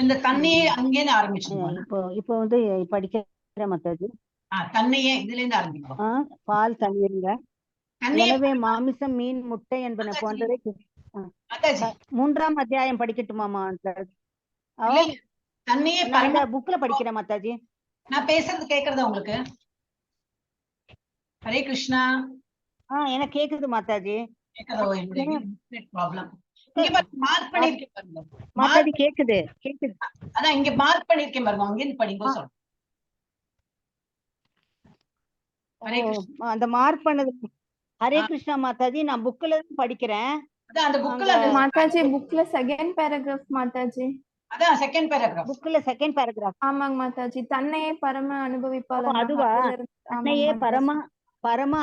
இந்த தண்ணியே அங்கேயே ஆரம்பிச்சுக்கோங்க. இப்போ வந்து படிக்கிற மத்தாஜி. தண்ணியே இதுல இருந்து ஆரம்பிக்கும். பால் தண்ணீருங்க. எனவே மாமிசம் மீன் முட்டை என்பன போன்றவை. மூன்றாம் அத்தியாயம் படிக்கட்டுமாமா? தண்ணியே புக்ல படிக்கிறேன் மத்தாஜி. நான் பேசுறது கேக்குறதா உங்களுக்கு? ஹரே கிருஷ்ணா. எனக்கு கேக்குது மாதாஜி. ப்ராப்ளம். இங்க மார்க் பண்ணிருக்கேன் பாருங்க. மாதாஜி கேக்குது கேக்குது. அதான் இங்க மார்க் பண்ணிருக்கேன் பாருங்க. அங்க இருந்து படிங்க சொல்றேன். ஹரே கிருஷ்ணா. அந்த மார்க் பண்ணது ஹரே கிருஷ்ணா மாதாஜி. நான் புக்ல இருந்து படிக்கிறேன். அதான் அந்த புக்ல மாதாஜி புக்ல செகண்ட் பேராகிராஃப் மாதாஜி. அதான் செகண்ட் பேராகிராஃப். புக்ல செகண்ட் பேராகிராஃப். ஆமாங்க மாதாஜி. தன்னையே பரம அனுபவிப்பாளனாக. அதுவா? தன்னையே பரம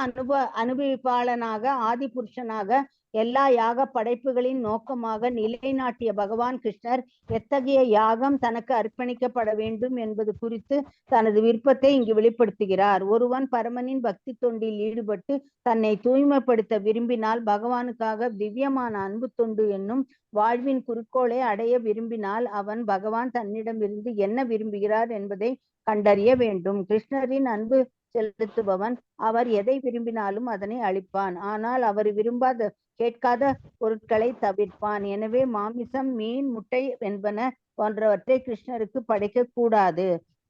அனுபவிப்பாளனாக ஆதி புருஷனாக எல்லா யாக படைப்புகளின் நோக்கமாக நிலைநாட்டிய பகவான் கிருஷ்ணர் எத்தகைய யாகம் தனக்கு அர்ப்பணிக்கப்பட வேண்டும் என்பது குறித்து தனது விருப்பத்தை இங்கு வெளிப்படுத்துகிறார். ஒருவன் பரமனின் பக்தி தொண்டில் ஈடுபட்டு தன்னை தூய்மைப்படுத்த விரும்பினால், பகவானுக்காக திவ்யமான அன்பு தொண்டு என்னும் வாழ்வின் குறிக்கோளை அடைய விரும்பினால், அவன் பகவான் தன்னிடமிருந்து என்ன விரும்புகிறார் என்பதை கண்டறிய வேண்டும். கிருஷ்ணரின் அன்பு செலுத்துபவன் அவர் எதை விரும்பினாலும் அதனை அளிப்பான். ஆனால் அவர் விரும்பாத கேட்காத பொருட்களை தவிர்ப்பான். எனவே மாமிசம் மீன் முட்டை என்பன போன்றவற்றை கிருஷ்ணருக்கு படைக்க கூடாது.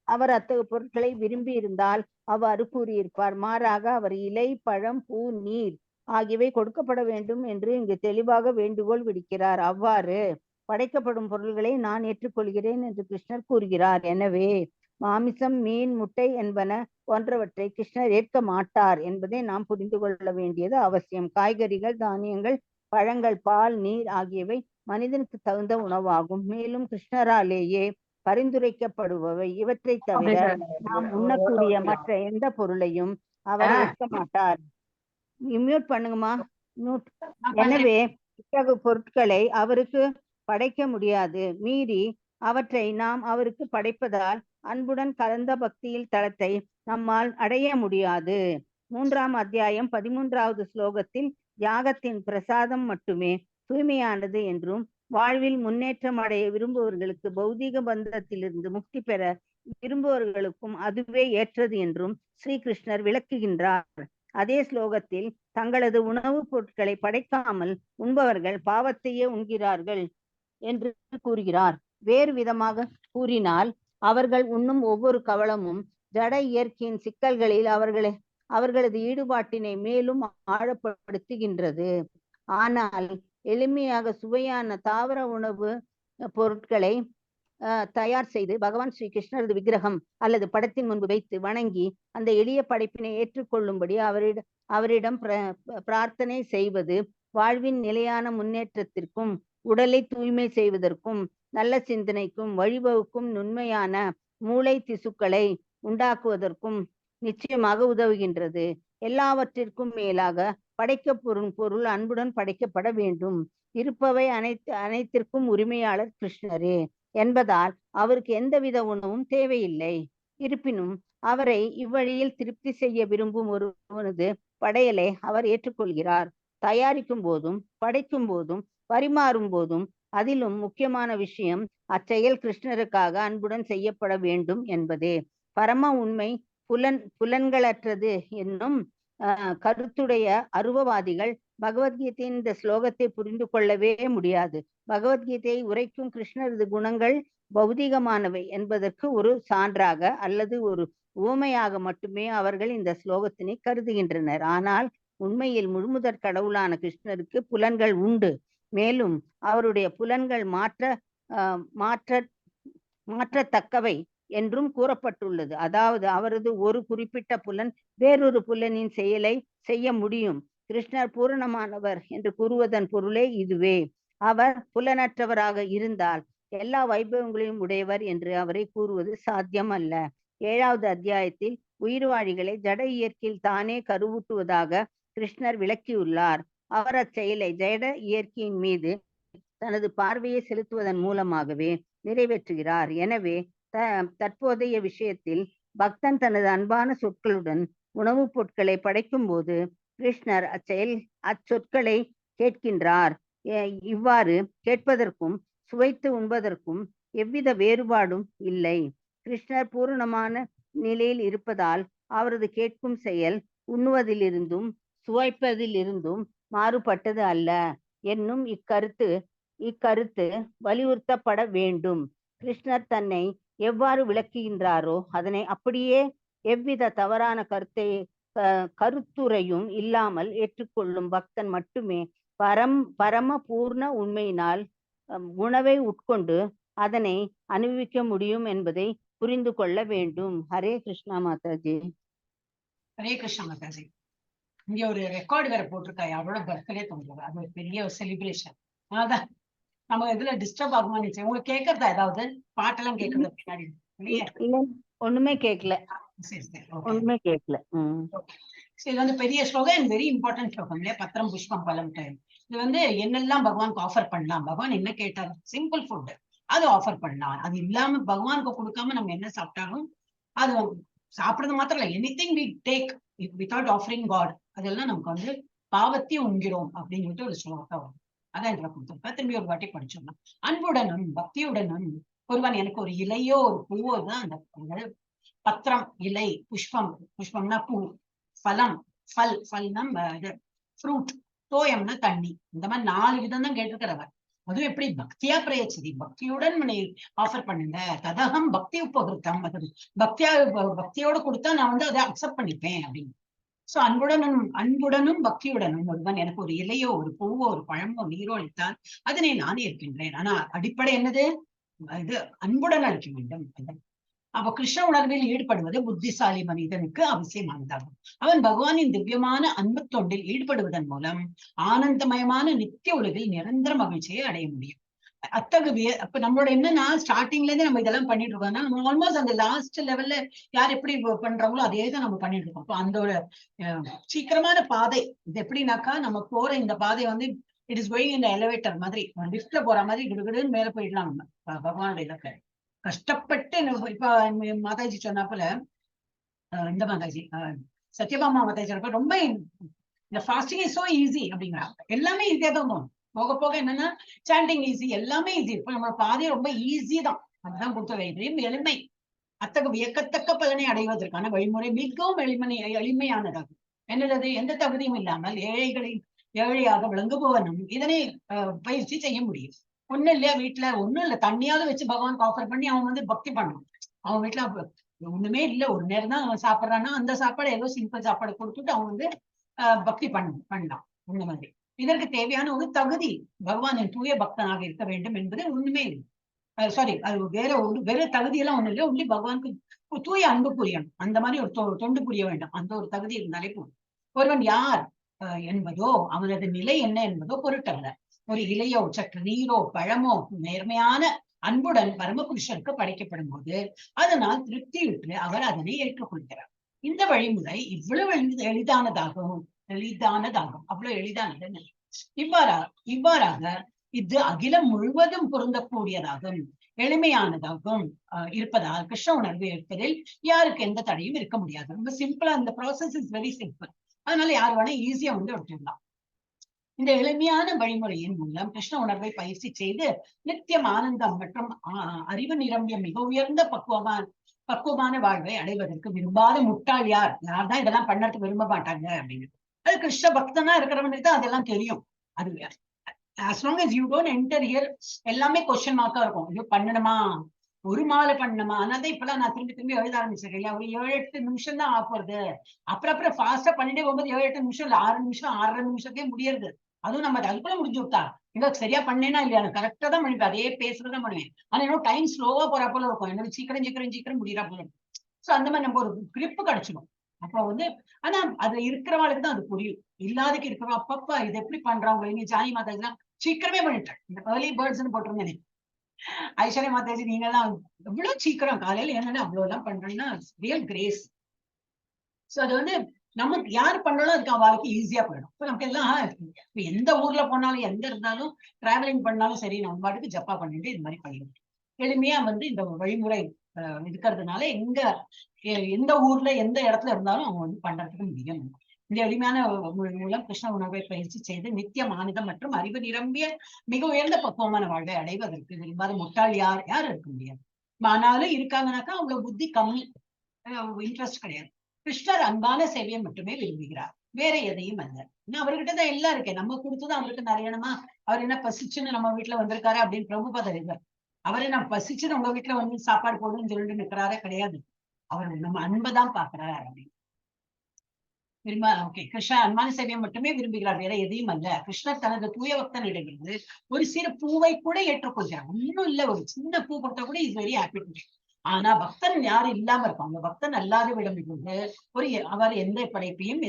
அவர் அத்தகைய பொருட்களை விரும்பி இருந்தால் அவ்வாறு கூறியிருப்பார். மாறாக அவர் இலை பழம் பூ நீர் ஆகியவை கொடுக்கப்பட வேண்டும் என்று இங்கு தெளிவாக வேண்டுகோள் விடுக்கிறார். அவ்வாறு படைக்கப்படும் பொருள்களை நான் ஏற்றுக்கொள்கிறேன் என்று கிருஷ்ணர் கூறுகிறார். எனவே மாமிசம் மீன் முட்டை என்பன போன்றவற்றை கிருஷ்ணர் ஏற்க மாட்டார் என்பதை நாம் புரிந்து கொள்ள வேண்டியது அவசியம். காய்கறிகள் தானியங்கள் பழங்கள் பால் நீர் ஆகியவை மனிதனுக்கு தகுந்த உணவாகும். மேலும் கிருஷ்ணராலேயே பரிந்துரைக்கப்படுபவை. இவற்றை தவிர நாம் உண்ணக்கூடிய மற்ற எந்த பொருளையும் அவர் ஏற்க மாட்டார். மியூட் பண்ணுங்கம்மா. மியூட். எனவே இத்தகைய பொருட்களை அவருக்கு படைக்க முடியாது. மீறி அவற்றை நாம் அவருக்கு படைப்பதால் அன்புடன் கலந்த பக்தியில் தளத்தை நம்மால் அடைய முடியாது. 3ஆம் அத்தியாயம் 13வது ஸ்லோகத்தில் யாகத்தின் பிரசாதம் மட்டுமே தூய்மையானது என்றும், வாழ்வில் முன்னேற்றம் அடைய விரும்புவர்களுக்கு பௌதீக பந்தத்திலிருந்து முக்தி பெற விரும்புவர்களுக்கும் அதுவே ஏற்றது என்றும் ஸ்ரீகிருஷ்ணர் விளக்குகின்றார். அதே ஸ்லோகத்தில் தங்களது உணவுப் பொருட்களை படைக்காமல் உண்பவர்கள் பாவத்தையே உண்கிறார்கள் என்று கூறுகிறார். வேறு விதமாக கூறினால், அவர்கள் உண்ணும் ஒவ்வொரு கவளமும் ஜட இயற்கையின் சிக்கல்களில் அவர்களது ஈடுபாட்டினை மேலும் ஆழப்படுத்துகின்றது. ஆனால் எளிமையாக சுவையான தாவர உணவு பொருட்களை தயார் செய்து பகவான் ஸ்ரீ கிருஷ்ணரது விக்கிரகம் அல்லது படத்தின் முன்பு வைத்து வணங்கி அந்த எளிய படைப்பினை ஏற்றுக்கொள்ளும்படி அவரிடம் பிரார்த்தனை செய்வது வாழ்வின் நிலையான முன்னேற்றத்திற்கும் உடலை தூய்மை செய்வதற்கும் நல்ல சிந்தனைக்கும் வழிவகுக்கும் நுண்மையான மூளை திசுக்களை உண்டாக்குவதற்கும் நிச்சயமாக உதவுகின்றது. எல்லாவற்றிற்கும் மேலாக படைக்கப்படும் பொருள் அன்புடன் படைக்கப்பட வேண்டும். இருப்பவை அனைத்திற்கும் உரிமையாளர் கிருஷ்ணரே என்பதால் அவருக்கு எந்தவித உணவும் தேவையில்லை. இருப்பினும் அவரை இவ்வழியில் திருப்தி செய்ய விரும்பும் ஒருவனது படையலை அவர் ஏற்றுக்கொள்கிறார். தயாரிக்கும் போதும் படைக்கும் போதும் பரிமாறும் போதும் அதிலும் முக்கியமான விஷயம் அச்செயல் கிருஷ்ணருக்காக அன்புடன் செய்யப்பட வேண்டும் என்பதே. பரம உண்மை புலன்களற்றது என்னும் கருத்துடைய அருவவாதிகள் பகவத்கீதையின் இந்த ஸ்லோகத்தை புரிந்து கொள்ளவே முடியாது. பகவத்கீதையை உரைக்கும் கிருஷ்ணரது குணங்கள் பௌதிகமானவை என்பதற்கு ஒரு சான்றாக அல்லது ஒரு உவமையாக மட்டுமே அவர்கள் இந்த ஸ்லோகத்தினை கருதுகின்றனர். ஆனால் உண்மையில் முழுமுதற் கடவுளான கிருஷ்ணருக்கு புலன்கள் உண்டு. மேலும் அவருடைய புலன்கள் மாற்றத்தக்கவை என்றும் கூறப்பட்டுள்ளது. அதாவது அவரது ஒரு குறிப்பிட்ட புலன் வேறொரு புலனின் செயலை செய்ய முடியும். கிருஷ்ணர் பூரணமானவர் என்று கூறுவதன் பொருளே இதுவே. அவர் புலனற்றவராக இருந்தால் எல்லா வைபவங்களையும் உடையவர் என்று அவரை கூறுவது சாத்தியம் அல்ல. 7வது அத்தியாயத்தில் உயிர்வாழிகளை ஜட இயற்கையில் தானே கருவூட்டுவதாக கிருஷ்ணர் விளக்கியுள்ளார். அவர் அச்செயலை ஜட இயற்கையின் மீது தனது பார்வையை செலுத்துவதன் மூலமாகவே நிறைவேற்றுகிறார். எனவே தற்போதைய விஷயத்தில் பக்தன் தனது அன்பான சொற்களுடன் உணவுப் பொருட்களை படைக்கும் போது கிருஷ்ணர் அச்சொற்களை கேட்கின்றார். இவ்வாறு கேட்பதற்கும் சுவைத்து உண்பதற்கும் எவ்வித வேறுபாடும் இல்லை. கிருஷ்ணர் பூரணமான நிலையில் இருப்பதால் அவரது கேட்கும் செயல் உண்ணுவதிலிருந்தும் சுவைப்பதிலிருந்தும் மாறுபட்டது அல்ல என்னும் இக்கருத்து வலியுறுத்தப்பட வேண்டும். கிருஷ்ணர் தன்னை எவ்வாறு விளக்குகின்றாரோ அதனை அப்படியே எவ்வித தவறான கருத்துரையும் இல்லாமல் ஏற்றுக்கொள்ளும் பக்தன் மட்டுமே பரம பூர்ண உண்மையினால் உணவை உட்கொண்டு அதனை அனுபவிக்க முடியும் என்பதை புரிந்து கொள்ள வேண்டும். ஹரே கிருஷ்ணா மாதாஜி. ஹரே கிருஷ்ணா மாதாஜி. இங்க ஒரு ரெக்கார்டு வேற போட்டிருக்கா, அவரோட பர்த்டே தோன்றது. அது ஒரு பெரிய ஒரு செலிப்ரேஷன். அதான் நம்ம இதுல டிஸ்டர்ப் ஆகுமான்னு நினைச்சேன். உங்களுக்கு கேட்கறதா ஏதாவது பாட்டெல்லாம் கேட்கறது பின்னாடி? ஒண்ணுமே கேட்கல. ஒண்ணுமே கேட்கல. இது வந்து பெரிய ஸ்லோகம் அண்ட் வெரி இம்பார்ட்டன்ட் ஸ்லோகம் இல்லையா? பத்திரம் புஷ்பம் பலம் டைம். இது வந்து என்னெல்லாம் பகவானுக்கு ஆஃபர் பண்ணலாம், பகவான் என்ன கேட்டார், சிம்பிள் ஃபுட் அது ஆஃபர் பண்ணலாம். அது இல்லாம பகவானுக்கு கொடுக்காம நம்ம என்ன சாப்பிட்டாலும் அது சாப்பிடுறது மாத்திரம் இல்ல, anything we take without offering God, அதெல்லாம் நமக்கு வந்து பாவத்தையும் உண்கிறோம் அப்படின்னு சொல்லிட்டு ஒரு ஸ்லோகத்தை வரும். அதான் இதுல கொடுத்துருக்கா. திரும்பி ஒரு வாட்டி படிச்சோம்னா, அன்புடனும் பக்தியுடனும் ஒருவன் எனக்கு ஒரு இலையோ ஒரு பூவோ தான் அந்த பத்திரம், இலை, புஷ்பம், புஷ்பம்னா பூ, பலம், ஃபல்னா ஃப்ரூட், தோயம்னா தண்ணி, இந்த மாதிரி 4 விதம் தான் கேட்டிருக்கிறவர். அதுவும் எப்படி பக்தியா பிரயச்சதி, பக்தியுடன் ஆஃபர் பண்ணுங்க. ததகம் பக்தி உபகிருத்தம், அது பக்தியோட கொடுத்தா நான் வந்து அதை அக்செப்ட் பண்ணிப்பேன் அப்படின்னு. சோ அன்புடனும் பக்தியுடனும் ஒருவன் எனக்கு ஒரு இலையோ ஒரு பூவோ ஒரு பழமோ நீரோ அளித்தால் அதனை நான் இருக்கின்றேன். ஆனா அடிப்படை என்னது? இது அன்புடன் அளிக்க வேண்டும். அப்ப கிருஷ்ண உணர்வில் ஈடுபடுவது புத்திசாலி மனிதனுக்கு அவசியமானதாகும். அவன் பகவானின் திவ்யமான அன்பு தொண்டில் ஈடுபடுவதன் மூலம் ஆனந்தமயமான நித்திய உலகில் நிரந்தர மகிழ்ச்சியை அடைய முடியும். அப்ப நம்மளோட என்னன்னா, ஸ்டார்டிங்ல இருந்து நம்ம இதெல்லாம் பண்ணிட்டு இருக்கோம்னா நம்ம ஆல்மோஸ்ட் அந்த லாஸ்ட் லெவல்ல யார் எப்படி பண்றாங்களோ அதே தான் நம்ம பண்ணிட்டு இருக்கோம். அப்போ அந்த ஒரு சீக்கிரமான பாதை இது. எப்படின்னாக்கா நம்ம போற இந்த பாதை வந்து it is going in elevator மாதிரி, லிஃப்ட்ல போற மாதிரி கிடுகிடுன்னு மேல போயிடலாம் நம்ம பகவானுடைய இலக்க. கஷ்டப்பட்டு இப்ப மாதாஜி சொன்னாப்புல, இந்த மாதாஜி சத்யபாமா மாதாஜி சொன்னப்ப ரொம்ப இந்த ஃபாஸ்டிங் இஸ் சோ ஈஸி அப்படிங்கிறாங்க. எல்லாமே ஈஸியா தான் தோணும். போக போக என்னன்னா சாண்டிங் ஈஸி, எல்லாமே ஈஸி. இப்ப நம்ம பாதையை ரொம்ப ஈஸி தான், அதுதான் கொடுத்த வைத்தியம் எளிமை. வியக்கத்தக்க பலனை அடைவதற்கான வழிமுறை மிகவும் எளிமையானதாகும். என்னது? எந்த தகுதியும் இல்லாமல் ஏழையாக விளங்குபவனும் இதனை பயிற்சி செய்ய முடியும். ஒண்ணும் இல்லையா, வீட்டுல ஒண்ணும் இல்ல, தண்ணியாவது வச்சு பகவானுக்கு ஆஃபர் பண்ணி அவன் வந்து பக்தி பண்ணணும். அவன் வீட்டுல ஒண்ணுமே இல்ல, ஒரு நேரம் தான் அவன் சாப்பிட்றான்னா அந்த சாப்பாடு ஏதோ சிம்பிள் சாப்பாடு கொடுத்துட்டு அவன் வந்து பக்தி பண்ணலாம். இந்த மாதிரி இதற்கு தேவையான ஒரு தகுதி பகவானின் தூய பக்தனாக இருக்க வேண்டும் என்பது ஒண்ணுமே இல்லை. சாரி, அது வேற தகுதியெல்லாம் ஒண்ணு இல்லை. ஒன்லி பகவானுக்கு தூய அன்பு புரியணும், அந்த மாதிரி ஒரு தொண்டு புரிய வேண்டும். அந்த ஒரு தகுதி இருந்தாலே போதும். ஒருவன் யார் என்பதோ அவனது நிலை என்ன என்பதோ பொருட்டல்ல. ஒரு இலையோ சற்று நீரோ பழமோ நேர்மையான அன்புடன் பரமபுருஷருக்கு படைக்கப்படும் போது அதனால் திருப்தியுற்று அவர் அதனை ஏற்றுக்கொள்கிறார். இந்த வழிமுறை இவ்வளவு எளிதானதாகும், அவ்வளவு எளிதானது. இவ்வாறாக இது அகிலம் முழுவதும் பொருந்தக்கூடியதாகும், எளிமையானதாகவும் இருப்பதால் கிருஷ்ண உணர்வு இருப்பதில் யாருக்கு எந்த தடையும் இருக்க முடியாது. ரொம்ப சிம்பிளா, இந்த ப்ராசஸ் இஸ் வெரி சிம்பிள். அதனால யார் வேணா ஈஸியா வந்து எடுத்துடலாம். இந்த எளிமையான வழிமுறையின் மூலம் கிருஷ்ண உணர்வை பயிற்சி செய்து நித்தியம் ஆனந்தம் மற்றும் அறிவு நிரம்பிய மிக உயர்ந்த பக்குவமான வாழ்வை அடைவதற்கு விரும்பாத முட்டாள் யார்தான் இதெல்லாம் பண்ணறதுக்கு விரும்ப மாட்டாங்க அப்படின்னு. அது கிருஷ்ண பக்தனா இருக்கிறவனுக்கு தான் அதெல்லாம் தெரியும். அது as long as you don't enter here, எல்லாமே கொஸ்டின் மார்க்கா இருக்கும். இது பண்ணணுமா, ஒரு மாலை பண்ணணுமா? ஆனாதான் இப்பெல்லாம் நான் திரும்பி எழுத ஆரம்பிச்சிருக்கேன் இல்லையா, ஒரு 7-8 நிமிஷம் தான் ஆகுறது. அப்புறம் ஃபாஸ்டா பண்ணிட்டே போகும்போது 7-8 நிமிஷம் இல்ல, 6 நிமிஷம் 6.5 நிமிஷத்தையே முடியறது. அதுவும் நம்ம அதுக்குள்ள முடிஞ்சு விட்டா எங்க சரியா பண்ணேனா இல்லையா, கரெக்டா தான் பண்ணிப்பேன், அதே பேசுறதான் பண்ணுவேன். ஆனா இன்னும் டைம் ஸ்லோவா போறா போல இருக்கும், என்னோட சீக்கிரம் முடியறா போல இருக்கும். சோ அந்த மாதிரி நம்ம ஒரு கிரிப்பு கிடைச்சிடும். அப்ப வந்து ஆனா அது இருக்கிறவங்களுக்கு தான் அது புரியும், இல்லாதக்கு இருக்கிறவங்க அப்பப்பா இது எப்படி பண்றாங்க. இங்க ஜானி மாதாஜிலாம் சீக்கிரமே பண்ணிட்டேன், இந்த ஏர்லி பேர்ட்ஸ்ன்னு போட்டிருந்தேன். ஐஸ்வர்யா மாதாஜி நீங்க எல்லாம் எவ்வளவு சீக்கிரம் காலையில என்னன்னா அவ்வளவு எல்லாம் பண்றேன்னா ரியல் கிரேஸ். சோ அது வந்து நமக்கு யாரு பண்றாலும் அதுக்கு வாழ்க்கை ஈஸியா போயிடும். இப்ப நமக்கு எல்லாம் இப்ப எந்த ஊர்ல போனாலும் எந்த இருந்தாலும் டிராவலிங் பண்ணாலும் சரி, நம்ம பாட்டுக்கு ஜப்பா பண்ணிட்டு இது மாதிரி பண்ணிடும். எளிமையா வந்து இந்த வழிமுறை இருக்கிறதுனால எந்த ஊர்ல எந்த இடத்துல இருந்தாலும் அவங்க வந்து பண்றதுக்கு முடியும். இந்த எளிமையான மூலம் கிருஷ்ண உணவை பயிற்சி செய்து நித்தியம் ஆனந்தம் மற்றும் அறிவு நிரம்பிய மிக உயர்ந்த பக்குவமான வாழ்வை அடைவதற்கு விரும்பாத முட்டாள் யார் இருக்க முடியாது. ஆனாலும் இருக்காங்கனாக்கா அவ்வளவு புத்தி கம்மி, இன்ட்ரெஸ்ட் கிடையாது. கிருஷ்ணர் அன்பான சேவையை மட்டுமே விரும்புகிறார், வேற எதையும் அல்ல. அவர்கிட்டதான் எல்லாம் இருக்கேன், நம்ம கொடுத்ததும் அவருக்கு நிறையணுமா? அவர் என்ன பசிச்சுன்னு நம்ம வீட்டுல வந்திருக்காரு அப்படின்னு பிரபுபாதர் எழுதுறார். அவரை நம்ம பசிச்சுன்னு உங்க வீட்டுல வந்து சாப்பாடு போடணும்னு சொல்லிட்டு நிற்கிறாரே கிடையாது. அவர் நம்ம அன்பைதான் பாக்குறாரு அப்படின்னு ஓகே. கிருஷ்ணர் அன்பான சேவையை மட்டுமே விரும்புகிறார், வேற எதையும் அல்ல. கிருஷ்ணர் தனது தூய பக்தனிடமிருந்து ஒரு சிறு பூவை கூட ஏற்றுக்கொள்கிறார். ஒன்னும் இல்ல, ஒரு சின்ன பூ கொடுத்தா கூட இஸ் வெரி ஹாப்பி. ஆனா பக்தன் யாரும் இல்லாம இருப்பாங்க, பக்தன் அல்லாதவிடமிருந்து அவர் எந்த படைப்பையும்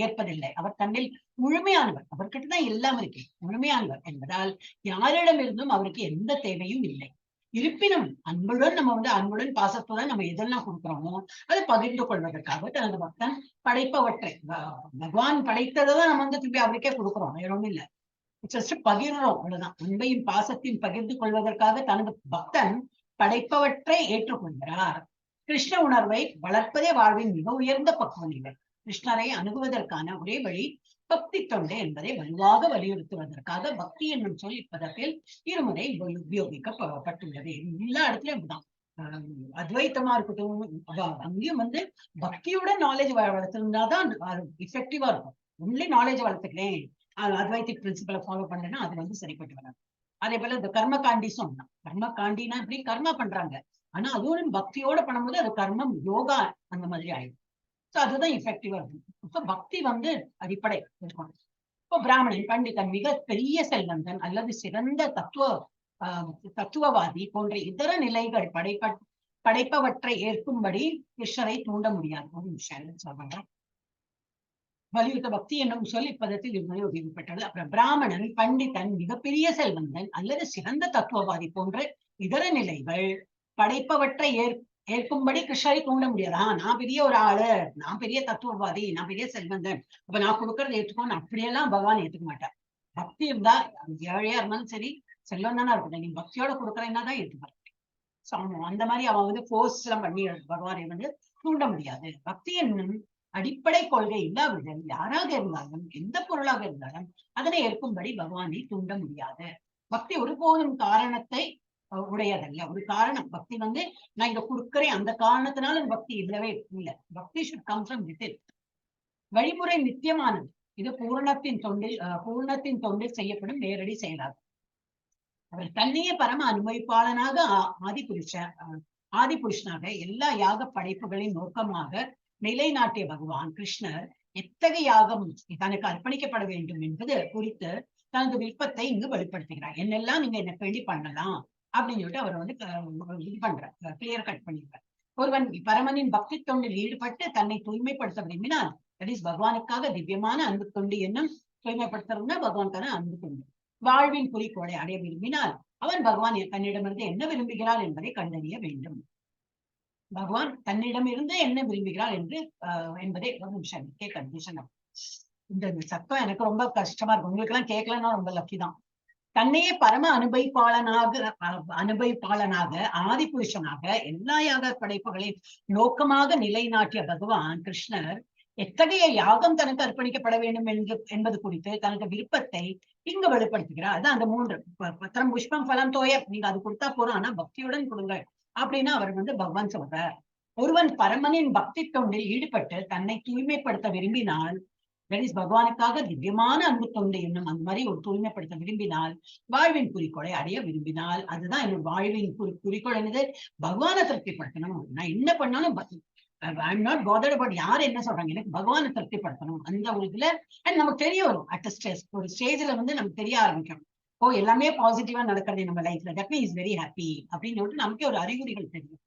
ஏற்பதில்லை. அவர் தன்னில் முழுமையானவர், அவர்கிட்டதான் எல்லாம் இருக்கு, முழுமையானவர் என்பதால் யாரிடமிருந்தும் அவருக்கு எந்த தேவையும் இல்லை. இருப்பினும் அன்புடன் அன்புடன் பாசத்துடன் நம்ம எதெல்லாம் கொடுக்குறோமோ அதை பகிர்ந்து கொள்வதற்காக தனது பக்தன் படைப்பவற்றை, பகவான் படைத்ததான் நம்ம திருப்பி அவருக்கே கொடுக்குறோம், வேற ஒண்ணும் இல்லை, ஜஸ்ட் பகிர்றோம், அவ்வளவுதான். அன்பையும் பாசத்தையும் பகிர்ந்து கொள்வதற்காக தனது பக்தன் படைப்பவற்றை ஏற்றுக்கொள்கிறார். கிருஷ்ண உணர்வை வளர்ப்பதே வாழ்வின் மிக உயர்ந்த பக்குவம் இல்லை. கிருஷ்ணரை அணுகுவதற்கான ஒரே வழி பக்தி தொண்டு என்பதை வலுவாக வலியுறுத்துவதற்காக பக்தி என்னும் சொல் இப்பதத்தில் இருமுறை உபயோகிக்கப்பட்டுள்ளது. எல்லா இடத்துலயும் அப்படிதான். அத்வைத்தமா இருக்கட்டும், அங்கேயும் பக்தியோட நாலேஜ் வளர்த்திருந்தாதான் எஃபெக்டிவா இருக்கும். ஒன்லி நாலேஜ் வளர்த்துக்கிறேன், அத்வைத்திக் பிரின்சிபலை ஃபாலோ பண்ணேன்னா அது சரிப்பட்டு வராது. அதே போல இந்த கர்ம காண்டி சொன்னா, கர்ம காண்டினா இப்படி கர்மா பண்றாங்க, ஆனா அதுவும் பக்தியோட பண்ணும்போது அது கர்மம் யோகா அந்த மாதிரி ஆயிடும். சோ அதுதான் எஃபெக்டிவா இருக்கும். இப்ப பக்தி அடிப்படை இருக்கணும். இப்போ பிராமணன், பண்டிதன், மிக பெரிய செல்வந்தன் அல்லது சிறந்த தத்துவவாதி போன்ற இதர நிலைகள் படைப்பவற்றை ஏற்கும்படி கிருஷ்ணரை தூண்ட முடியாது. ஒரு விஷயம் சொல்றாங்க. வலியுறுத்த பக்தி என்னும் சொல் இப்பதத்தில் இருமுறை உபயோகப்பட்டது. அப்புறம் பிராமணன், பண்டிதன், மிகப்பெரிய செல்வந்தன் அல்லது சிறந்த தத்துவவாதி போன்ற இதர நிலைகள் படைப்பவற்றை ஏற்கும்படி கிருஷ்ணரை தூண்ட முடியாது. நான் பெரிய ஒரு ஆளு, நான் பெரிய தத்துவவாதி, நான் பெரிய செல்வந்தன், அப்ப நான் கொடுக்கறத ஏற்றுக்கோன்னு அப்படியெல்லாம் பகவான் ஏற்றுக்க மாட்டார். பக்தி இருந்தா ஏழையா இருந்தாலும் சரி, செல்வந்தானா இருக்கட்டும், நீ பக்தியோட கொடுக்கறேன்னா தான் ஏற்றுப்பாரு. அந்த மாதிரி அவன் போர்ஸ் எல்லாம் பண்ணி பகவானை தூண்ட முடியாது. பக்தி என்னும் அடிப்படை கொள்கை இல்லாவிடன் யாராக இருந்தாலும் எந்த பொருளாக இருந்தாலும் அதனை ஏற்கும்படி பகவானை தூண்ட முடியாது. பக்தி ஒருபோதும் காரணத்தை உடையதல்ல. ஒரு காரணம் பக்தி நான் இங்க கொடுக்கிறேன் அந்த காரணத்தினால பக்தி இல்லவே இல்லை. பக்தி should come from within. வழிமுறை நித்தியமானது. இது பூர்ணத்தின் தொண்டில் செய்யப்படும் நேரடி செயலாகும். அவர் தன்னையே பரம அனுபவிப்பாளனாக ஆதிபுருஷனாக எல்லா யாக படைப்புகளின் நோக்கமாக நிலைநாட்டிய பகவான் கிருஷ்ணர் எத்தகைய யாகம் தனக்கு அர்ப்பணிக்கப்பட வேண்டும் என்பது குறித்து தனது விருப்பத்தை இங்கு வெளிப்படுத்துகிறார். என்னெல்லாம் நீங்க எனக்கு வேண்டி பண்ணலாம் அப்படின்னு சொல்லிட்டு அவர் இது பண்றார், கிளியர் கட் பண்ணிடுறார். ஒருவன் பரமனின் பக்தி தொண்டில் ஈடுபட்டு தன்னை தூய்மைப்படுத்த விரும்பினால், தட் இஸ் பகவானுக்காக திவ்யமான அன்பு தொண்டு என்னும் தூய்மைப்படுத்துறதுன்னா பகவானுக்கான அன்பு தொண்டு. வாழ்வின் குறிக்கோளை அடைய விரும்பினால் அவன் பகவான் தன்னிடமிருந்து என்ன விரும்புகிறார் என்பதை கண்டறிய வேண்டும். பகவான் தன்னிடமிருந்து என்ன விரும்புகிறார் என்பதை ஒரு நிமிஷம் கண்டிஷன். இந்த சத்தம் எனக்கு ரொம்ப கஷ்டமா இருக்கு, உங்களுக்கு எல்லாம் கேட்கலன்னா ரொம்ப லக்கி தான். தன்னையே பரம அனுபவிப்பாளனாக ஆதிபுருஷனாக எல்லா யாக படைப்புகளின் நோக்கமாக நிலைநாட்டிய பகவான் கிருஷ்ணர் எத்தகைய யாகம் தனக்கு அர்ப்பணிக்கப்பட வேண்டும் என்பது குறித்து தனது விருப்பத்தை இங்கு வெளிப்படுத்துகிறார். அதான் அந்த 3 பத்திரம் புஷ்பம் பலம் தோயம், நீங்க அது கொடுத்தா போறோம், ஆனா பக்தியுடன் கொடுங்க அப்படின்னா அவர் பகவான் சொல்றார். ஒருவன் பரமனின் பக்தி தொண்டில் ஈடுபட்டு தன்னை தூய்மைப்படுத்த விரும்பினால், பகவானுக்காக திவ்யமான அன்பு தொண்டு என்னும் அந்த மாதிரி ஒரு தூய்மைப்படுத்த விரும்பினால், வாழ்வின் குறிக்கோளை அடைய விரும்பினால், அதுதான் என்னோட வாழ்வின் குறிக்கோள் என்னது, பகவானை திருப்திப்படுத்தணும். நான் என்ன பண்ணாலும் I'm not bothered about யார் என்ன சொல்றாங்க, எனக்கு பகவானை திருப்திப்படுத்தணும். அந்த ஒரு இதுல நமக்கு தெரிய வரும். ஒரு ஸ்டேஜ்ல நமக்கு தெரிய ஆரம்பிக்கணும், ஓ எல்லாமே பாசிட்டிவா நடக்கிறது நம்ம லைஃப்ல, தட் மீன்ஸ் வெரி ஹாப்பி அப்படின்னு சொல்லிட்டு நமக்கே ஒரு அறிகுறிகள் தெரியும்.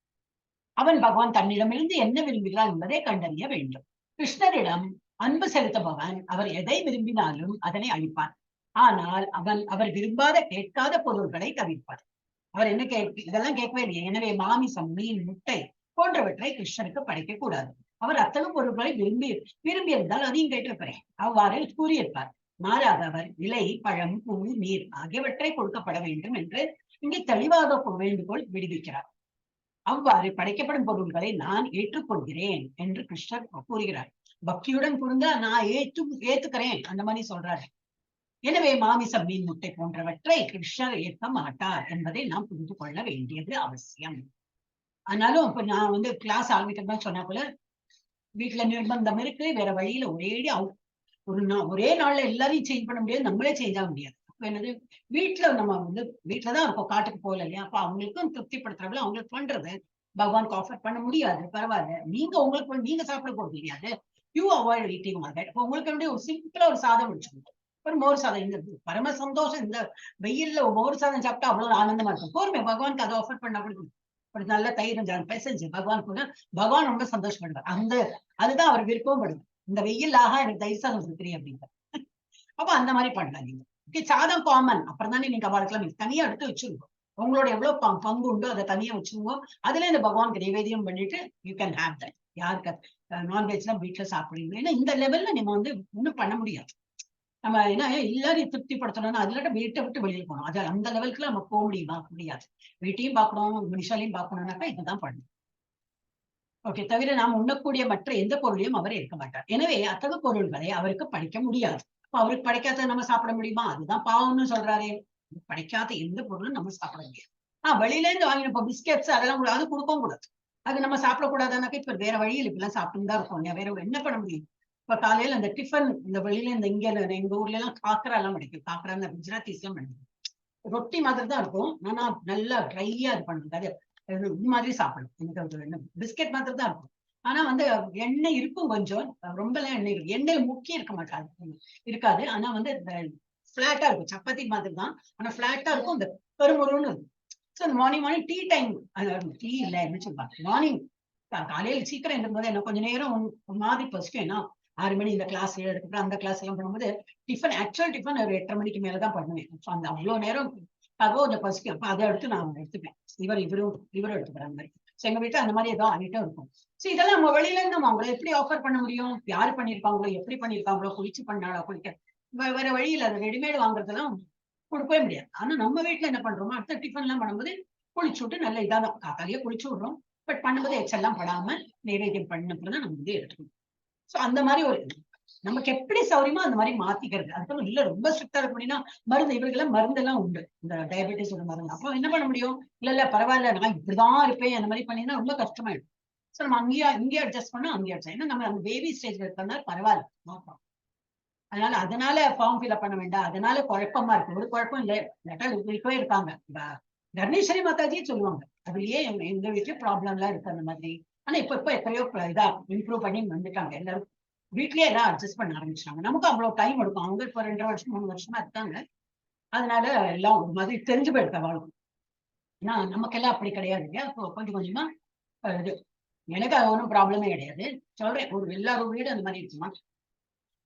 அவன் பகவான் தன்னிடமிருந்து என்ன விரும்புகிறார் என்பதை கண்டறிய வேண்டும். கிருஷ்ணரிடம் அன்பு செலுத்துபவன் அவர் எதை விரும்பினாலும் அதனை அளிப்பார். ஆனால் அவர் விரும்பாத கேட்காத பொருள்களை தவிர்ப்பார். அவர் என்ன இதெல்லாம் கேட்கவே இல்லையே, எனவே மாமிசம், மீன், முட்டை போன்றவற்றை கிருஷ்ணருக்கு படைக்க கூடாது. அவர் அத்தகைய பொருட்களை விரும்பியிருந்தால் அதையும் கேட்டிருப்பார், அவ்வாறு கூறியிருப்பார். மாறாக அவர் இலை, பழம், பூ, நீர் ஆகியவற்றை கொடுக்கப்பட வேண்டும் என்று இங்கே தெளிவாக வேண்டுகோள் விடுவிக்கிறார். அவ்வாறு படைக்கப்படும் பொருள்களை நான் ஏற்றுக்கொள்கிறேன் என்று கிருஷ்ணர் கூறுகிறார். பக்தியுடன் கொடுங்க, நான் ஏத்துக்கிறேன் அந்த மாதிரி சொல்றாரு. எனவே மாமிசம், மீன், முட்டை போன்றவற்றை கிருஷ்ணர் ஏற்க மாட்டார் என்பதை நாம் புரிந்து கொள்ள வேண்டியது அவசியம். ஆனாலும் இப்ப நான் வந்து கிளாஸ் ஆரம்பிக்கிறதா சொன்னா போல வீட்டுல நிர்பந்தம் இருக்கு, வேற வழியில ஒரே நாள்ல எல்லாரையும் சேஞ்ச் பண்ண முடியாது, நம்மளே சேஞ்ச் ஆக முடியாது. அப்ப என்னது, வீட்டுல நம்ம வந்து வீட்டுலதான் இருக்கோம், காட்டுக்கு போகல இல்லையா? அப்ப அவங்களுக்கும் திருப்திப்படுத்துறவங்கள அவங்களுக்கு பண்றது பகவானுக்கு ஆஃபர் பண்ண முடியாது. பரவாயில்ல, நீங்க உங்களுக்கு நீங்க சாப்பிட போறது இல்லையாது, you avoid eating all that. இப்ப உங்களுக்கு வந்து ஒரு சிம்பிளா ஒரு சாதம் வச்சுக்கோங்க, ஒரு மோர் சாதம். இந்த பரம சந்தோஷம், இந்த வெயில்ல மோர் சாதம் சாப்பிட்டா அவ்வளவு ஆனந்தமா இருக்கும். போருமே பகவானுக்கு அதை ஆஃபர் பண்ணா கூட ஒரு நல்ல தயிர் பெசஞ்சு பகவான் கூட பகவான் ரொம்ப சந்தோஷப்படுவார். அதுதான் அவர் விருப்பம் படுது. இந்த வெயில் ஆகா எனக்கு தயிர் சாதம் கொடுக்குறீங்க அப்படிங்கிற. அப்ப அந்த மாதிரி பண்ணலாம் நீங்க. சாதம் காமன், அப்புறம் தானே நீங்க அவளுக்கெல்லாம் தனியா எடுத்து வச்சிருக்கோம். உங்களோட எவ்வளவு பங்கு உண்டோ அதை தனியா வச்சுருங்க. அதுல இந்த பகவானுக்கு நைவேத்தியம் பண்ணிட்டு யூ கேன் ஹேவ் தட். யாருக்கு நான்வெஜ் எல்லாம் வீட்டுல சாப்பிடுறீங்க, ஏன்னா இந்த லெவல்ல நம்ம வந்து ஒண்ணும் பண்ண முடியாது. நம்ம என்ன எல்லாரையும் திருப்திப்படுத்தணும்னா அதுல வீட்டை விட்டு வெளியில் போகணும். அது அந்த லெவலுக்குள்ள நம்ம போக முடியாது. வீட்டையும் பார்க்கணும், மனுஷாலையும் பார்க்கணும்னாக்கா இதுதான் பண்ணணும். ஓகே. தவிர நாம் உண்ணக்கூடிய மற்ற எந்த பொருளையும் அவர் இருக்க மாட்டார். எனவே அத்தகைய பொருள்களை அவருக்கு படைக்க முடியாது. அப்ப அவருக்கு படைக்காத நம்ம சாப்பிட முடியுமா? அதுதான் பாவம்னு சொல்றாரே. படைக்காத எந்த பொருளும் நம்ம சாப்பிட முடியாது. வெளியில இருந்து வாங்கின இப்ப பிஸ்கெட்ஸ் அதெல்லாம் அது கொடுக்கவும் கூடாது. அது நம்ம சாப்பிடக்கூடாதுனாக்கா இப்ப வேற வழியில் இப்பெல்லாம் சாப்பிட்டு தான் இருக்கும். வேற என்ன பண்ண முடியும்? இப்ப காலையில அந்த டிஃபன் இந்த வெளியில இந்த இங்க எங்க ஊர்ல எல்லாம் காக்கரா எல்லாம் கிடைக்கும். காக்கரா இந்த குஜராத்திஸ் எல்லாம் கிடைக்கும். ரொட்டி மாதிரி தான் இருக்கும், ஆனா நல்லா ட்ரையா இது பண்ணுறது. அது இது மாதிரி சாப்பிடணும். எனக்கு பிஸ்கெட் மாதிரி தான் இருக்கும், ஆனா வந்து எண்ணெய் இருக்கும் கொஞ்சம், ரொம்ப எல்லாம் எண்ணெய் இருக்கு. எண்ணெய் முக்கியம் இருக்க மாட்டாது, இருக்காது. ஆனா வந்து பிளாட்டா இருக்கும், சப்பாத்தி மாதிரி தான், ஆனா பிளாட்டா இருக்கும். இந்த பெருமுருன்னு இருக்கும். So morning tea time, tea இல்லை என்ன சொல்லுவாங்க, மார்னிங் காலையில் சீக்கிரம் இருக்கும்போது என்ன கொஞ்சம் நேரம் மாதிரி பசிக்கும். ஏன்னா 6 மணி இந்த கிளாஸ், அதுக்கப்புறம் அந்த கிளாஸ் எல்லாம் பண்ணும்போது ஆக்சுவல் டிஃபன் ஒரு 8:30 மணிக்கு மேலதான் பண்ணுவேன். அந்த அவ்வளவு நேரம் கொஞ்சம் பசிக்கும். அப்ப அதை எடுத்து நான் எடுத்துப்பேன். இவரும் எடுத்துக்கிற மாதிரி. எங்க வீட்டுல அந்த மாதிரி ஏதோ ஐட்டம் இருக்கும். சோ இதெல்லாம் நம்ம வெளியில இருந்து நம்ம அவங்களை எப்படி ஆஃபர் பண்ண முடியும்? யாரு பண்ணிருக்காங்களோ, எப்படி பண்ணிருக்காங்களோ, குளிச்சு பண்ணாலோ குளிக்க வேற வழியில் அது ரெடிமேடு வாங்குறதெல்லாம் கொடுக்கவே முடியாது. ஆனா நம்ம வீட்டுல என்ன பண்றோமோ, அடுத்த டிஃபன் எல்லாம் பண்ணும்போது குளிச்சு விட்டு நல்ல இதாதான் காக்காலேயே குளிச்சு விடுறோம். பட் பண்ணும்போது எச்செல்லாம் படாம நைவேத்தியம் பண்ணப்பதான் நம்ம வந்து எடுத்துக்கணும். சோ அந்த மாதிரி ஒரு நமக்கு எப்படி சௌரியமோ அந்த மாதிரி மாத்திக்கிறது. அதுக்கப்புறம் இல்ல ரொம்ப ஸ்ட்ரிக்டா இருக்கும் அப்படின்னா மருந்து, இவர்களுக்கெல்லாம் மருந்து எல்லாம் உண்டு, இந்த டயபெட்டிஸ் மருந்து. அப்போ என்ன பண்ண முடியும்? இல்ல பரவாயில்ல நான் இப்படிதான் இருப்பேன் அந்த மாதிரி பண்ணினா ரொம்ப கஷ்டமாயிடும். சோ நம்ம இங்கேயே அட்ஜஸ்ட் பண்ணா அங்கேயே அட்ஜஸ்ட். ஏன்னா நம்ம அந்த பேபி ஸ்டேஜ்ல இருக்கனால பரவாயில்ல. அதனால ஃபார்ம் ஃபில்அப் பண்ண வேண்டாம். அதனால குழப்பமா இருக்கு, ஒரு குழப்பம் இல்லை. இருக்கவே இருக்காங்க. கணேஸ்வரி மாதாஜியும் சொல்லுவாங்க, அதுலயே எங்க வீட்டுல ப்ராப்ளம் எல்லாம் இருக்கு அந்த மாதிரி. ஆனா இப்ப எத்தனையோ இதா இம்ப்ரூவ் பண்ணி வந்துட்டாங்க. எல்லாரும் வீட்லயே எல்லாம் அட்ஜஸ்ட் பண்ண ஆரம்பிச்சாங்க. நமக்கு அவ்வளவு டைம் எடுக்கும். அவங்க இப்ப 2 வருஷம் 3 வருஷமா இருக்காங்க. அதனால எல்லாம் ஒரு மாதிரி தெரிஞ்சு போயிருக்க வாழ்க்கை. ஏன்னா நமக்கெல்லாம் அப்படி கிடையாது இல்லையா? கொஞ்சம் கொஞ்சமா இது எனக்கு அது ஒன்றும் ப்ராப்ளமே கிடையாது. சொல்றேன், எல்லாரும் வீடு அந்த மாதிரி இருக்குமா?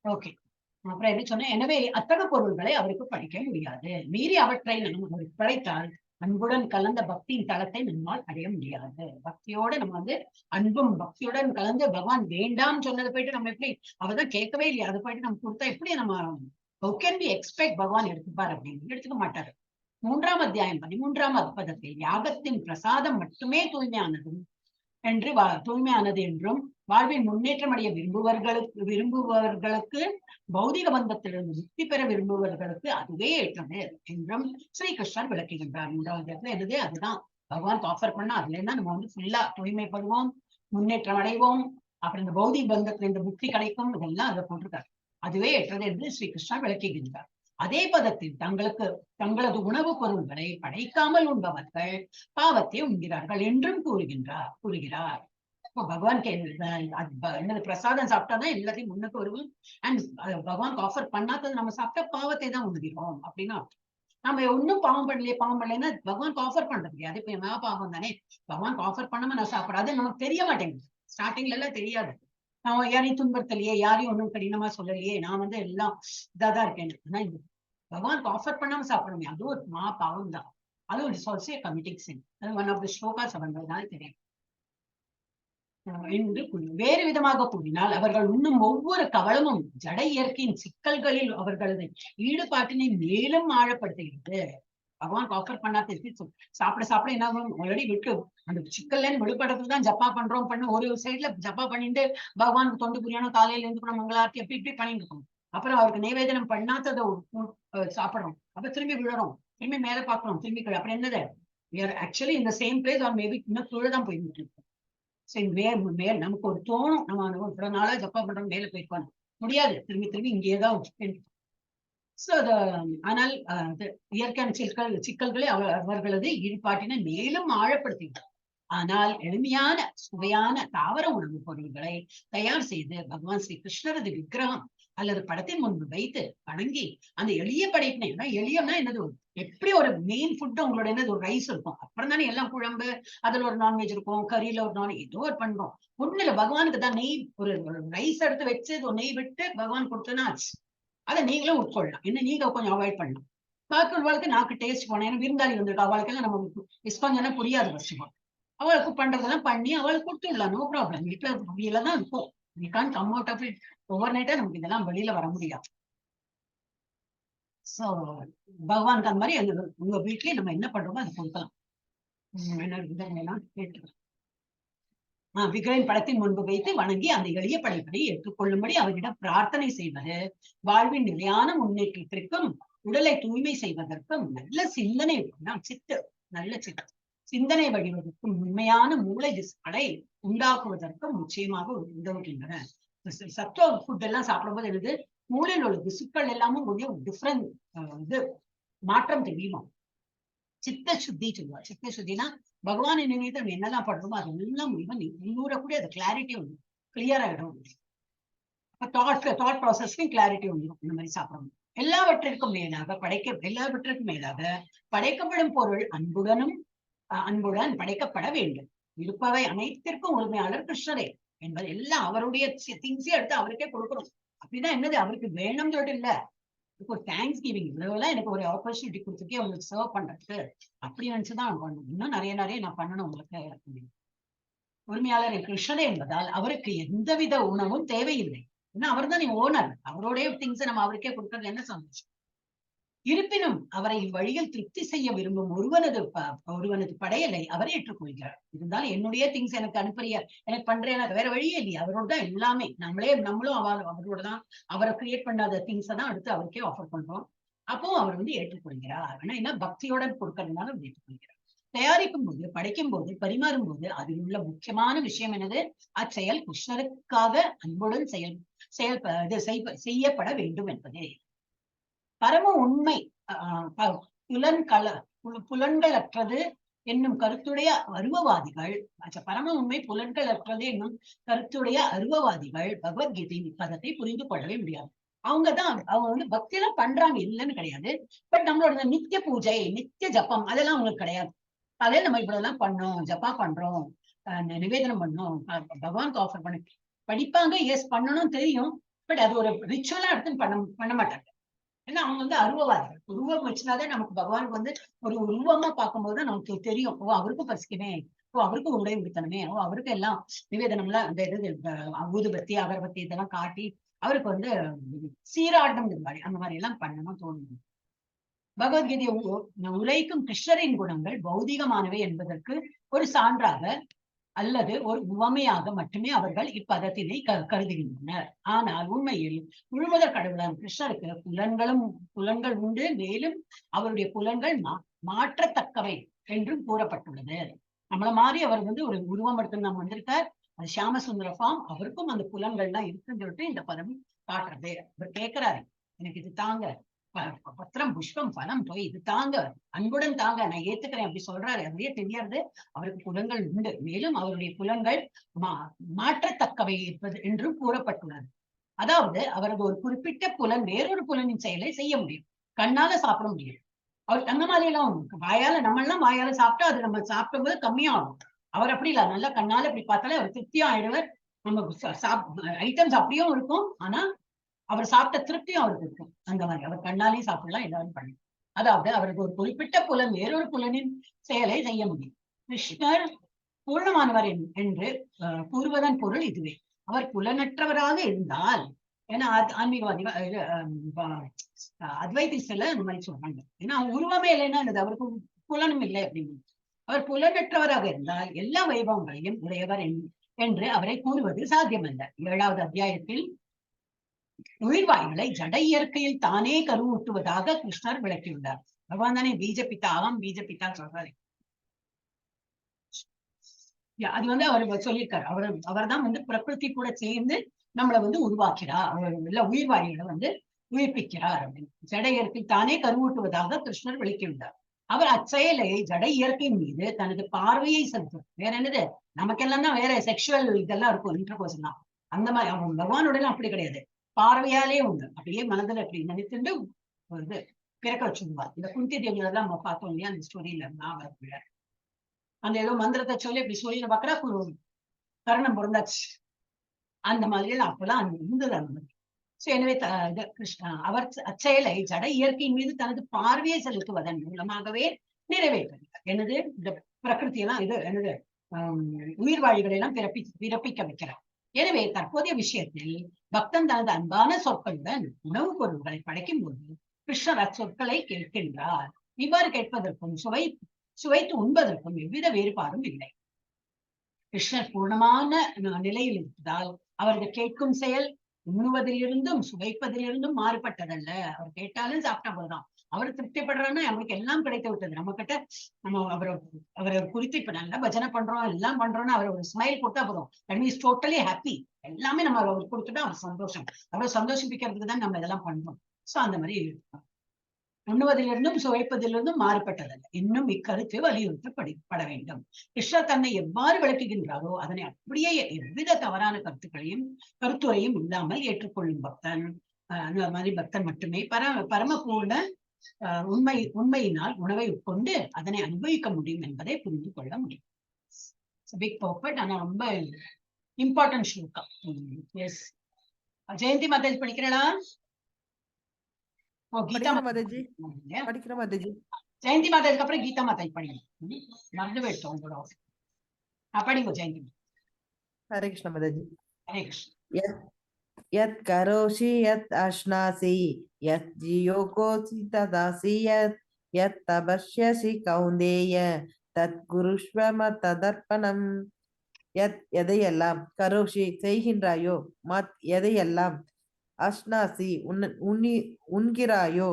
ஓகே. அப்புறம் என்ன சொன்னேன், எனவே அத்தகைய பொருள்களை அவருக்கு படிக்க முடியாது. மீறி அவற்றை நம்ம படைத்தால் அன்புடன் கலந்த பக்தியின் தளத்தை நம்மால் அடைய முடியாது. பக்தியோட நம்ம வந்து பக்தியுடன் கலந்து பகவான் வேண்டாம் சொன்னதை போயிட்டு நம்ம எப்படி, அவதான் கேட்கவே இல்லையா, அதை போயிட்டு நம்ம கொடுத்தா எப்படி நம்ம how can we expect பகவான் எடுத்துப்பார் அப்படின்னு? எடுத்துக்க மாட்டாரு. 3ஆம் அத்தியாயம் 13ஆம் அற்பதத்தில் யாகத்தின் பிரசாதம் மட்டுமே தூய்மையானது என்றும் வாழ்வில் முன்னேற்றம் அடைய விரும்புபவர்களுக்கு பௌதிக பந்தத்திலிருந்து முக்தி பெற விரும்புபவர்களுக்கு அதுவே ஏற்றது என்றும் ஸ்ரீகிருஷ்ணர் விளக்குகின்றார். 3ஆவது என்னது, அதுதான் பகவான் ஆஃபர் பண்ணா அதுல இருந்தா நம்ம வந்து ஃபுல்லா தூய்மைப்படுவோம், முன்னேற்றம் அடைவோம், அப்புறம் இந்த பௌதிக பந்தத்துல இந்த முக்தி கிடைக்கும், இதெல்லாம் அதை போட்டிருக்காரு. அதுவே ஏற்றது என்று ஸ்ரீகிருஷ்ணர் விளக்குகின்றார். அதே பதத்தில் தங்களது உணவுப் பொருள்களை படைக்காமல் உண்பவர்கள் பாவத்தை உண்கிறார்கள் என்றும் கூறுகிறார். பகவான் என்னது பிரசாதம் சாப்பிட்டாதான் எல்லாத்தையும் முன்னுக்கு வருவோம். அண்ட் பகவான் ஆஃபர் பண்ணாதது நம்ம சாப்பிட்டா பாவத்தை தான் உண்கிறோம் அப்படின்னா, நம்ம ஒன்னும் பாவம் பண்ணலைன்னா பகவான் ஆஃபர் பண்றது அது இப்ப பாவம் தானே. பகவான் ஆஃபர் பண்ணாம நான் சாப்பிடாது நமக்கு தெரிய மாட்டேங்குது. ஸ்டார்டிங்ல எல்லாம் தெரியாது. நான் யாரையும் துன்புறுத்தலையே, யாரையும் ஒன்றும் கடினமா சொல்லலையே, நான் வந்து எல்லாம் இதாதான் இருக்கேன். ஆனா பகவான் ஆஃபர் பண்ணாம சாப்பிடணுமே, அதுவும் ஒரு பாவம் தான். அதுவும் இட்ஸ் ஆல்சோ கமிட்டிங் சின். அது ஒன் ஆஃப் தி ஸ்லோகாஸ் அவங்கனால தெரியும். என்று வேறு விதமாக கூறினால் அவர்கள் உண்ணும் ஒவ்வொரு கவலமும் ஜட இயற்கையின் சிக்கல்களில் அவர்களது ஈடுபாட்டினை மேலும் ஆழப்படுத்துகிறது. பகவான் ஆஃபர் பண்ணா திருப்பி சாப்பிட என்ன ஆகும், ஆல்ரெடி விட்டு அந்த சிக்கல்ல விடுபடுறதுக்கு தான் ஜப்பா பண்றோம் ஒரு சைட்ல ஜப்பா பண்ணிட்டு பகவானுக்கு தொண்டு புரியணும், காலையில இருந்து மங்களார்த்தி எப்படி இப்படி பண்ணிட்டு இருக்கோம். அப்புறம் அவருக்கு நிவேதனம் பண்ணாததை சாப்பிடுறோம், அப்ப திரும்பி விழுறோம், திரும்பி மேல பாக்குறோம், திரும்பி அப்புறம் என்னது ஆக்சுவலி இந்த சேம் பிளேஸ் ஆர் மேபி இன்னும் கீழே தான் போயிட்டு இருக்கோம். சரி மேல் நமக்கு ஒரு தோணும், நம்ம இவ்வளவு நாளா ஜப்பா பண்றோம் மேல போயிருக்கோம், முடியாது, திரும்பி திரும்பி இங்கேயேதான். ஆனால் இயற்கையான சிக்கல்களை அவர்களது ஈடுபாட்டினை மேலும் ஆழப்படுத்தினார். ஆனால் எளிமையான சுவையான தாவர உணவுப் பொருள்களை தயார் செய்து பகவான் ஸ்ரீ கிருஷ்ணரது விக்கிரகம் அல்லது படத்தின் முன்பு வைத்து வணங்கி அந்த எளிய படைப்பினை, எளியன்னா என்னது, எப்படி ஒரு மெயின் ஃபுட் உங்களோட என்னது ஒரு ரைஸ் இருக்கும், அப்புறம் தானே எல்லாம் குழம்பு, அதுல ஒரு நான்வெஜ் இருக்கும், கறியில ஒரு நான்வெஜ், ஏதோ ஒரு பண்றோம். ஒண்ணு இல்ல, பகவானுக்கு தான் நெய், ஒரு ரைஸ் எடுத்து வச்சு நெய் விட்டு பகவான் கொடுத்தனா ஆச்சு. அதை நீங்களும் உட்கொள்ளலாம், என்ன நீங்க கொஞ்சம் அவாய்ட் பண்ணலாம். பாக்கி வாழ்க்கை நாக்கு டேஸ்ட் போனேன், ஏன்னா விருந்தாளி வந்திருக்கா, வாழ்க்கையில நம்ம இஸ்கான் புரியாது வச்சுக்கோ, அவளுக்கு பண்றதெல்லாம் பண்ணி அவளுக்கு கொடுத்துடலாம், நோ ப்ராப்ளம். வீட்டுல தான் இருக்கும், we can't come out of it overnight. நமக்கு இதெல்லாம் வெளியில வர முடியாது. சோ பகவானுக்கு அந்த மாதிரி உங்க வீட்லயே நம்ம என்ன பண்றோமோ அதை கொடுக்கலாம். விக்கிரகின் படத்தின் முன்பு வைத்து வணங்கி அந்த எளிய படைப்பை ஏற்றுக்கொள்ளும்படி அவரிடம் பிரார்த்தனை செய்வது வாழ்வின் நிலையான முன்னேற்றத்திற்கும் உடலை தூய்மை செய்வதற்கும் நல்ல சிந்தனை, சித்து நல்ல சித்து சிந்தனை வடிவதற்கும் உண்மையான மூளை திசுக்களை உண்டாக்குவதற்கும் நிச்சயமாக உதவுகின்றன. சத்துவ ஃபுட் எல்லாம் சாப்பிடும்போது என்னது, மூளையில் உள்ள திசுக்கள் எல்லாமும் கொஞ்சம் டிஃப்ரெண்ட் இது மாற்றம் தெரியுமா. சித்த சுத்தி சொல்லுவா. சித்த சுத்தினா பகவானை நினைத்து நம்ம என்னெல்லாம் பண்றோமோ அது எல்லாம் இன்னூற கூட அது கிளாரிட்டி வந்துடும், கிளியர் ஆகிடும். தாட் ப்ராசஸ்க்கும் கிளாரிட்டி வந்துடும் இந்த மாதிரி சாப்பிடணும். எல்லாவற்றிற்கும் மேலாக படைக்கப்படும் பொருள் அன்புடன் படைக்கப்பட வேண்டும். இருப்பவை அனைத்திற்கும் உரிமையாளர் கிருஷ்ணரே என்பது எல்லாம் அவருடைய திங்ஸே எடுத்து அவருக்கே கொடுக்கணும். அப்படிதான் என்னது, அவருக்கு வேணும்னு சொல்லிட்டு இல்ல, ஒரு தேங்க்ஸ் கிவிங், இவ்வளவுலாம் எனக்கு ஒரு ஆப்பர்ச்சுனிட்டி கொடுத்துருக்கே உங்களுக்கு சர்வ் பண்றதுக்கு, அப்படி நினைச்சுதான் பண்ணணும். இன்னும் நிறைய நான் பண்ணணும் உங்களுக்கு. உரிமையாளர் கிருஷ்ணரே என்பதால் அவருக்கு எந்தவித உணவும் தேவையில்லை, ஏன்னா அவர் தான் ஓனர், அவருடைய திங்ஸ் நம்ம அவருக்கே கொடுக்கறது என்ன சந்தோஷம். இருப்பினும் அவரை இவ்வழியில் திருப்தி செய்ய விரும்பும் ஒருவனது படையலை அவர் ஏற்றுக்கொள்கிறார். இருந்தாலும் என்னுடைய திங்ஸ் எனக்கு அனுப்புறிய, எனக்கு பண்றேன், வேற வழியே இல்லையா, அவரோட தான் எல்லாமே, நம்மளும் அவரோட தான், அவரை கிரியேட் பண்ணாத திங்ஸை தான் எடுத்து அவருக்கே ஆஃபர் பண்றோம். அப்போ அவர் ஏற்றுக்கொள்கிறார். ஆனா என்ன, பக்தியோட கொடுக்கறதுனால அவர் ஏற்றுக்கொள்கிறார். தயாரிக்கும் போது, படைக்கும் போது, பரிமாறும் போது அதில் உள்ள முக்கியமான விஷயம் என்னது, அச்செயல் கிருஷ்ணருக்காக அன்புடன் செய்யப்பட வேண்டும் என்பதே. பரம உண்மை புலன்களற்றது என்னும் கருத்துடைய அருவவாதிகள், பரம உண்மை புலன்களற்றது என்னும் கருத்துடைய அருவவாதிகள் பகவத்கீதையின் பதத்தை புரிந்து கொள்ளவே முடியாது. அவங்க பக்தியெல்லாம் பண்றாங்க, இல்லைன்னு கிடையாது. பட் நம்மளோட நித்திய பூஜை, நித்திய ஜப்பம் அதெல்லாம் அவங்களுக்கு கிடையாது. காலையில நம்ம இவ்வளவுதான் பண்ணோம், ஜப்பா பண்றோம், நிவேதனம் பண்ணோம், பகவானுக்கு ஆஃபர் படிப்பாங்க, எஸ் பண்ணணும் தெரியும், பட் அது ஒரு ரிச்சுவலா எடுத்து பண்ண மாட்டாங்க. ஏன்னா அவங்க அருவவாதிகள். உருவம் வச்சுனாதான் நமக்கு பகவானுக்கு ஒரு உருவமா பார்க்கும்போது நமக்கு தெரியும், ஓ அவருக்கும் பசிக்குமே, ஓ அவருக்கும் உடை உடுத்தணுமே, ஓ அவருக்கு எல்லாம் நிவேதனம்லாம் அந்த இது ஊதுபத்தி அகர்பத்தி இதெல்லாம் காட்டி அவருக்கு சீராட்டம் அந்த மாதிரி எல்லாம் பண்ணணும் தோணுது. பகவத்கீதை உரைக்கும் கிருஷ்ணரின் குணங்கள் பௌதிகமானவை என்பதற்கு ஒரு சான்றாக அல்லது ஒரு உவமையாக மட்டுமே அவர்கள் இப்பதத்தினை கருதுகின்றனர். ஆனால் உண்மையில் முழுமுதற் கடவுளான கிருஷ்ணருக்கு புலன்கள் உண்டு, மேலும் அவருடைய புலன்கள் மாற்றத்தக்கவை என்றும் கூறப்பட்டுள்ளது. நம்மள மாதிரி அவர் ஒரு உருவம் எடுத்து நம்ம வந்திருக்கார், அது சியாமசுந்தர ஃபார்ம், அவருக்கும் அந்த புலன்கள்லாம் இருக்குன்னு சொல்லிட்டு இந்த பதம் காட்டுறது. அவர் கேட்கிறாரு, எனக்கு இது தாங்க, பத்திரம் புஷ்பம் பலம் போய் இது தாங்க, அன்புடன் தாங்க, நான் ஏத்துக்கிறேன் அப்படி சொல்றாரு. அப்படியே தெரியாது அவருக்கு புலன்கள் உண்டு, மேலும் அவருடைய புலன்கள் மாற்றத்தக்கவை இருப்பது என்றும் கூறப்பட்டுள்ளது. அதாவது அவரது ஒரு குறிப்பிட்ட புலன் வேறொரு புலனின் செயலை செய்ய முடியும், கண்ணால சாப்பிட முடியும். அவர் அந்த மாதிரி எல்லாம் வாயால, நம்ம எல்லாம் வாயால சாப்பிட்டா அது நம்ம சாப்பிடும் போது கம்மியாகும். அவர் அப்படி இல்ல, நல்லா கண்ணால இப்படி பார்த்தாலே அவர் திருப்தியும் ஆயிடுவார். நம்ம ஐட்டம்ஸ் அப்படியும் இருக்கும், ஆனா அவர் சாப்பிட்ட திருப்தியும் அவருக்கு இருக்கும். அந்த மாதிரி அவர் கண்ணாலையும் சாப்பிடலாம், எல்லாரும் பண்ணலாம். அதாவது அவருக்கு ஒரு குறிப்பிட்ட புலன் வேறொரு புலனின் செயலை செய்ய முடியும். கிருஷ்ணர் பூர்ணமானவர் என்று கூறுவதன் பொருள் இதுவே. அவர் புலனற்றவராக இருந்தால் ஏன்னா ஆன்மீகவாதி அத்வைதிஸ்ல இந்த மாதிரி சொல்றாங்க. ஏன்னா அவங்க உருவமே இல்லைன்னா அவருக்கு புலனும் இல்லை அப்படின்னு. அவர் புலனற்றவராக இருந்தால் எல்லா வைபவங்களையும் உடையவர் என்று அவரை கூறுவது சாத்தியமல்ல. 7வது அத்தியாயத்தில் உயிர்வாய்களை ஜட இயற்கையில் தானே கருவூட்டுவதாக கிருஷ்ணர் விளக்கியுள்ளார். பகவான் தானே பீஜபித்தா, ஆம் பீஜபித்தா சொல்றாரு. அது அவர் சொல்லியிருக்காரு. அவர் தான் பிரகிருதி கூட சேர்ந்து நம்மளை உருவாக்கிறார். அவர் உயிர்வாய்களை உயிர்ப்பிக்கிறார் அப்படின்னு. ஜட இயற்கை தானே கருவூட்டுவதாக கிருஷ்ணர் விளக்கியுள்ளார். அவர் அச்செயலை ஜட இயற்கையின் மீது தனது பார்வையை செலுத்தும். வேற என்னது, நமக்கெல்லாம் தான் வேற செக்ஷுவல் இதெல்லாம் இருக்கும், இன்டர்கோர்ஸ் தான். அந்த மாதிரி அவன் பகவானுடைய அப்படி கிடையாது. பார்வையாலே உண்டு. அப்படியே மனதில் அப்படி நினைத்துட்டு இது பிறக்க வச்சுடுவார். இந்த குந்தி தேவியோட எல்லாம் நம்ம பார்த்தோம் இல்லையா அந்த ஸ்டோரியில நான் அந்த ஏதோ மந்திரத்தை சொல்லி அப்படி சொல்லி பாக்குறா கரணம் பிறந்தாச்சு. அந்த மாதிரி எல்லாம் அப்பெல்லாம் அந்த இருந்தது அந்த மாதிரி. சோ எனவே கிருஷ்ணா அவர் அச்செயலை ஜட இயற்கையின் மீது தனது பார்வையை செலுத்துவதன் மூலமாகவே நிறைவேற்றார். என்னது, இந்த பிரகிருத்தியெல்லாம் என்னது உயிர்வாழிகளை எல்லாம் பிறப்பிக்க வைக்கிறார். எனவே தற்போதைய விஷயத்தில் பக்தன் தனது அன்பான சொற்களுடன் உணவுப் பொருள்களை படைக்கும் போது கிருஷ்ணர் அச்சொற்களை கேட்கின்றார். இவ்வாறு கேட்பதற்கும் சுவைத்து உண்பதற்கும் எவ்வித வேறுபாடும் இல்லை. கிருஷ்ணர் பூர்ணமான நிலையில் இருப்பதால் அவரது கேட்கும் செயல் உண்ணுவதிலிருந்தும் சுவைப்பதிலிருந்தும் மாறுபட்டதல்ல. அவர் கேட்டாலும் சாப்பிட்டா போதுதான். அவர் திருப்திப்படுறாருன்னா நம்மளுக்கு எல்லாம் கிடைத்து விட்டது. நம்ம கிட்ட நம்ம அவரை குறித்து இப்ப நல்லா பஜனை பண்றோம், எல்லாம் பண்றோம்னா அவர் ஒரு ஸ்மைல் கொடுத்தா போதும். That means totally happy. எல்லாமே நம்ம அவர் கொடுத்துட்டா அவர் சந்தோஷம். அவரை சந்தோஷிப்பிக்கிறதுக்கு தான் நம்ம இதெல்லாம் பண்றோம். சோ அந்த மாதிரி உண்ணுவதிலிருந்தும் சுவைப்பதிலிருந்தும் மாறுபட்டதல்ல. இன்னும் இக்கருத்து வலியுறுத்தப்பட வேண்டும். கிருஷ்ணர் தன்னை எவ்வாறு விளக்குகின்றாரோ அதனை அப்படியே எவ்வித தவறான கருத்துரையும் இல்லாமல் ஏற்றுக்கொள்ளும் பக்தன், அந்த மாதிரி பக்தன் மட்டுமே பரமபூர்ண உண்மையினால் உணவை உட்கொண்டு அதனை அனுபவிக்க முடியும் என்பதை புரிந்து கொள்ள முடியும். பிக் பர்ஃபெக்ட். ஆனா ரொம்ப இம்பார்ட்டன்ட் ஸ்லோகா. எஸ், ஜெயந்தி மாதாஜி படிக்கிறா? கீதா மாதாஜி படிக்கிறோம். மாதாஜி ஜெயந்தி மாதாஜிக்கு அப்புறம் கீதா மாதாஜி படிக்கணும். மறந்து போயிட்டோம் உங்களோட. படிங்க ஜெயந்தி. ஹரே கிருஷ்ண மாதாஜி. ஹரே கிருஷ்ண. யத் கரோஷி யத் அஷ்னாசி யத் ஜியோகோசி ததாசி யத் தபஸ்யசி கௌந்தேய தத் குருஷ்வ ததர்ப்பணம். எதையெல்லாம் கரோஷி செய்கின்றாயோ, மத் எதையெல்லாம், அஷ்னாசி உண்கிறாயோ,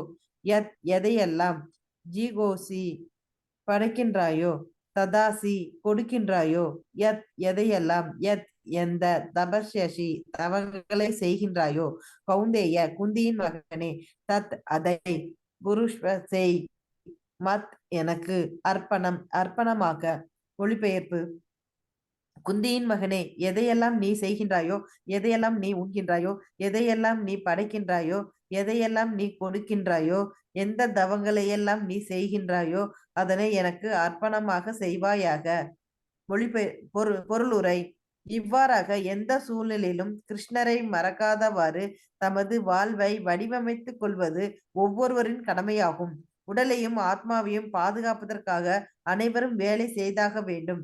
எதையெல்லாம், ஜிகோசி படைக்கின்றாயோ, ததாசி கொடுக்கின்றாயோ, எதையெல்லாம், எந்த, தபஸ்யசி தவங்களை செய்கின்றாயோ, கௌந்தேய குந்தியின் மகனே, தத் அதை, குருஷ்வ செய், மத் எனக்கு, அர்ப்பணமாக. மொழிபெயர்ப்பு. குந்தியின் மகனே, எதையெல்லாம் நீ செய்கின்றாயோ, எதையெல்லாம் நீ உண்கின்றாயோ, எதையெல்லாம் நீ படைக்கின்றாயோ, எதையெல்லாம் நீ கொடுக்கின்றாயோ, எந்த தவங்களையெல்லாம் நீ செய்கின்றாயோ அதனை எனக்கு அர்ப்பணமாக செய்வாயாக. பொருளுரை. இவ்வாறாக எந்த சூழ்நிலையிலும் கிருஷ்ணரை மறக்காதவாறு தமது வாழ்வை வடிவமைத்துக் கொள்வது ஒவ்வொருவரின் கடமையாகும். உடலையும் ஆத்மாவையும் பாதுகாப்பதற்காக அனைவரும் வேலை செய்தாக வேண்டும்.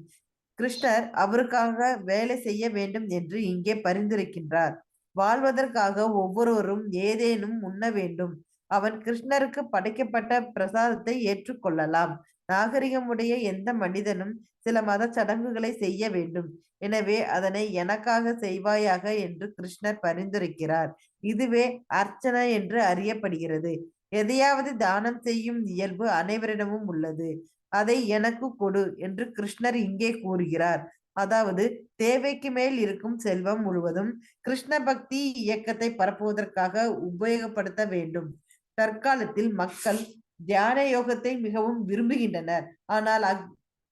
கிருஷ்ணர் அவருக்காக வேலை செய்ய வேண்டும் என்று இங்கே பரிந்துரைக்கின்றார். வாழ்வதற்காக ஒவ்வொருவரும் ஏதேனும் உண்ண வேண்டும். அவன் கிருஷ்ணருக்கு படைக்கப்பட்ட பிரசாதத்தை ஏற்றுக்கொள்ளலாம். நாகரிகமுடைய எந்த மனிதனும் சில மத சடங்குகளை செய்ய வேண்டும். எனவே அதனை எனக்காக செய்வாயாக என்று கிருஷ்ணர் பரிந்துரைக்கிறார். இதுவே அர்ச்சனை என்று அறியப்படுகிறது. எதையாவது தானம் செய்யும் இயல்பு அனைவரிடமும் உள்ளது. அதை எனக்கு கொடு என்று கிருஷ்ணர் இங்கே கூறுகிறார். அதாவது தேவைக்கு மேல் இருக்கும் செல்வம் முழுவதும் கிருஷ்ண பக்தி இயக்கத்தை பரப்புவதற்காக உபயோகப்படுத்த வேண்டும். தற்காலத்தில் மக்கள் தியான யோகத்தை மிகவும் விரும்புகின்றனர். ஆனால்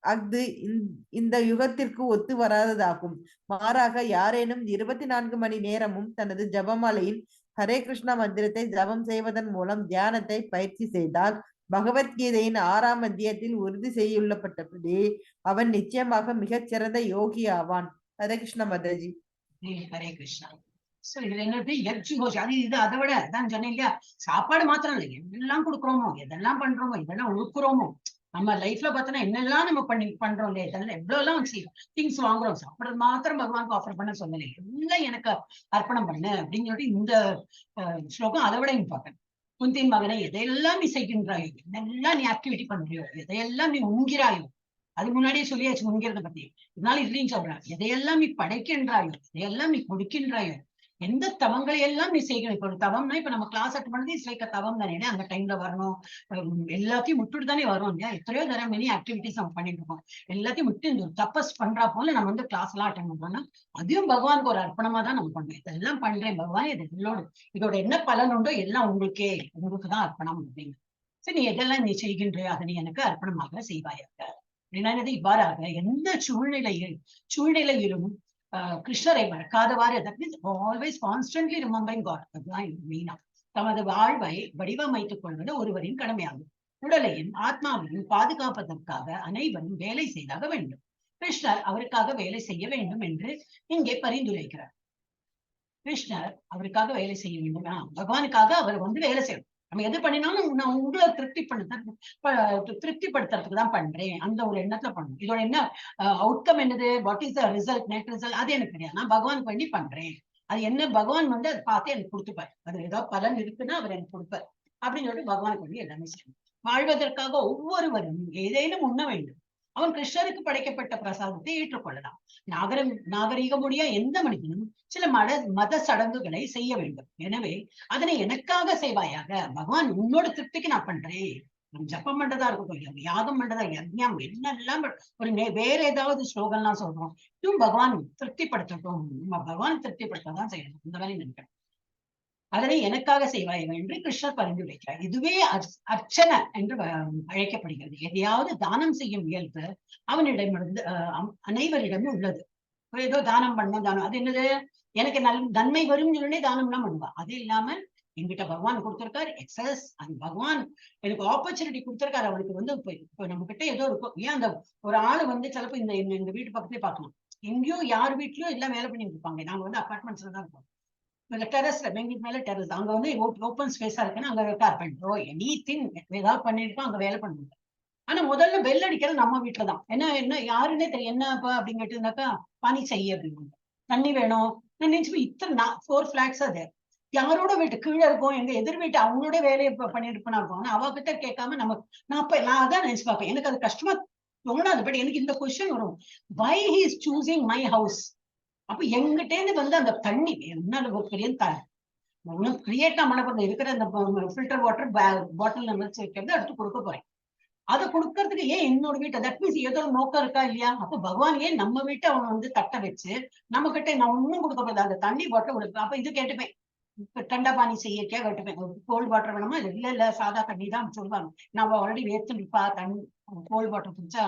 அஃது இந்த யுகத்திற்கு ஒத்து வராததாகும். மாறாக யாரேனும் 24 மணி நேரமும் தனது ஜபமாலையின் ஹரே கிருஷ்ணா மந்திரத்தை ஜபம் செய்வதன் மூலம் தியானத்தை பயிற்சி செய்தால் பகவத்கீதையின் 6ஆம் அத்தியாயத்தில் உறுதி செய்யப்பட்டபடி அவன் நிச்சயமாக மிகச் சிறந்த யோகி ஆவான். ஹரே கிருஷ்ண மாதாஜி. ஹரே கிருஷ்ணா. சோ இதுல என்னது யஜ்ஜுகோஷி, அது இது அதை விட அதான் சொன்னேன் இல்லையா, சாப்பாடு மாத்திரம் இல்லை, எதெல்லாம் கொடுக்குறோமோ, எதெல்லாம் பண்றோமோ, இதெல்லாம் உழுக்குறோமோ, நம்ம லைஃப்ல பார்த்தோன்னா என்னெல்லாம் நம்ம பண்றோம் இல்லையா, இதெல்லாம் எவ்வளவு எல்லாம் திங்ஸ் வாங்குறோம், சாப்பிடுறது மாத்திரம் பகவானுக்கு ஆஃபர் பண்ண சொல்லலை, எல்லாம் எனக்கு அர்ப்பணம் பண்ணு அப்படின்னு சொல்லிட்டு இந்த ஸ்லோகம் அதை விட இம்பார்ட்டன்ட். குந்தின் மகனை எதையெல்லாம் நீ செய்கின்றாயோ, என்னெல்லாம் நீ ஆக்டிவிட்டி பண்றியோ, எதையெல்லாம் நீ உண்கிறாயோ, அது முன்னாடியே சொல்லியாச்சு உண்கிறத பத்தி. இதனால இதுலயும் சொல்றேன், எதையெல்லாம் நீ படைக்கின்றாயோ, எதையெல்லாம் நீ கொடுக்கின்றாயோ, எந்த தவங்களை எல்லாம் நீ செய்யணும். இப்ப ஒரு தவம்னா இப்ப நம்ம கிளாஸ் அட்டன் பண்ணது இட்ஸ் லைக் தவம் தானே, அந்த டைம்ல வரணும், எல்லாத்தையும் விட்டுட்டு தானே வரும் இல்லையா. எத்தனையோ தரம் மெனி ஆக்டிவிட்டிஸ் நம்ம பண்ணிட்டு இருக்கோம், எல்லாத்தையும் விட்டு இந்த தபஸ் பண்றா போல நம்ம வந்து கிளாஸ் எல்லாம் அட்டன் பண்றோம்னா அதையும் பகவானுக்கு ஒரு அர்ப்பணமா தான் நம்ம பண்றோம். இதெல்லாம் பண்றேன் பகவான், இதோட என்ன பலன் உண்டோ எல்லாம் உங்களுக்கு தான் அர்ப்பணம் அப்படின்னு. சரி, நீ எதெல்லாம் நீ செய்கின்றையோ அதை நீ எனக்கு அர்ப்பணமாக செய்வாயாக அப்படின்னா இவ்வாறாக எந்த சூழ்நிலையிலும் கிருஷ்ணரை மறக்காதவாறு, that means always constantly remembering God, அதுதான் மீனா. தமது வாழ்வை வடிவமைத்துக் கொள்வது ஒருவரின் கடமையாகும். உடலையும் ஆத்மாவையும் பாதுகாப்பதற்காக அனைவரும் வேலை செய்தாக வேண்டும். கிருஷ்ணர் அவருக்காக வேலை செய்ய வேண்டும் என்று இங்கே பரிந்துரைக்கிறார். கிருஷ்ணர் அவருக்காக வேலை செய்ய வேண்டும், பகவானுக்காக அவர் வந்து வேலை செய்யணும். நம்ம எது பண்ணினாலும் நான் உங்களை திருப்திப்படுத்துறதுக்கு தான் பண்றேன், அந்த ஒரு எண்ணத்துல பண்ணணும். இதோட என்ன அவுட்கம் என்னது, what is the result, net result, அது எனக்கு தெரியாது. நான் பகவானுக்கு வேண்டி பண்றேன், அது என்ன பகவான் வந்து அதை பார்த்து எனக்கு கொடுத்துப்பார், அது ஏதாவது பலன் இருக்குன்னா அவர் எனக்கு கொடுப்பார் அப்படின்னு சொல்லிட்டு பகவானுக்கு வேண்டி எல்லாமே செய்யணும். வாழ்வதற்காக ஒவ்வொருவரும் ஏதேனும் உண்ண வேண்டும். அவன் கிருஷ்ணருக்கு படைக்கப்பட்ட பிரசாதத்தை ஏற்றுக்கொள்ளலாம். நாகரீகமுடைய எந்த மனிதனும் சில மத சடங்குகளை செய்ய வேண்டும். எனவே அதனை எனக்காக செய்வாயாக. பகவான் உன்னோட திருப்திக்கு நான் பண்றேன். ஜப்பம் பண்றதா இருக்கட்டும், யாகம் பண்றதா, யஜ்ஞம் என்னெல்லாம் ஒரு வேற ஏதாவது ஸ்லோகம்லாம் சொல்றோம், இதுவும் பகவான் திருப்திப்படுத்தட்டும், நம்ம பகவான் திருப்திப்படுத்ததான் செய்யணும், இந்த மாதிரி நினைக்கிறேன். அதனை எனக்காக செய்வாயாக என்று கிருஷ்ணர் பரிந்துரைக்கிறார். இதுவே அர்ச்சனை என்று அழைக்கப்படுகிறது. எதையாவது தானம் செய்யும் இயல்பு அவனிடமிருந்து அனைவரிடமும் உள்ளது. ஏதோ தானம் பண்ண தானம், அது என்னது, எனக்கு நன்மை வரும் சொல்லி தானம்லாம் பண்ணுவான். அது இல்லாம என்கிட்ட பகவான் கொடுத்திருக்காரு எக்ஸஸ், அந்த பகவான் எனக்கு ஆப்பர்ச்சுனிட்டி கொடுத்திருக்காரு. அவனுக்கு வந்து இப்ப நம்ம கிட்ட ஏதோ இருக்கும். ஏன் அந்த ஒரு ஆளு வந்து சிலப்போ இந்த வீட்டு பக்கத்துலயே பார்க்கலாம், எங்கேயோ யார் வீட்லயோ எல்லாம் வேலை பண்ணிட்டு இருப்பாங்க. நாங்க வந்து அபார்ட்மெண்ட்ஸ்ல தான் இருக்கோம், டெரஸ்ல, எங்களுக்கு மேல டெரஸ், அங்க வந்து ஓப்பன் ஸ்பேஸா இருக்குன்னு அங்க கார்பெண்டரோ எனி திங் ஏதாவது பண்ணிருக்கோம், அங்க வேலை பண்ணுவாங்க. ஆனா முதல்ல பெல் அடிக்கிறது நம்ம வீட்டுலதான். என்ன யாருன்னே தெரியும், என்னப்பா அப்படின்னு கேட்டுருந்தாக்கா, பனி செய்ய அப்படின்னு, தண்ணி வேணும். நான் நினைச்சு இத்தனை 4 ஃபிளாட்ஸ் அது யாரோட வீட்டு கீழே இருக்கும், எங்க எதிர் வீட்டு அவங்களோட வேலையை பண்ணிட்டு இருப்பா இருக்கும். ஆனா அவகிட்ட கேட்காம நான் அதான் நினைச்சு பார்ப்பேன். எனக்கு அது கஷ்டமா தோணாது. பட் எனக்கு இந்த கொஸ்டின் வரும், why he is choosing my house. அப்ப எங்கிட்ட இருந்து வந்து அந்த தண்ணி என்ன ஒரு பெரிய கிரியேட் பண்ண இருக்கிற அந்த ஃபில்டர் வாட்டர் பாட்டில் வச்சு வைக்கிறது எடுத்து கொடுக்க போறேன். அதை கொடுக்கறதுக்கு ஏன் என்னோட வீட்டை, தட் மீன்ஸ் ஏதோ நோக்கம் இருக்கா இல்லையா. அப்ப பகவான் ஏன் நம்ம வீட்டை அவன் வந்து தட்ட வச்சு நம்ம கிட்ட நான் ஒன்னும் கொடுக்க போறது, அந்த தண்ணி பாட்டில் கொடுப்பேன். அப்ப இது கேட்டுப்பேன், டண்டா பானி செய்யக்கே கேட்டுப்பேன், கோல்ட் வாட்டர் வேணுமா, இல்ல சாதா தண்ணி தான் சொல்லுவாங்க. நான் ஆல்ரெடி வேர்த்துப்பா தண்ணி, கோல்ட் வாட்டர் குடிச்சா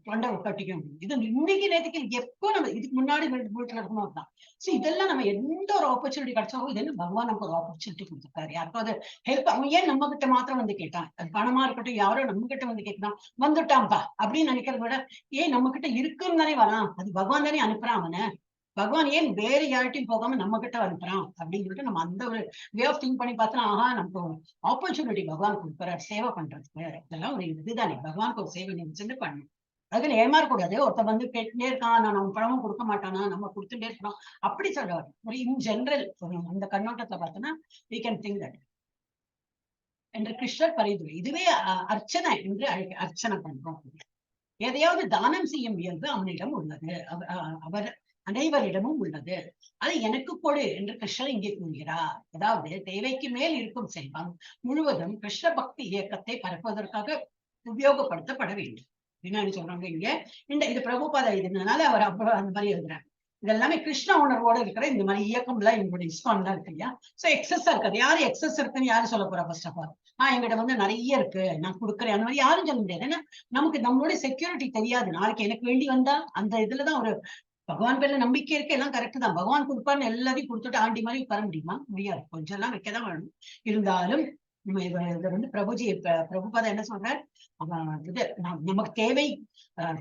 தொண்டை கட்டிக்கும். இது இன்னைக்கு நேற்றுக்கு எப்போ நம்ம இதுக்கு முன்னாடி வீட்டுல இருக்கணும் தான். சோ இதெல்லாம் நம்ம எந்த ஒரு ஆப்பர்ச்சுனிட்டி கிடைச்சாலும் இது என்ன பகவான் நமக்கு ஒரு ஆப்பர்ச்சுனிட்டி கொடுத்துருக்காரு. யாருக்காவது ஹெல்ப், அவன் ஏன் நம்ம கிட்ட மாத்திரம் வந்து கேட்டான், அது பணமா இருக்கட்டும், யாரோ நம்ம கிட்ட வந்து கேட்கலாம், வந்துட்டான்ப்பா அப்படின்னு நினைக்கிறத விட ஏன் நம்ம கிட்ட இருக்குன்னு தானே வரான், அது பகவான் தானே அனுப்புறான் அவனை. பகவான் ஏன் வேற யார்ட்டையும் போகாம நம்ம கிட்ட அனுப்புறான் அப்படின்னு சொல்லிட்டு நம்ம அந்த ஒரு வே ஆஃப் திங்க் பண்ணி பார்த்தா, ஆஹா நமக்கு ஆப்பர்ச்சுனிட்டி பகவான் கொடுக்குறாரு சேவை பண்றதுக்கு. இதெல்லாம் ஒரு இதுதானே, பகவானுக்கு ஒரு சேவை நினைச்சுட்டு பண்ணணும். அதுல ஏமாறக்கூடாது. ஒருத்த வந்து கேட்டுட்டே இருக்கான், நான் நம்ம பணமும் கொடுக்க மாட்டானா, நம்ம கொடுத்துட்டே இருக்கணும் அப்படி சொல்லுவாரு. ஒரு இன் ஜெனரல் அந்த கண்ணோட்டத்துல பார்த்தோன்னா we can think that என்று கிருஷ்ணர் பரிந்துரை. இதுவே அர்ச்சனை என்று அர்ச்சனை பண்றோம். எதையாவது தானம் செய்யும் இயல்பு அவனிடம் உள்ளது, அவர் அனைவரிடமும் உள்ளது, அதை எனக்கு கொடு என்று கிருஷ்ணர் இங்கே கூறுகிறார். அதாவது தேவைக்கு மேல் இருக்கும் செல்வம் முழுவதும் கிருஷ்ண பக்தி இயக்கத்தை பரப்புவதற்காக உபயோகப்படுத்தப்பட வேண்டும். என்ன சொல்றாங்க இங்க, இது பிரபுபாதா இதனால அவர் அப்புறம் அந்த மாதிரி எழுதுறாங்க. இதெல்லாமே கிருஷ்ண உணர்வோட இருக்கிற இந்த மாதிரி இயக்கம்லாம் எங்களுடைய ISKCON தான் இருக்கு இல்லையா. சோ எக்ஸஸ் இருக்காது. யாரு எக்ஸஸ் இருக்குன்னு யாரும் சொல்ல போறா? ஃபர்ஸ்ட் ஆஃப் ஆல் எங்கிட்ட வந்து நிறைய இருக்கு நான் கொடுக்குறேன் அந்த மாதிரி யாரும் சொல்ல முடியாது. ஏன்னா நமக்கு நம்மளுடைய செக்யூரிட்டி தெரியாது. நாளைக்கு எனக்கு வேண்டி வந்தா அந்த இதுலதான் ஒரு பகவான் பேர்ல நம்பிக்கை இருக்கு, எல்லாம் கரெக்ட் தான். பகவான் கொடுப்பான்னு எல்லாத்தையும் கொடுத்துட்டு ஆண்டி மாதிரி உட்கார முடியுமா? முடியாது. கொஞ்சம் எல்லாம் வைக்கதான் வேணும். இருந்தாலும் இதை வந்து பிரபுபாதா என்ன சொல்றார், நமக்கு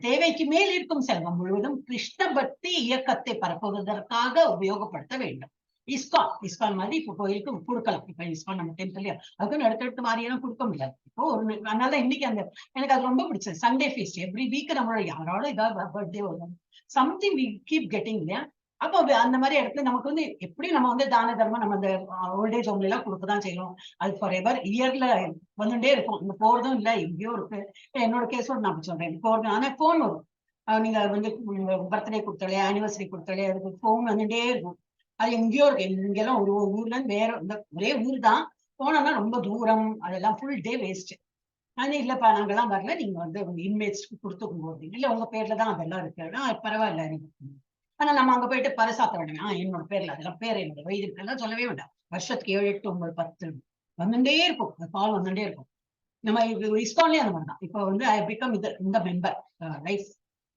தேவைக்கு மேல் இருக்கும் செல்வம் முழுவதும் கிருஷ்ண பக்தி இயக்கத்தை பரப்புவதற்காக உபயோகப்படுத்த வேண்டும். இஸ்கான் மாதிரி இப்போ கோயிலுக்கு கொடுக்கலாம். இப்ப இஸ்கான் நம்ம டெம்பிள் அதுக்குன்னு எடுத்து மாதிரியெல்லாம் கொடுக்க முடியாது. இப்போ அதனால இன்னைக்கு எனக்கு அது ரொம்ப பிடிச்சது. சண்டே ஃபீஸ்ட் எவ்ரி வீக் நம்மளோட யாரோட ஏதாவது பர்த்டே வரும், சம்திங் வி கீப் கெட்டிங் இல்லையா. அப்போ அந்த மாதிரி இடத்துல நமக்கு எப்படியும் நம்ம தான தர்மம் நம்ம அந்த ஓல்டேஜ் ஹோம்ல எல்லாம் கொடுக்கதான் செய்யறோம். அது ஃபார் எவர் இயர்ல வந்துட்டே இருக்கும். இந்த போறதும் இல்லை, எங்கேயோ இருக்கு. என்னோட கேஸோட நான் சொல்றேன், போறது. ஆனா போன் வரும், நீங்க பர்த்டே கொடுத்தாலே ஆனிவர்சரி கொடுத்தாலே அதுக்கு போன் வந்துட்டே இருக்கும். அது எங்கேயோ இருக்கு. இங்கெல்லாம் ஒரு ஊர்ல இருந்து வேற ஒரே ஊர் தான், போனோம்னா ரொம்ப தூரம், அதெல்லாம் ஃபுல் டே வேஸ்ட். ஆனா இல்லப்பா நாங்கெல்லாம் வரல, நீங்க உங்க இன்மேட்ஸ் கொடுத்துக்கும் போது இல்ல உங்க பேர்ல தான் அதெல்லாம் இருக்கு, பரவாயில்ல. ஆனா நம்ம அங்க போயிட்டு பரிசாத்த வேண்டாம், என்னோட பேர்ல அதெல்லாம் பேர் என்னோட வயது இருக்குல்லாம் சொல்லவே வேண்டாம். வருஷத்துக்கு 7, 8, 9, 10 வந்துட்டே இருக்கும், கால் வந்துட்டே இருக்கும். நம்ம இஸ்கான்லயே அந்த மாதிரி தான். இப்போ ஐ பிகம் இந்த மெம்பர்,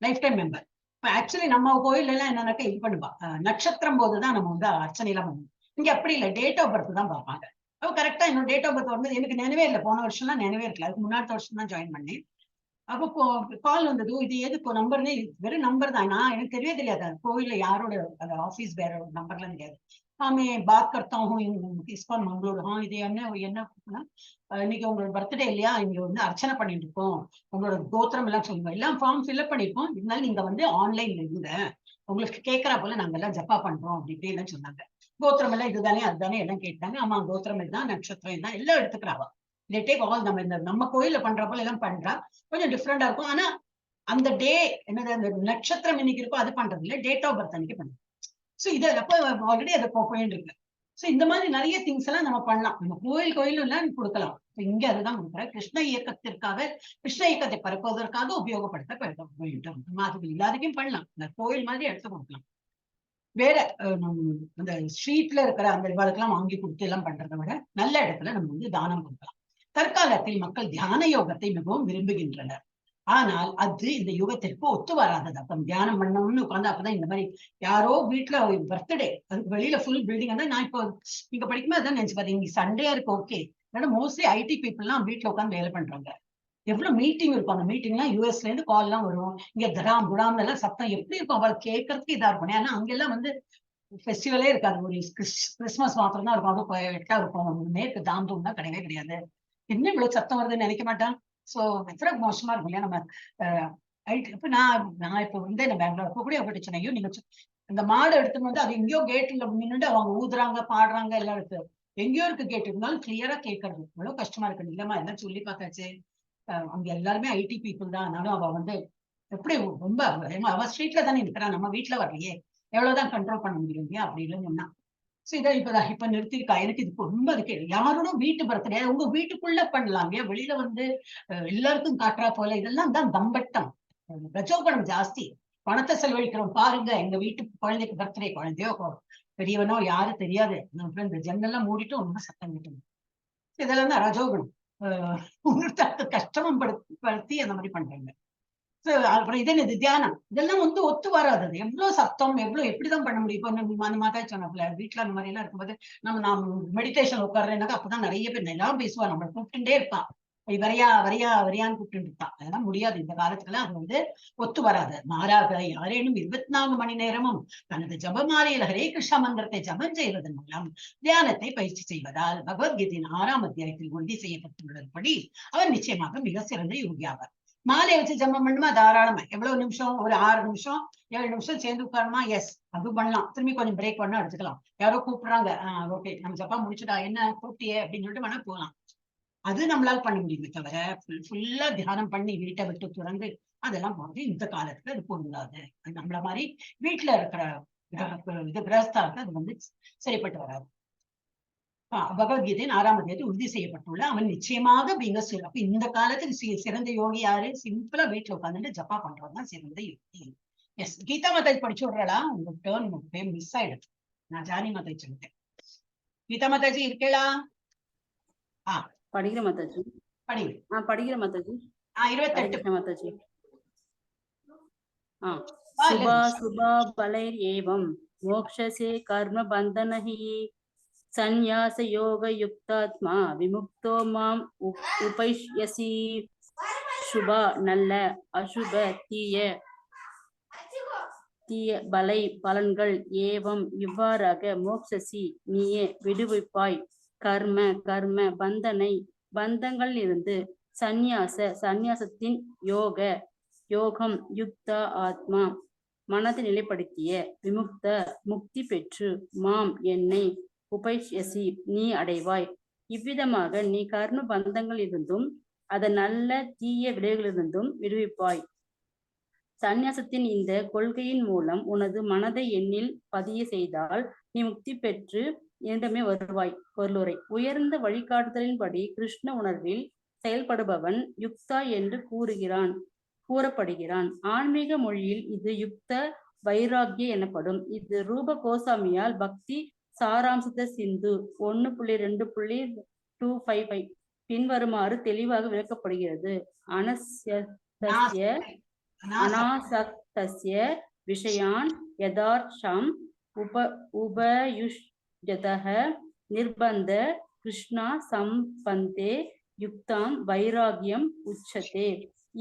லைஃப் டைம் மெம்பர். இப்போ ஆக்சுவலி நம்ம கோயில் எல்லாம் என்னன்னாக்கா இது பண்ணுவா, நட்சத்திரம் போதுதான் நம்ம அர்ச்சனை எல்லாம் பண்ணுவோம். இங்க அப்படி இல்லை, டேட் ஆஃப் பர்த் தான் பார்ப்பாங்க. அப்போ கரெக்டா என்னோட டேட் ஆஃப் பர்த் வந்து எனக்கு நினைவே இல்லை. போன வருஷம்லாம் நினைவே இருக்கல, அதுக்கு முன்னாடி வருஷம் தான் ஜாயின் பண்ணேன். அப்போ கால் வந்தது, இது எதுக்கு நம்பர்னே, வெறும் நம்பர் தான். எனக்கு தெரியவே தெரியாது கோயில்ல யாரோட அந்த ஆபீஸ் வேற நம்பர்லாம் தெரியாது. ஆமே பாத் கர்த்தா ஹூம் இஸ்கான் மங்களூர். இது என்ன இன்னைக்கு உங்களோட பர்த்டே இல்லையா, இங்க அர்ச்சனை பண்ணிட்டு இருக்கோம், உங்களோட கோத்திரம் எல்லாம் சொல்லுங்க, எல்லாம் ஃபார்ம் ஃபில்அப் பண்ணிருக்கோம், இருந்தாலும் நீங்க ஆன்லைன்ல இருங்க, உங்களுக்கு கேட்கறா போல நாங்க எல்லாம் ஜப்பா பண்றோம் அப்படி எல்லாம் சொன்னாங்க. கோத்திரம் எல்லாம் இதுதானே அதுதானே எல்லாம் கேட்டாங்க. ஆமா கோத்திரம் இதுதான், நட்சத்திரம் இதுதான், எல்லாம் எடுத்துக்கிறாவா. நம்ம கோயில்ல பண்ற போல எல்லாம் பண்றா, கொஞ்சம் டிஃப்ரெண்டா இருக்கும். ஆனா அந்த டே என்னது, அந்த நட்சத்திரம் இன்னைக்கு இருக்கோ அது பண்றது இல்லை, டேட் ஆஃப் பர்த் அன்னைக்கு பண்றது. சோ இது அப்ப ஆல்ரெடி அதை போயிட்டு இருக்கு. சோ இந்த மாதிரி நிறைய திங்ஸ் எல்லாம் நம்ம பண்ணலாம். நம்ம கோயில் எல்லாம் கொடுக்கலாம். இங்க அதுதான் கொடுக்குறேன். கிருஷ்ண இயக்கத்திற்காக, கிருஷ்ண இயக்கத்தை பரப்புவதற்காக உபயோகப்படுத்த வேண்டும். அது எல்லாருக்கும் பண்ணலாம், இந்த கோயில் மாதிரி எடுத்து கொடுக்கலாம். வேற அந்த ஸ்ட்ரீட்ல இருக்கிற அந்த இவாளுக்கெல்லாம் வாங்கி கொடுத்து எல்லாம் பண்றதை விட நல்ல இடத்துல நம்ம தானம் கொடுக்கலாம். தற்காலத்தில் மக்கள் தியான யோகத்தை மிகவும் விரும்புகின்றனர். ஆனால் அது இந்த யுகத்திற்கு ஒத்து வராதது. அப்ப தியானம் பண்ணணும்னு உட்காந்து அப்பதான் இந்த மாதிரி யாரோ வீட்டுல பர்த்டே, அதுக்கு வெளியில ஃபுல் பில்டிங் வந்து, நான் இப்போ நீங்க படிக்கும்போது அதான் நினைச்சு பாத்தீங்க, சண்டே இருக்கு ஓகே, மோஸ்ட்லி ஐடி பீப்புள் எல்லாம் வீட்டுல உட்காந்து வேலை பண்றாங்க. எவ்வளவு மீட்டிங் இருக்கும், அந்த மீட்டிங் எல்லாம் யூஎஸ்ல இருந்து கால் எல்லாம் வரும், இங்க தராம் குடாம் எல்லாம் சத்தம் எப்படி இருக்கும், அவள் கேட்கறதுக்கு இதா இருக்கும். ஏன்னா அங்கெல்லாம் ஃபெஸ்டிவலே இருக்காது, ஒரு கிறிஸ்துமஸ் மாத்திரம் தான் இருக்கும், அது எட்டா இருக்கும், மேற்கு தாம் தூம் தான் கிடையவே கிடையாது. என்ன இவ்வளவு சத்தம் வருதுன்னு நினைக்க மாட்டான். சோ எவ்வளவு மோசமா இருக்கும் இல்லையா. நம்ம இப்ப நான் இப்போ என்ன பெங்களூர் இப்ப கூட எப்படி சொன்னேன், நீங்க இந்த மாடு எடுத்துன்னு அது எங்கேயோ கேட்டுல நின்னுட்டு அவங்க ஊதுறாங்க பாடுறாங்க எல்லாம் இருக்கு, எங்கேயோ இருக்கு கேட்டு இருந்தாலும் கிளியரா கேட்கறது இவ்வளவு கஷ்டமா இருக்கு. இல்லம்மா எல்லாம் சொல்லி பார்த்தாச்சு, அவங்க எல்லாருமே ஐடி பீப்புள் தான், ஆனாலும் அவ எப்படி ரொம்ப அவ ஸ்ட்ரீட்ல தானே இருக்கிறான், நம்ம வீட்டுல வரலையே, எவ்வளவுதான் கண்ட்ரோல் பண்ண முடியும் இல்லையா அப்படி இல்லைன்னா. சோ இதான் இப்ப நிறுத்திருக்கா. எனக்கு இது ரொம்ப இருக்கு. யாரோட வீட்டு பர்த்டே உங்க வீட்டுக்குள்ள பண்ணலாம் இல்லையா, வெளியில எல்லாருக்கும் காட்டுறா போல, இதெல்லாம் தான் தம்பட்டம், பிரச்சோபனம் ஜாஸ்தி, பணத்தை செலவழிக்கிறோம். பாருங்க எங்க வீட்டு குழந்தைக்கு பர்த்டே, குழந்தையோ பெரியவனோ யாரும் தெரியாது, இந்த ஜன்னெல்லாம் மூடிட்டு ரொம்ப சத்தம் கிட்டணும். இதெல்லாம் தான் ரஜோகுணம், கஷ்டமும் படுத்தி அந்த மாதிரி பண்றாங்க. அப்புறம் இது என்னது தியானம், இதெல்லாம் ஒத்து வராது. எவ்வளவு சத்தம், எப்படிதான் பண்ண முடியும். இப்போ அந்த மாதா சொன்னாப்ல வீட்டுல அந்த மாதிரி எல்லாம் இருக்கும்போது நான் மெடிடேஷன் உட்கார்றேன்னாக்கா அப்பதான் நிறைய பேர் எல்லாம் பேசுவா, நம்மளை கூப்பிட்டுட்டே இருப்பான், வரியான்னு கூப்பிட்டு இருப்பான். அதெல்லாம் முடியாது இந்த காலத்துக்கெல்லாம், அது ஒத்து வராது. மாறாக யாரேனும் 24 மணி நேரமும் தனது ஜபமாலையில் ஹரே கிருஷ்ணா மந்திரத்தை ஜபம் செய்வதன் மூலம் தியானத்தை பயிற்சி செய்வதால் பகவத்கீதையின் 6ஆம் அத்தியாயத்தில் உறுதி செய்யப்பட்டுள்ளபடி அவர் நிச்சயமாக மிக சிறந்த யோகியாவார். மாலையை வச்சு ஜபம் பண்ணுமா தாராளமா, எவ்வளவு நிமிஷம், ஒரு 6 நிமிஷம் 7 நிமிஷம் சேர்ந்து உட்காரணுமா, எஸ் அது பண்ணலாம். திரும்பி கொஞ்சம் பிரேக் பண்ணா எடுத்துக்கலாம். யாரோ கூப்பிடுறாங்க, ஓகே நம்ம ஜப்பா முடிச்சுட்டா, என்ன கூப்பிட்டியே அப்படின்னு சொல்லிட்டு வேணா போகலாம். அது நம்மளால பண்ண முடியுமே தவிர ஃபுல்லா தியானம் பண்ணி வீட்டை விட்டு துறந்து அதெல்லாம் போறது இந்த காலத்துல அது பொருந்தாது. அது நம்மள மாதிரி வீட்டுல இருக்கிற கிரகஸ்தாவுக்கு அது சரிப்பட்டு வராது. பகவத்கீதையின் 6ஆம் அத்தியாயத்தில் உறுதி செய்யப்பட்டுள்ள அவன் நிச்சயமாக அப்ப இந்த காலத்துக்கு சிறந்த யோகி யாரு, சிம்பிளா வீட்டுல உட்காந்துட்டு ஜப்பா பண்றதுதான் சிறந்த யோகி. எஸ் கீதா மாதாஜி படிச்சு விடுறா, உங்க டேர்ன் மிஸ் ஆயிடுச்சு. நான் ஜானி மாதாஜி சொல்லிட்டேன். கீதா மாதாஜி இருக்கேளா? படிக்கிற மாதாஜி, படிக்கிற மாதாஜி. 28 மாதாஜி. சுபா சுபா பலைர் ஏவம் மோக்ஷசே கர்ம பந்தனஹி சந்நியாச யோக யுக்தாத்மா விமுக்தோ மாம் உபைஷ்யசி. சுபா நல்ல, அசுப தீய, தீய பலன்கள் ஏவம் இவ்வாறாக மோக்ஷசி நீயே விடுவிப்பாய் கர்ம பந்தங்கள் இருந்து சந்நியாசத்தின் யோகம் யுக்தா ஆத்மா மனதை நிலைப்படுத்திய விமுக்த முக்தி பெற்று மாம் என்னை உபைஷ்யசி நீ அடைவாய். இவ்விதமாக நீ கர்ம பந்தங்கள் இருந்தும் அதன் நல்ல தீய விளைவுகளிலிருந்தும் விடுவிப்பாய். சந்நியாசத்தின் இந்த கொள்கையின் மூலம் உனது மனதை எண்ணில் பதிய செய்தால் நீ முக்தி பெற்று என்னிடமே வருவாய். பொருளுரை. உயர்ந்த வழிகாட்டுதலின்படி கிருஷ்ண உணர்வில் செயல்படுபவன் யுக்தா என்று கூறப்படுகிறான். ஆன்மீக மொழியில் இது யுக்த வைராகிய எனப்படும். இது ரூப கோசாமியால் பக்தி சாராம்சத சிந்து 1.2.255 பின்வருமாறு தெளிவாக விளக்கப்படுகிறது. அனாசக்தஸ்ய விஷயான் யதார்த்தம் உபயுஷ்யதஹ நிர்பந்த கிருஷ்ணா சம்பந்தே யுக்தாம் வைராகியம் உச்சதே.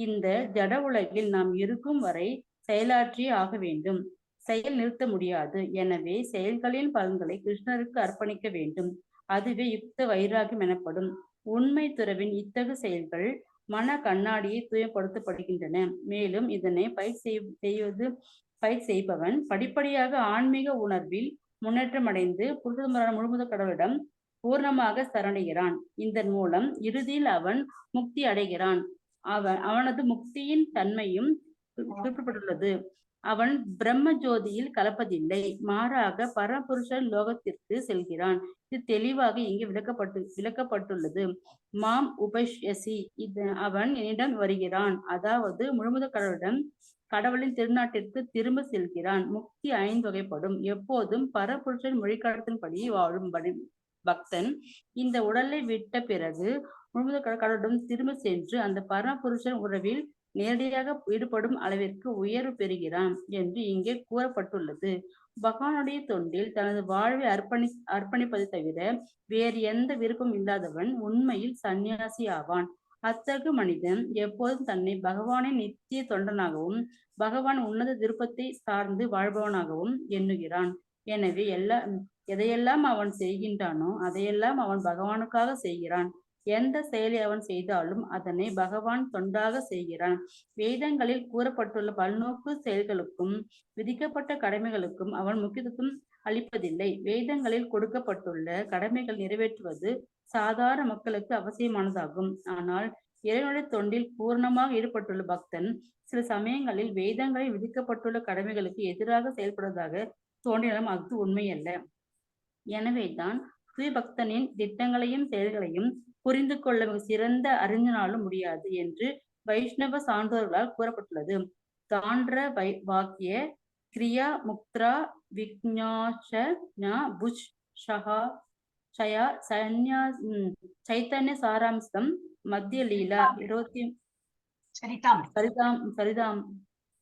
இந்த ஜட உலகில் நாம் இருக்கும் வரை செயலாற்றியே ஆக வேண்டும். செயல் நிறுத்த முடியாது. எனவே செயல்களின் பலன்களை கிருஷ்ணருக்கு அர்ப்பணிக்க வேண்டும். அதுவே யுக்த வைராகியம் எனப்படும். உண்மை துறவின் இத்தகு செயல்கள் மன கண்ணாடியை தூயப்படுத்தப்படுகின்றன. மேலும் இதனை பயிர் செய்பவன் படிப்படியாக ஆன்மீக உணர்வில் முன்னேற்றம் அடைந்து புருஷமான முழுமுதற் கடவுளிடம் பூர்ணமாக சரணைகிறான். இதன் மூலம் இறுதியில் அவன் முக்தி அடைகிறான். அவனது முக்தியின் தன்மையும் குறிப்பிடப்பட்டுள்ளது. அவன் பிரம்ம ஜோதியில் கலப்பதில்லை, மாறாக பரமபுருஷன் லோகத்திற்கு செல்கிறான். இது தெளிவாக இங்கு விளக்கப்பட்டுள்ளது. மாம் உபஷ்யசி, அவன் என்னிடம் வருகிறான், அதாவது முழுமுதற் கடவுளின் திருநாட்டிற்கு திரும்ப செல்கிறான். முக்தி 5 வகைப்படும். எப்போதும் பரபுருஷன் மொழிக்காலத்தின்படி வாழும் பக்தன் இந்த உடலை விட்ட பிறகு முழுமுதற் கடவுளிடம் திரும்ப சென்று அந்த பரமபுருஷன் உறவில் நேரடியாக ஈடுபடும் அளவிற்கு உயர்வு பெறுகிறான் என்று இங்கே கூறப்பட்டுள்ளது. பகவானுடைய தொண்டில் தனது வாழ்வை அர்ப்பணிப்பதை தவிர வேறு எந்த விருப்பம் இல்லாதவன் உண்மையில் சந்நியாசி ஆவான். அத்தகு மனிதன் எப்போதும் தன்னை பகவானின் நித்திய தொண்டனாகவும் பகவான் உன்னத விருப்பத்தை சார்ந்து வாழ்பவனாகவும் எண்ணுகிறான். எனவே எதையெல்லாம் அவன் செய்கின்றானோ அதையெல்லாம் அவன் பகவானுக்காக செய்கிறான். எந்த செயலை அவன் செய்தாலும் அதனை பகவான் தொண்டாக செய்கிறான். வேதங்களில் கூறப்பட்டுள்ள பல்நோக்கு செயல்களுக்கும் விதிக்கப்பட்ட கடமைகளுக்கும் அவன் முக்கியத்துவம் அளிப்பதில்லை. வேதங்களில் கொடுக்கப்பட்டுள்ள கடமைகள் நிறைவேற்றுவது சாதாரண மக்களுக்கு அவசியமானதாகும். ஆனால் இறைவனுடைய தொண்டில் பூர்ணமாக ஈடுபட்டுள்ள பக்தன் சில சமயங்களில் வேதங்களில் விதிக்கப்பட்டுள்ள கடமைகளுக்கு எதிராக செயல்படுவதாக தோன்றினாலும் அது உண்மையல்ல. எனவேதான் பக்தனின் திட்டங்களையும் செயல்களையும் புரிந்து கொள்ள மிக சிறந்த அறிஞனாலும் முடியாது என்று வைஷ்ணவ சான்றோர்களால் கூறப்பட்டுள்ளது. தான்ற வாக்கிய கிரியா முக்திரா விக்ஞாஷ சைத்தன்ய சாராம்சம் மத்திய லீலா 20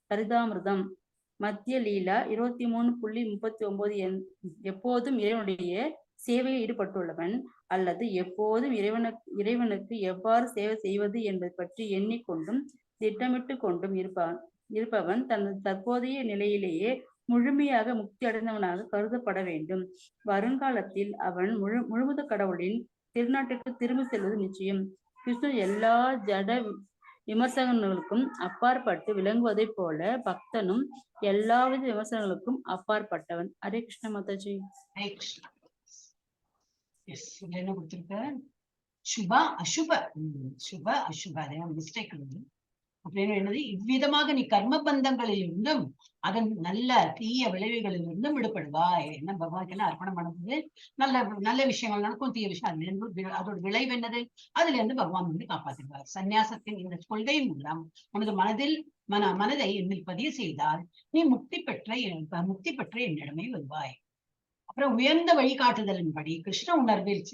சரிதாமிருதம் மத்திய லீலா 23.39 எப்போதும் இறைவனுடைய சேவையில் ஈடுபட்டுள்ளவன் அல்லது எப்போதும் இறைவனுக்கு எவ்வாறு சேவை செய்வது என்பது பற்றி எண்ணிக்கொண்டும் திட்டமிட்டு கொண்டும் இருப்பவன் தனது தற்போதைய நிலையிலேயே முழுமையாக முக்தி அடைந்தவனாக கருதப்பட வேண்டும். வருங்காலத்தில் அவன் முழுமுதற் கடவுளின் திருநாட்டிற்கு திரும்பி செல்வது நிச்சயம். கிருஷ்ணர் எல்லா ஜட விமர்சனங்களுக்கும் அப்பாற்பட்டு விளங்குவதை போல பக்தனும் எல்லாவித விமர்சனங்களுக்கும் அப்பாற்பட்டவன். ஹரே கிருஷ்ண மாதாஜி. ஹரே கிருஷ்ணா. என்ன கொடுத்திருக்க? சுப அசுப. சுப அசுப, அதே மிஸ்டேக் அப்படின்னு என்னது? இவ்விதமாக நீ கர்ம பந்தங்களில் இருந்தும் அதன் நல்ல தீய விளைவுகளில் இருந்தும் விடுபடுவாய். என்ன பகவானுக்கெல்லாம் அர்ப்பணம் பண்ணது நல்ல நல்ல விஷயங்கள் நடக்கும், தீய விஷயம் அதுல இருந்து அதோட விளைவு என்னது? அதுல இருந்து பகவான் வந்து காப்பாற்றுவார். சந்நியாசத்தின் இந்த கொள்கை மூலம் உனது மனதை என்னில் பதிய செய்தால் நீ முக்தி பெற்ற என்னிடமே வருவாய். அப்புறம் உயர்ந்த வழிகாட்டுதலின்படி கிருஷ்ண உணர்வில்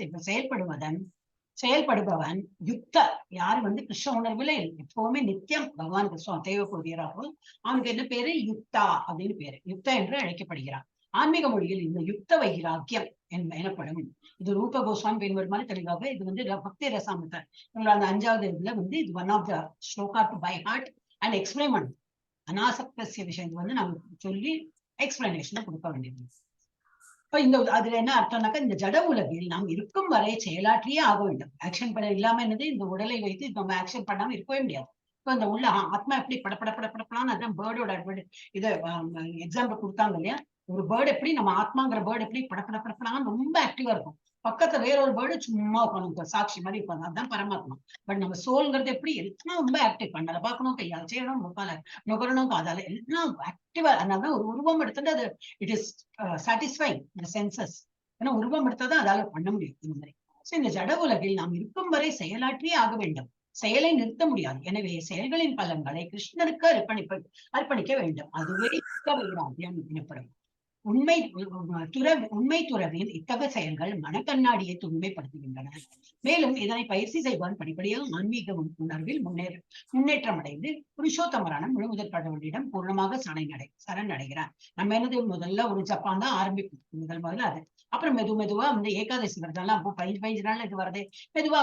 செயல்படுபவன் யுக்த. யாரு வந்து கிருஷ்ண உணர்வுல எப்பவுமே நித்தியம் பகவானுக்கு தேவைப்படுகிறாரோ அவனுக்கு என்ன பேரு? யுக்தா அப்படின்னு பேரு. யுக்தா என்று அழைக்கப்படுகிறான். ஆன்மீக மொழியில் இந்த யுக்த வைராக்கியம் எனப்படும். இது ரூப கோஸ்வாமி பின்வரும் மாதிரி தெளிவாக இது வந்து பக்தி ரசாமிரதம் அந்த 5வது இதுல வந்து இது one of the shloka to by heart and explain பண்ணும். அனாசக்தசிய விஷயங்கள் வந்து நம்ம சொல்லி எக்ஸ்பிளனேஷனை கொடுக்க வேண்டியது. இப்ப இந்த அதுல என்ன அர்த்தம்னாக்கா, இந்த ஜட உலகில் நாம் இருக்கும் வரை செயலாற்றியே ஆக வேண்டும். ஆக்ஷன் பண்ண இல்லாம என்னது, இந்த உடலை வைத்து நம்ம ஆக்ஷன் பண்ணாம இருக்கவே முடியாது. இப்ப இந்த உள்ள ஆத்மா எப்படி படப்படப்படப்படப்படான்னு அதான் பேர்டோட இதை எக்ஸாம்பிள் கொடுத்தாங்க இல்லையா. ஒரு பேர்டு எப்படி, நம்ம ஆத்மாங்கிற பேர்டு எப்படி படப்படப்படப்படான்னு ரொம்ப ஆக்டிவா இருக்கும். பக்கத்துல வேற ஒரு பேர்டு சும்மா உட்காந்து சாட்சி மாதிரி உட்காந்து, அதுதான் பரமாத்மா. பட் நம்ம சோல்ங்கிறது எப்படி எல்லாம் ரொம்ப ஆக்டிவ், பண்ணல பார்க்கணும், கையால் செய்யணும், முக்கால நுகரணும், காதால எல்லாம் ஆக்டிவா. அதனாலதான் ஒரு உருவம் எடுத்துட்டு அது இட் இஸ் சாட்டிஸ்ஃபைங் இந்த சென்சஸ். ஏன்னா உருவம் எடுத்தாதான் அதால பண்ண முடியும் இந்த மாதிரி. இந்த ஜட உலகில் நாம் இருக்கும் வரை செயலாற்றியே ஆக வேண்டும். செயலை நிறுத்த முடியாது. எனவே செயல்களின் பலன்களை கிருஷ்ணருக்கு அர்ப்பணிக்க வேண்டும். அதுவே வைராகியம் எனப்படும். உண்மை துறவின் இத்தகைய செயல்கள் மனக்கண்ணாடியை தூய்மைப்படுத்துகின்றன. மேலும் இதனை பயிற்சி செய்வான் படிப்படியாக ஆன்மீக உணர்வில் முன்னேற்றம் அடைந்து புருஷோத்தமரான முழுமுதற் கடவுளிடம் பூர்ணமாக சரணடைகிறான். நம்ம என்னது முதல்ல ஒரு ஜப்பான் தான் ஆரம்பிக்கும் முதல்ல அது. அப்புறம் மெதுவா வந்து ஏகாதசி வருதெல்லாம் அப்போ 15 நாள் இது வருது, மெதுவா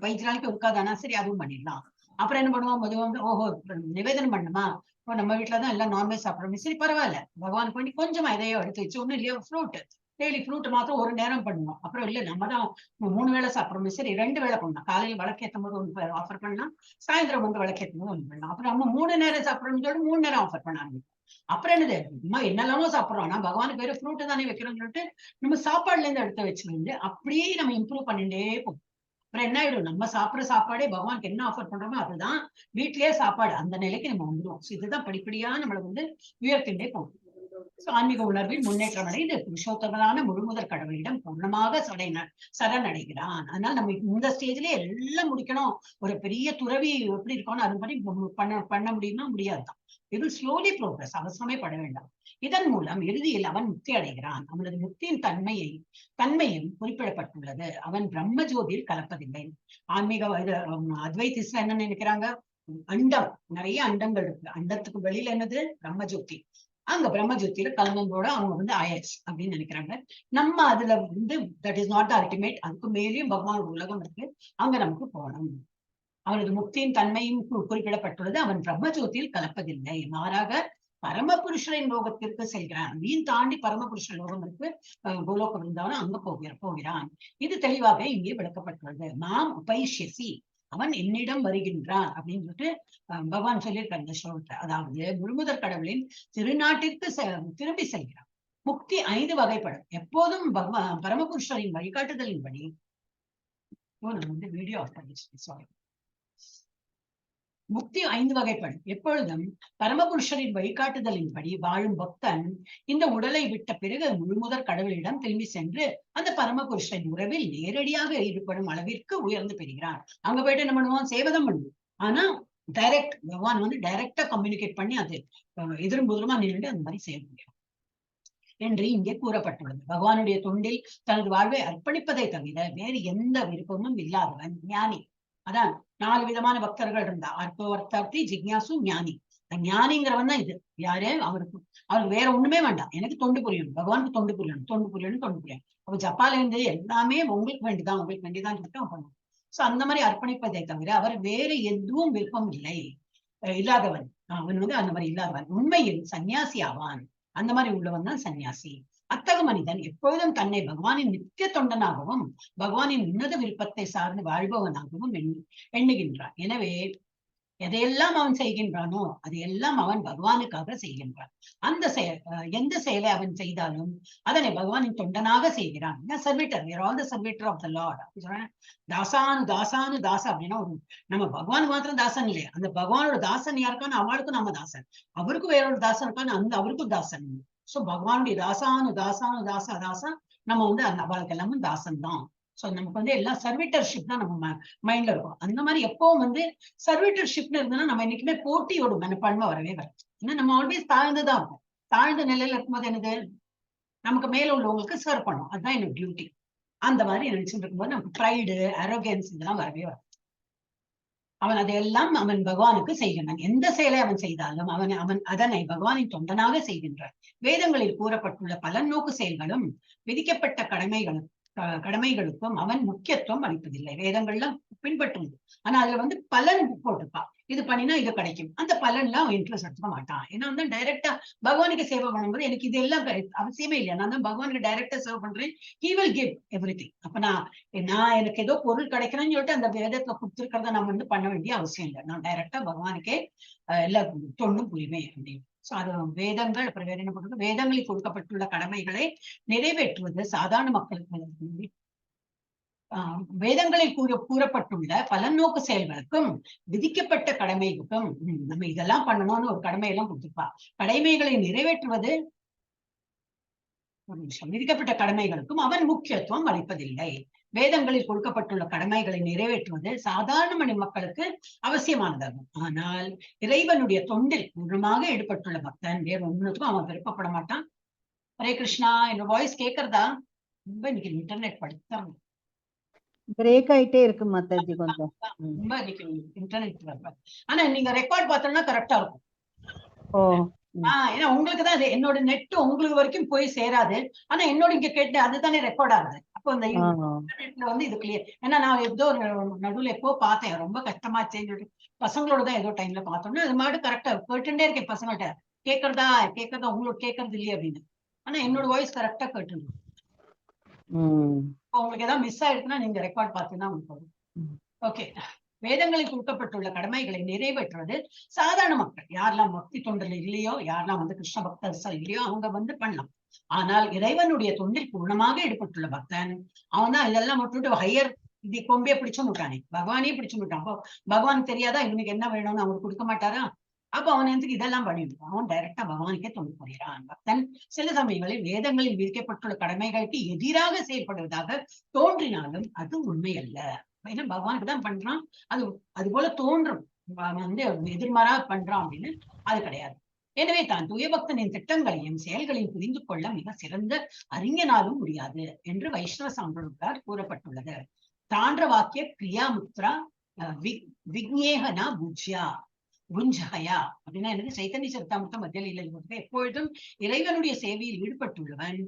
15 நாளைக்கு இருக்காதானா, சரி அதுவும் பண்ணிடலாம். அப்புறம் என்ன பண்ணுவோம், மெதுவா வந்து ஓஹோ நிவேதனம் பண்ணுமா, இப்போ நம்ம வீட்டுலதான் எல்லாம் நான்வெஜ் சாப்பிடணும், சரி பரவாயில்ல பகவானுக்கு வேண்டி கொஞ்சமா இதையோ எடுத்து வச்சு ஒண்ணு இல்லையோ ஃப்ரூட், டெய்லி ஃப்ரூட் மாத்திரம் ஒரு நேரம் பண்ணுவோம். அப்புறம் இல்ல நம்ம தான் 3 வேளை சாப்பிடணும், சரி 2 வேளை பண்ணலாம். காலையில் விளக்கேற்றும் போது ஒன்று ஆஃபர் பண்ணலாம், சாயந்தரம் வந்து விளக்கேற்றும் போது ஒன்று பண்ணலாம். அப்புறம் நம்ம 3 நேரம் சாப்பிடணும்னு சொல்லிட்டு 3 நேரம் ஆஃபர் பண்ண ஆரம்பிக்கும். அப்புறம் என்னது, நம்ம என்னெல்லாமோ சாப்பிடுறோம், ஆனா பகவானுக்கு வேற ஃப்ரூட் தானே வைக்கிறோம்னு சொல்லிட்டு நம்ம சாப்பாடுல இருந்து எடுத்து வச்சுருந்து அப்படியே நம்ம இம்ப்ரூவ் பண்ணிட்டே போகும். அப்புறம் என்ன ஆயிடும், நம்ம சாப்பிடுற சாப்பாடே பகவானுக்கு என்ன ஆஃபர் பண்றோமோ அதுதான் வீட்லயே சாப்பாடு, அந்த நிலைக்கு நம்ம வந்துடுவோம். இதுதான் படிப்படியா நம்மளை வந்து உயர்த்திண்டே போகும். ஆன்மீக உணர்வில் முன்னேற்றம் அடைந்து புருஷோத்தமரான முழுமுதற் கடவுளிடம் பூர்ணமாக சரணடைகிறான். அதனால நம்ம இந்த ஸ்டேஜ்ல எல்லாம் முடிக்கணும், ஒரு பெரிய துறவி எப்படி இருக்கணும் அது மாதிரி பண்ண முடியுமா, முடியாதுதான். இது ஸ்லோலி ப்ரோக்ரஸ், அவசரமே பட வேண்டாம். இதன் மூலம் இறுதியில் அவன் முக்தி அடைகிறான். அவனது முக்தியின் தன்மையும் குறிப்பிடப்பட்டுள்ளது. அவன் பிரம்ம ஜோதியில் கலப்பதில்லை. ஆன்மீக அத்வைதிஸ்ல என்ன நினைக்கிறாங்க, அண்டம் நிறைய அண்டங்கள் இருக்கு, அண்டத்துக்கு வெளியில என்னது பிரம்மஜோதி, அங்க பிரம்மஜோதியில கலந்தோட அவங்க வந்து ஆயாச்சு அப்படின்னு நினைக்கிறாங்க. நம்ம அதுல வந்து தட் இஸ் நாட் அல்டிமேட், அதுக்கு மேலேயும் பகவான் உலகம் இருக்கு, அங்க நமக்கு போகணும். அவனது முக்தியின் தன்மையும் குறிப்பிடப்பட்டுள்ளது. அவன் பிரம்மஜோதியில் கலப்பதில்லை, மாறாக பரமபுருஷரின் லோகத்திற்கு செல்கிறான். அதையும் தாண்டி பரமபுருஷ லோகம் இருக்கு, கோலோகம் இருந்தாலும் அங்க போகிறான். இது தெளிவாக இங்கே விளக்கப்பட்டுள்ளது. நாம் உபைஷ்யசி, அவன் என்னிடம் வருகின்றான் அப்படின்னு சொல்லிட்டு பகவான் சொல்லியிருக்காங்க இந்த ஸ்லோகத்தை. அதாவது முழுமுதற் கடவுளின் திருநாட்டிற்கு திரும்பி செல்கிறான். முக்தி 5 வகைப்படும். எப்போதும் பரமபுருஷரின் வழிகாட்டுதலின்படி வந்து வீடியோ ஆஃப் பண்ணிச்சு, சாரி. முக்தி 5 வகைப்படும். எப்பொழுதும் பரமபுருஷரின் வழிகாட்டுதலின்படி வாழும் பக்தன் இந்த உடலை விட்ட பிறகு முழுமுதற் கடவுளிடம் திரும்பி சென்று அந்த பரமபுருஷரின் உறவில் நேரடியாக ஈடுபடும் அளவிற்கு உயர்ந்து பெறுகிறான். அங்க போயிட்டு என்ன பண்ணுவோம், சேவதம் பண்ணுவோம். ஆனா டைரக்ட் பகவான் வந்து டைரக்டா கம்யூனிகேட் பண்ணி அது எதிரும் புதிரமா நின்று அந்த மாதிரி செய்ய முடியும் என்று இங்கே கூறப்பட்டுள்ளது. பகவானுடைய தொண்டில் தனது வாழ்வை அர்ப்பணிப்பதை தவிர வேறு எந்த விருப்பமும் இல்லாதவன் ஞானி. அதான் 4 விதமான பக்தர்கள் இருந்தா, அர்த்தவர்த்தார்த்தி, ஜிக்ஞாசு, ஞானி. ஞானிங்கிறவன் தான் இது. யாரு, அவருக்கு வேற ஒண்ணுமே வேண்டாம், எனக்கு தொண்டு புரியணும், பகவானுக்கு தொண்டு புரியணும். அப்ப ஜப்பால இருந்து எல்லாமே உங்களுக்கு வேண்டிதான் சொல்லிட்டு அவன் பண்ணுவான். சோ அந்த மாதிரி அர்ப்பணிப்பதை தவிர அவர் வேற எதுவும் விருப்பம் இல்லை, இல்லாதவன். அவன் வந்து அந்த மாதிரி இல்லாதவன் உண்மையில் சன்னியாசி ஆவான். அந்த மாதிரி உள்ளவன் தான் சன்னியாசி. அத்தகு மனிதன் எப்பொழுதும் தன்னை பகவானின் நித்திய தொண்டனாகவும் பகவானின் உன்னத விருப்பத்தை சார்ந்து வாழ்பவனாகவும் எண்ணுகின்றான். எனவே எதையெல்லாம் அவன் செய்கின்றானோ அதையெல்லாம் அவன் பகவானுக்காக செய்கின்றான். அந்த எந்த செயலை அவன் செய்தாலும் அதனை பகவானின் தொண்டனாக செய்கிறான். சர்வீட்டர் ஆஃப் த லார்ட். தாசா அப்படின்னா ஒரு நம்ம பகவான் மாத்திரம் தாசன் இல்லையா, அந்த பகவானோட தாசன் யாருக்கான அவளுக்கும் நம்ம தாசன், அவருக்கும் வேறொரு தாசன் இருக்கான்னு அந்த அவருக்கும் தாசன். சோ பகவானுடைய தாசா நம்ம வந்து அந்த அவளுக்கு எல்லாமே தாசன் தான். சோ நமக்கு வந்து எல்லாம் சர்வீட்டர்ஷிப் தான் நம்ம மைண்ட்ல இருக்கும். அந்த மாதிரி எப்பவும் வந்து சர்வீட்டர்ஷிப்னு இருந்ததுன்னா நம்ம என்னைக்குமே போட்டியோட மனப்பான்மை வரவே வரும். ஏன்னா நம்ம ஆல்வேஸ் தாழ்ந்துதான் இருக்கும். தாழ்ந்த நிலையில இருக்கும்போது என்னது, நமக்கு மேல உள்ளவங்களுக்கு சர்வ் பண்ணும், அதுதான் என்னோட டியூட்டி. அந்த மாதிரி நினைச்சுட்டு இருக்கும்போது நமக்கு ப்ரைடு, அரோகன்ஸ் இதெல்லாம் வரவே வரும். அவன் அதையெல்லாம் அவன் பகவானுக்கு செய்கின்றான். எந்த செயலை அவன் செய்தாலும் அவன் அதனை பகவானின் தொண்டனாக செய்கின்றான். வேதங்களில் கூறப்பட்டுள்ள பலநோக்கு செயல்களும் விதிக்கப்பட்ட கடமைகளுக்கும் அவன் முக்கியத்துவம் அளிப்பதில்லை. வேதங்கள்லாம் பின்பற்றும், ஆனா அதுல வந்து பலன் போட்டிருப்பான். இது பண்ணினா இது கிடைக்கும், அந்த பலன்லாம் அவன் இன்ட்ரெஸ்ட் எடுத்துக்க மாட்டான். ஏன்னா வந்து டைரக்டா பகவானுக்கு சேவை பண்ணும்போது எனக்கு இது எல்லாம் அவசியமே இல்லையா, நான் தான் பகவானுக்கு டைரக்டா சேவை பண்றேன், he will give everything. அப்ப நான் எனக்கு ஏதோ பொருள் கிடைக்கணும்னு சொல்லிட்டு அந்த வேதத்துல கொடுத்துருக்கிறத நம்ம வந்து பண்ண வேண்டிய அவசியம் இல்லை. நான் டைரக்டா பகவானுக்கே எல்லா தொண்டும் புரிவேன் அப்படின்னு. சோ அது வேதங்கள், அப்புறம் வேற என்ன பண்றது, வேதங்களில் கொடுக்கப்பட்டுள்ள கடமைகளை நிறைவேற்றுவது சாதாரண மக்களுக்கு, வேதங்களில் கூறப்பட்டுள்ள பலநோக்கு செயல்களுக்கும் விதிக்கப்பட்ட கடமைகளுக்கும் நம்ம இதெல்லாம் பண்ணணும்னு ஒரு கடமையெல்லாம் கொடுத்துருப்பா. கடமைகளை நிறைவேற்றுவது, ஒரு நிமிஷம், விதிக்கப்பட்ட கடமைகளுக்கும் அவன் முக்கியத்துவம் அளிப்பதில்லை. வேதங்களில் கொடுக்கப்பட்டுள்ள கடமைகளை நிறைவேற்றுவது சாதாரண மக்களுக்கு அவசியமானதாகும். ஆனால் இறைவனுடைய தொண்டில் முழுமாக ஈடுபட்டுள்ள பக்தன் வேறு ஒன்றுக்கும் அவன் விருப்பப்பட மாட்டான். ஹரே கிருஷ்ணா. என்னோட வாய்ஸ் கேட்கறதா? ரொம்ப இன்னைக்கு இன்டர்நெட் படுத்தாங்க, பிரேக் ஆயிட்டே இருக்கு மாதாஜி கொஞ்சம். ரொம்ப இன்னைக்கு இன்டர்நெட் வரல. ஆனா நீங்க ரெக்கார்ட் பார்த்தோம்னா கரெக்டா இருக்கும். ஓ ஏன்னா உங்களுக்கு தான் என்னோட நெட் உங்களுக்கு வரைக்கும் போய் சேராது, ஆனா என்னோட இங்க கேட்டு அதுதானே ரெக்கார்ட் ஆகுது. அப்போ அந்த இன்டர்நெட்ல வந்து இது கிளியர். ஏன்னா நான் ஏதோ நடுவில் எப்போ பார்த்தேன், ரொம்ப கஷ்டமா சேஞ்ச், பசங்களோட தான் ஏதோ டைம்ல பார்த்தோம்னா அது மாதிரி கரெக்டா கேட்டுட்டே இருக்கேன் பசங்கள்ட்ட, கேட்கறதா உங்களுக்கு கேட்கறது இல்லையே அப்படின்னு. ஆனா என்னோட வாய்ஸ் கரெக்டா கேட்டு, உங்களுக்கு ஏதாவது மிஸ் ஆயிருக்குன்னா நீங்க ரெக்கார்ட் பார்த்தீங்கன்னா உங்களுக்கு. ஓகே. வேதங்களில் கொடுக்கப்பட்டுள்ள கடமைகளை நிறைவேற்றுவது சாதாரண மக்கள், யாரெல்லாம் பக்தி தொண்டில் இல்லையோ, யாரெல்லாம் வந்து கிருஷ்ண பக்தர் இல்லையோ அவங்க வந்து பண்ணலாம். ஆனால் இறைவனுடைய தொண்டில் பூர்ணமாக ஈடுபட்டுள்ள பக்தன் அவன் தான் இதெல்லாம் விட்டுட்டு ஹையர் இது கொம்பே பிடிச்சு விட்டானே, பகவானே பிடிச்சு விட்டான். அப்போ பகவானுக்கு தெரியாதா இவனுக்கு என்ன வேணும்னு அவனுக்கு கொடுக்க மாட்டாரா? அப்ப அவன் எதுக்கு இதெல்லாம் பண்ணிட்டு அவன் டைரக்டா பகவானுக்கே தொண்டு புரிகிறான். பக்தன் சில சமயங்களில் வேதங்களில் விதிக்கப்பட்டுள்ள கடமைகளுக்கு எதிராக செயல்படுவதாக தோன்றினாலும் அது உண்மை அல்ல. ஏன்னா பகவானுக்கு தான் பண்றான், அது போல தோன்றும், வந்து எதிர்மாறா பண்றான் அப்படின்னு அது கிடையாது. எனவே தான் தூய பக்தனின் திட்டங்களையும் செயல்களையும் புரிந்து கொள்ள மிக சிறந்த அறிஞனாலும் முடியாது என்று வைஷ்ணவ சான்றோர்களால் கூறப்பட்டுள்ளது. தாண்ட வாக்கிய கிரியாமுத்ரா விக்னேகனா பூஜ்யா குஞ்சகயா அப்படின்னா எனக்கு சைத்தன்ய சரிதாமிர்த்த மத்தியில எப்பொழுதும் இறைவனுடைய சேவையில் ஈடுபட்டுள்ளவன்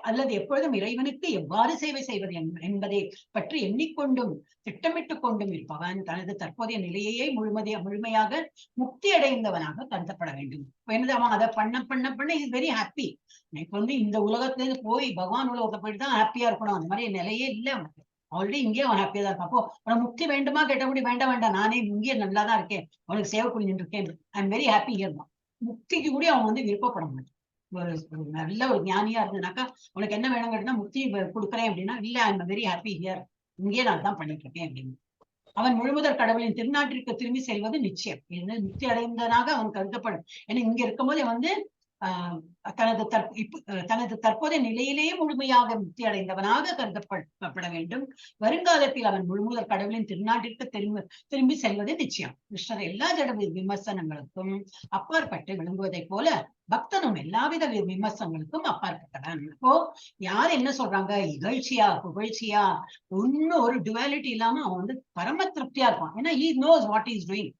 அல்லது எப்பொழுதும் இறைவனுக்கு எவ்வாறு சேவை செய்வது என்பதை பற்றி எண்ணிக்கொண்டும் திட்டமிட்டுக் கொண்டும் இருப்பவன் தனது தற்போதைய நிலையையே முழுமையாக முக்தி அடைந்தவனாக கருதப்பட வேண்டும். என்னது அவன் அதை பண்ண இஸ் வெரி ஹாப்பி. எனக்கு வந்து இந்த உலகத்துல இருந்து போய் பகவான் உலகத்தை போயிட்டு தான் ஹாப்பியா இருக்கணும், அந்த மாதிரி நிலையே இல்லை அவனுக்கு. ஆல்ரெடி இங்கேயே அவன் ஹாப்பியா தான் இருப்பான். அப்போ உனக்கு முக்தி வேண்டுமா கேட்டபடி வேண்டாம், நானே இங்கே நல்லா தான் இருக்கேன், உனக்கு சேவை புரிஞ்சுட்டு இருக்கேன், I am very happy here. முக்திக்கு கூட அவன் வந்து விருப்பப்பட மாட்டான். ஒரு நல்ல ஒரு ஞானியா இருந்ததுனாக்கா உனக்கு என்ன வேணும் கேட்டா முக்தி கொடுக்குறேன் அப்படின்னா, இல்ல ஐ எம் வெரி ஹாப்பி ஹியர், இங்கே நான் தான் பண்ணிட்டு இருக்கேன் அப்படின்னு. அவன் முழுமுதற் கடவுளின் திருநாட்டிற்கு திரும்பி செல்வது நிச்சயம். முக்தி அடைந்ததாக அவன் கருதப்படும். ஏன்னா இங்க இருக்கும்போது வந்து தனது தற்போதைய நிலையிலேயே முழுமையாக முக்தி அடைந்தவனாக கருதப்பட வேண்டும். வருங்காலத்தில் அவன் முழுமுதற் கடவுளின் திருநாட்டிற்கு திரும்பி செல்வது நிச்சயம். கிருஷ்ணர் எல்லா ஜட விமர்சனங்களுக்கும் அப்பாற்பட்டு விளங்குவதை போல பக்தனும் எல்லாவித விமர்சனங்களுக்கும் அப்பாற்பட்டவன். அப்போ யார் என்ன சொல்றாங்க, இகழ்ச்சியா புகழ்ச்சியா ஒன்னும் ஒரு டுவாலிட்டி இல்லாம அவன் வந்து பரம திருப்தியா இருப்பான். ஏன்னா he knows what he is doing.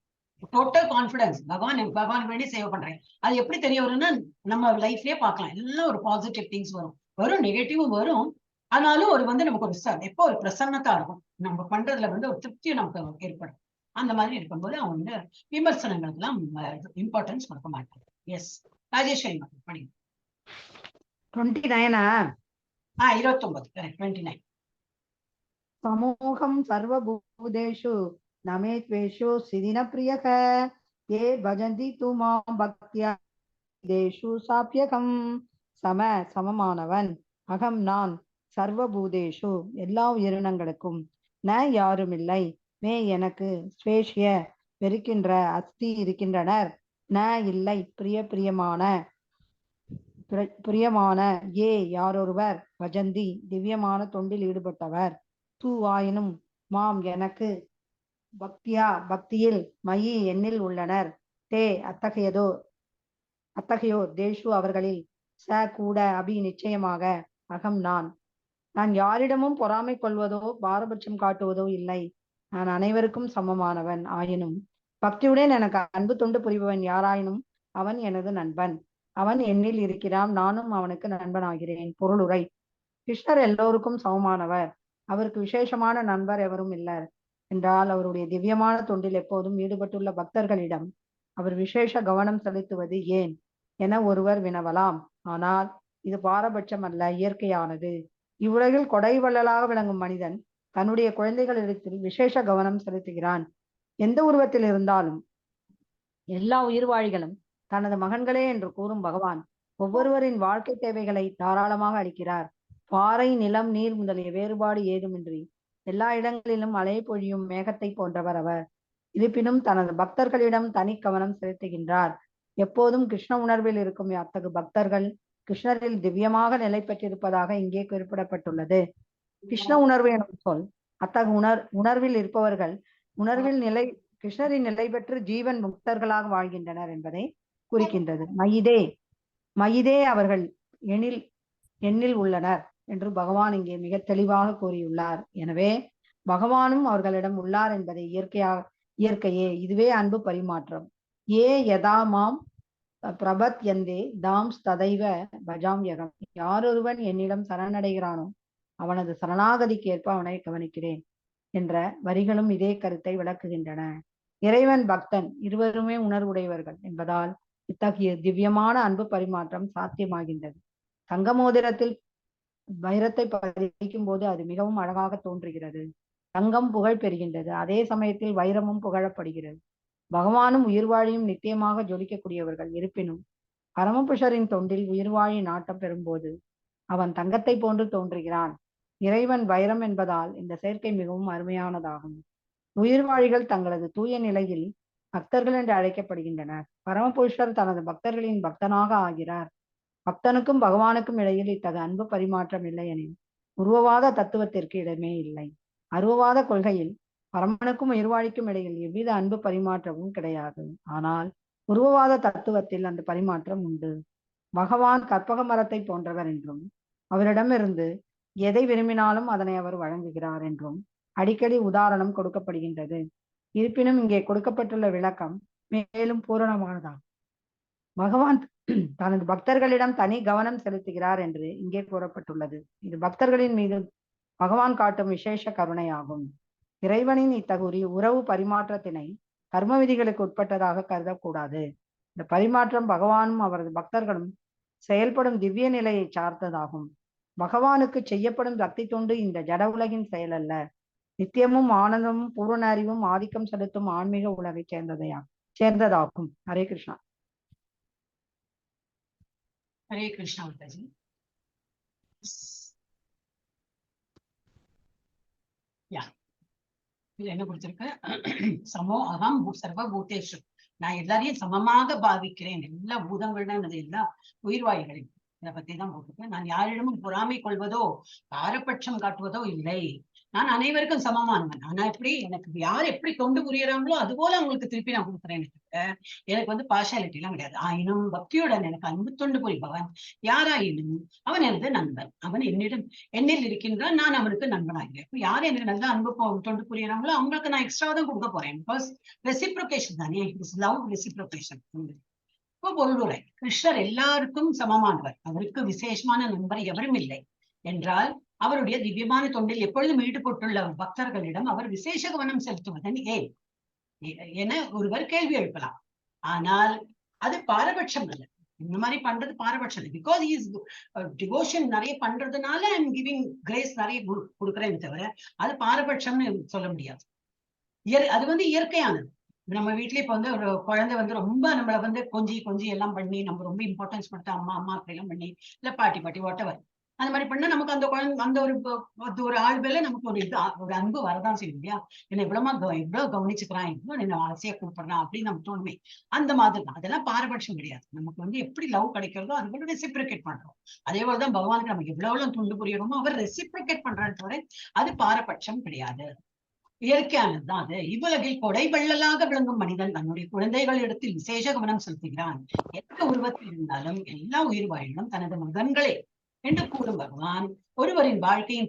Total confidence, பகவானுக்கு வேண்டி சேவை பண்றேன். அது எப்படி தெரிய வரும்னா நம்ம லைஃப்லயே பார்க்கலாம். எல்லாம் ஒரு பாசிட்டிவ் திங்ஸ் வரும் நெகட்டிவும் வரும். ஆனாலும் ஒரு வந்து நமக்கு ஒரு எப்போ ஒரு பிரசன்னத்தா இருக்கும், நம்ம பண்றதுல வந்து ஒரு திருப்தியும் நமக்கு ஏற்படும். அந்த மாதிரி இருக்கும்போது அவன் வந்து விமர்சனங்களுக்கு எல்லாம் இம்பார்ட்டன்ஸ் கொடுக்க மாட்டான். எஸ் ராஜேஸ்வரி படி 29 29 29. சமூகம் சர்வபூதேஷு நமே த்வேஷோ சிதின பிரியக ஏ பஜந்தி து மாம் பக்தியா தேஷு சாப்யகம். சமமானவன் அகம் நான், சர்வபூதேஷு எல்லா உயிரினங்களுக்கும், ந யாருமில்லை, மே எனக்கு, ஸ்வேஷ்ய வெறுக்கின்ற, அஸ்தி இருக்கின்றனர், ந இல்லை, பிரியமான, ஏ யாரொருவர், பஜந்தி திவ்யமான தொண்டில் ஈடுபட்டவர், தூ ஆயினும், மாம் எனக்கு, பக்தியா பக்தியில், மயி எண்ணில் உள்ளனர், தே அத்தகையோர், தேஷு அவர்களில், ச கூட, அபி நிச்சயமாக, அகம் நான் யாரிடமும் பொறாமை கொள்வதோ பாரபட்சம் காட்டுவதோ இல்லை. நான் அனைவருக்கும் சமமானவன். ஆயினும் பக்தியுடன் எனக்கு அன்பு தொண்டு புரிபவன் யாராயினும் அவன் எனது நண்பன். அவன் என்னில் இருக்கிறான், நானும் அவனுக்கு நண்பன் ஆகிறேன். பொருளுரை: கிருஷ்ணர் எல்லோருக்கும் சமமானவர். அவருக்கு விசேஷமான நண்பர் எவரும் இல்லர். என்றால் அவருடைய திவ்யமான தொண்டில் எப்போதும் ஈடுபட்டுள்ள பக்தர்களிடம் அவர் விசேஷ கவனம் செலுத்துவது ஏன் என ஒருவர் வினவலாம். ஆனால் இது பாரபட்சம் அல்ல, இயற்கையானது. இவ்வுலகில் கொடை வள்ளலாக விளங்கும் மனிதன் தன்னுடைய குழந்தைகளிடத்தில் விசேஷ கவனம் செலுத்துகிறான். எந்த உருவத்தில் இருந்தாலும் எல்லா உயிர்வாழிகளும் தனது மகன்களே என்று கூறும் பகவான் ஒவ்வொருவரின் வாழ்க்கை தேவைகளை தாராளமாக அளிக்கிறார். பாறை, நிலம், நீர் முதலிய வேறுபாடு ஏதுமின்றி எல்லா இடங்களிலும் மழை பொழியும் மேகத்தை போன்றவர் அவர். இருப்பினும் தனது பக்தர்களிடம் தனி கவனம் செலுத்துகின்றார். எப்போதும் கிருஷ்ண உணர்வில் இருக்கும் அத்தகு பக்தர்கள் கிருஷ்ணரில் திவ்யமாக நிலை பெற்றிருப்பதாக இங்கே குறிப்பிடப்பட்டுள்ளது. கிருஷ்ண உணர்வு எனும் சொல் அத்தகு உணர்வில் இருப்பவர்கள் கிருஷ்ணரின் நிலை பெற்று ஜீவன் முக்தர்களாக வாழ்கின்றனர் என்பதை குறிக்கின்றது. மயிதே அவர்கள் எண்ணில் உள்ளனர் என்று பகவான் இங்கே மிக தெளிவாக கூறியுள்ளார். எனவே பகவானும் அவர்களிடம் உள்ளார் என்பதை இயற்கையே. இதுவே அன்பு பரிமாற்றம். ஏ யதா மாம் பிரபத் எந்தே தாம் ததைவ பஜாம் யகம். யாரொருவன் என்னிடம் சரணடைகிறானோ அவனது சரணாகதிக்கு ஏற்ப அவனை கவனிக்கிறேன் என்ற வரிகளும் இதே கருத்தை விளக்குகின்றன. இறைவன், பக்தன் இருவருமே உணர்வுடையவர்கள் என்பதால் இத்தகைய திவ்யமான அன்பு பரிமாற்றம் சாத்தியமாகின்றது. தங்க மோதிரத்தில் வைரத்தை பதிக்கும் போது அது மிகவும் அழகாக தோன்றுகிறது. தங்கம் புகழ் பெறுகின்றது. அதே சமயத்தில் வைரமும் புகழப்படுகிறது. பகவானும் உயிர்வாழியும் நித்தியமாக ஜொலிக்கக்கூடியவர்கள். இருப்பினும் பரமபுருஷரின் தொண்டில் உயிர்வாழி நாட்டம் பெறும்போது அவன் தங்கத்தை போன்று தோன்றுகிறான். இறைவன் வைரம் என்பதால் இந்த சேர்க்கை மிகவும் அருமையானதாகும். உயிர்வாழிகள் தங்களது தூய நிலையில் பக்தர்கள் என்று அழைக்கப்படுகின்றனர். பரமபுருஷர் தனது பக்தர்களின் பக்தனாக ஆகிறார். பக்தனுக்கும் பகவானுக்கும் இடையில் இத்தகைய அன்பு பரிமாற்றம் இல்லை எனில் உருவவாத தத்துவத்திற்கு இடமே இல்லை. அருவவாத கொள்கையில் பரமனுக்கும் உயிர்வாழிக்கும் இடையில் எவ்வித அன்பு பரிமாற்றமும் கிடையாது. ஆனால் உருவவாத தத்துவத்தில் அந்த பரிமாற்றம் உண்டு. பகவான் கற்பக மரத்தை போன்றவர் என்றும் அவரிடமிருந்து எதை விரும்பினாலும் அதனை அவர் வழங்குகிறார் என்றும் அடிக்கடி உதாரணம் கொடுக்கப்படுகின்றது. இருப்பினும் இங்கே கொடுக்கப்பட்டுள்ள விளக்கம் மேலும் பூரணமானதாகும். பகவான் தனது பக்தர்களிடம் தனி கவனம் செலுத்துகிறார் என்று இங்கே கூறப்பட்டுள்ளது. இது பக்தர்களின் மீது பகவான் காட்டும் விசேஷ கருணையாகும். இறைவனின் இத்தகைய உறவு பரிமாற்றத்தினை கர்ம விதிகளுக்கு உட்பட்டதாக கருதக்கூடாது. இந்த பரிமாற்றம் பகவானும் அவரது பக்தர்களும் செயல்படும் திவ்ய நிலையை சார்ந்ததாகும். பகவானுக்கு செய்யப்படும் பக்தி தொண்டு இந்த ஜட உலகின் செயல் அல்ல. நித்தியமும் ஆனந்தமும் பூரண அறிவும் ஆதிக்கம் செலுத்தும் ஆன்மீக உலகை சேர்ந்ததாகும். ஹரே கிருஷ்ணா. ஹரே கிருஷ்ணா. மாதாஜி, இதுல என்ன கொடுத்திருக்க? சமோ அகம் சர்வ பூதேஷு. நான் எல்லாரையும் சமமாக பாவிக்கிறேன். எல்லா பூதங்களுடன் எல்லா உயிர்வாய்களையும் இதை பத்தி தான் போட்டிருக்கேன். நான் யாரிடமும் பொறாமை கொள்வதோ பாரபட்சம் காட்டுவதோ இல்லை. நான் அனைவருக்கும் சமமானவன். ஆனா எப்படி எனக்கு யார் எப்படி தொண்டு புரியறாங்களோ அது போல அவங்களுக்கு திருப்பி நான் கொடுக்குறேன். எனக்கு வந்து பார்ஷாலிட்டி எல்லாம் கிடையாது. ஆயினும் பக்தியுடன் எனக்கு அன்பு தொண்டு புரிபவன் யாராயினும் அவன் எனது நண்பன். அவன் என்னில் இருக்கின்றான், நான் அவனுக்கு நண்பனாகிறேன். இப்போ யார் எனக்கு நல்லா அன்பு தொண்டு புரியறாங்களோ அவங்களுக்கு நான் எக்ஸ்ட்ரா தான் கொடுக்க போறேன். பிகாஸ் ரெசிப்ரோகேஷன் தானே, லவ் ரெசிப்ரோகேஷன். இப்போ பொருளுரை, கிருஷ்ணர் எல்லாருக்கும் சமமானவர். அவருக்கு விசேஷமான நண்பர் எவரும் இல்லை என்றால் அவருடைய திவ்யமான தொண்டில் எப்பொழுதும் ஈடுபட்டுள்ள பக்தர்களிடம் அவர் விசேஷ கவனம் செலுத்துவதன் ஏன் என ஒருவர் கேள்வி எழுப்பலாம். ஆனால் அது பாரபட்சம் அல்ல. இந்த மாதிரி பண்றது பாரபட்சம் இல்லை. பிகாஸ் இஸ் டிவோஷன் நிறைய பண்றதுனால ஐம் கிவிங் கிரேஸ் நிறைய கொடுக்குறேன்னு தவிர அது பாரபட்சம்னு சொல்ல முடியாது. அது வந்து இயற்கையானது. நம்ம வீட்லயே இப்ப வந்து ஒரு குழந்தை வந்து ரொம்ப நம்மள வந்து கொஞ்சி எல்லாம் பண்ணி நம்ம ரொம்ப இம்பார்ட்டன்ஸ் கொடுத்து அம்மா எல்லாம் பண்ணி இல்ல பாட்டி வாட்டவர் அந்த மாதிரி பண்ணா நமக்கு அந்த குழந்தை அந்த ஒரு ஆள் மேல நமக்கு ஒரு அன்பு வரதான் செய்யும் இல்லையா? என்ன இவ்வளவு கவனிச்சுக்கிறான், இவ்வளவு என்ன ஆசையா கூப்பிடுறான் அப்படின்னு நம்ம தோணுமே. அந்த மாதிரி தான். அதெல்லாம் பாரபட்சம் கிடையாது. நமக்கு வந்து எப்படி லவ் கிடைக்கிறதோ அது கூட ரெசிப்ரிகேட் பண்றோம். அதே போலதான் பகவானுக்கு நமக்கு எவ்வளவு துண்டு புரியணுமோ அவர் ரெசிப்ரிகேட் பண்றான்னு தவிர அது பாரபட்சம் கிடையாது. இயற்கையானதுதான் அது. இவ்வுலகில் கொடை வள்ளலாக விளங்கும் மனிதன் தன்னுடைய குழந்தைகளிடத்தில் விசேஷ கவனம் செலுத்துகிறான். எந்த உருவத்தில் இருந்தாலும் எல்லா உயிர் வாழிலும் தனது மகன்களே என்று கூறும் பகவான் ஒருவரின் வாழ்க்கையின்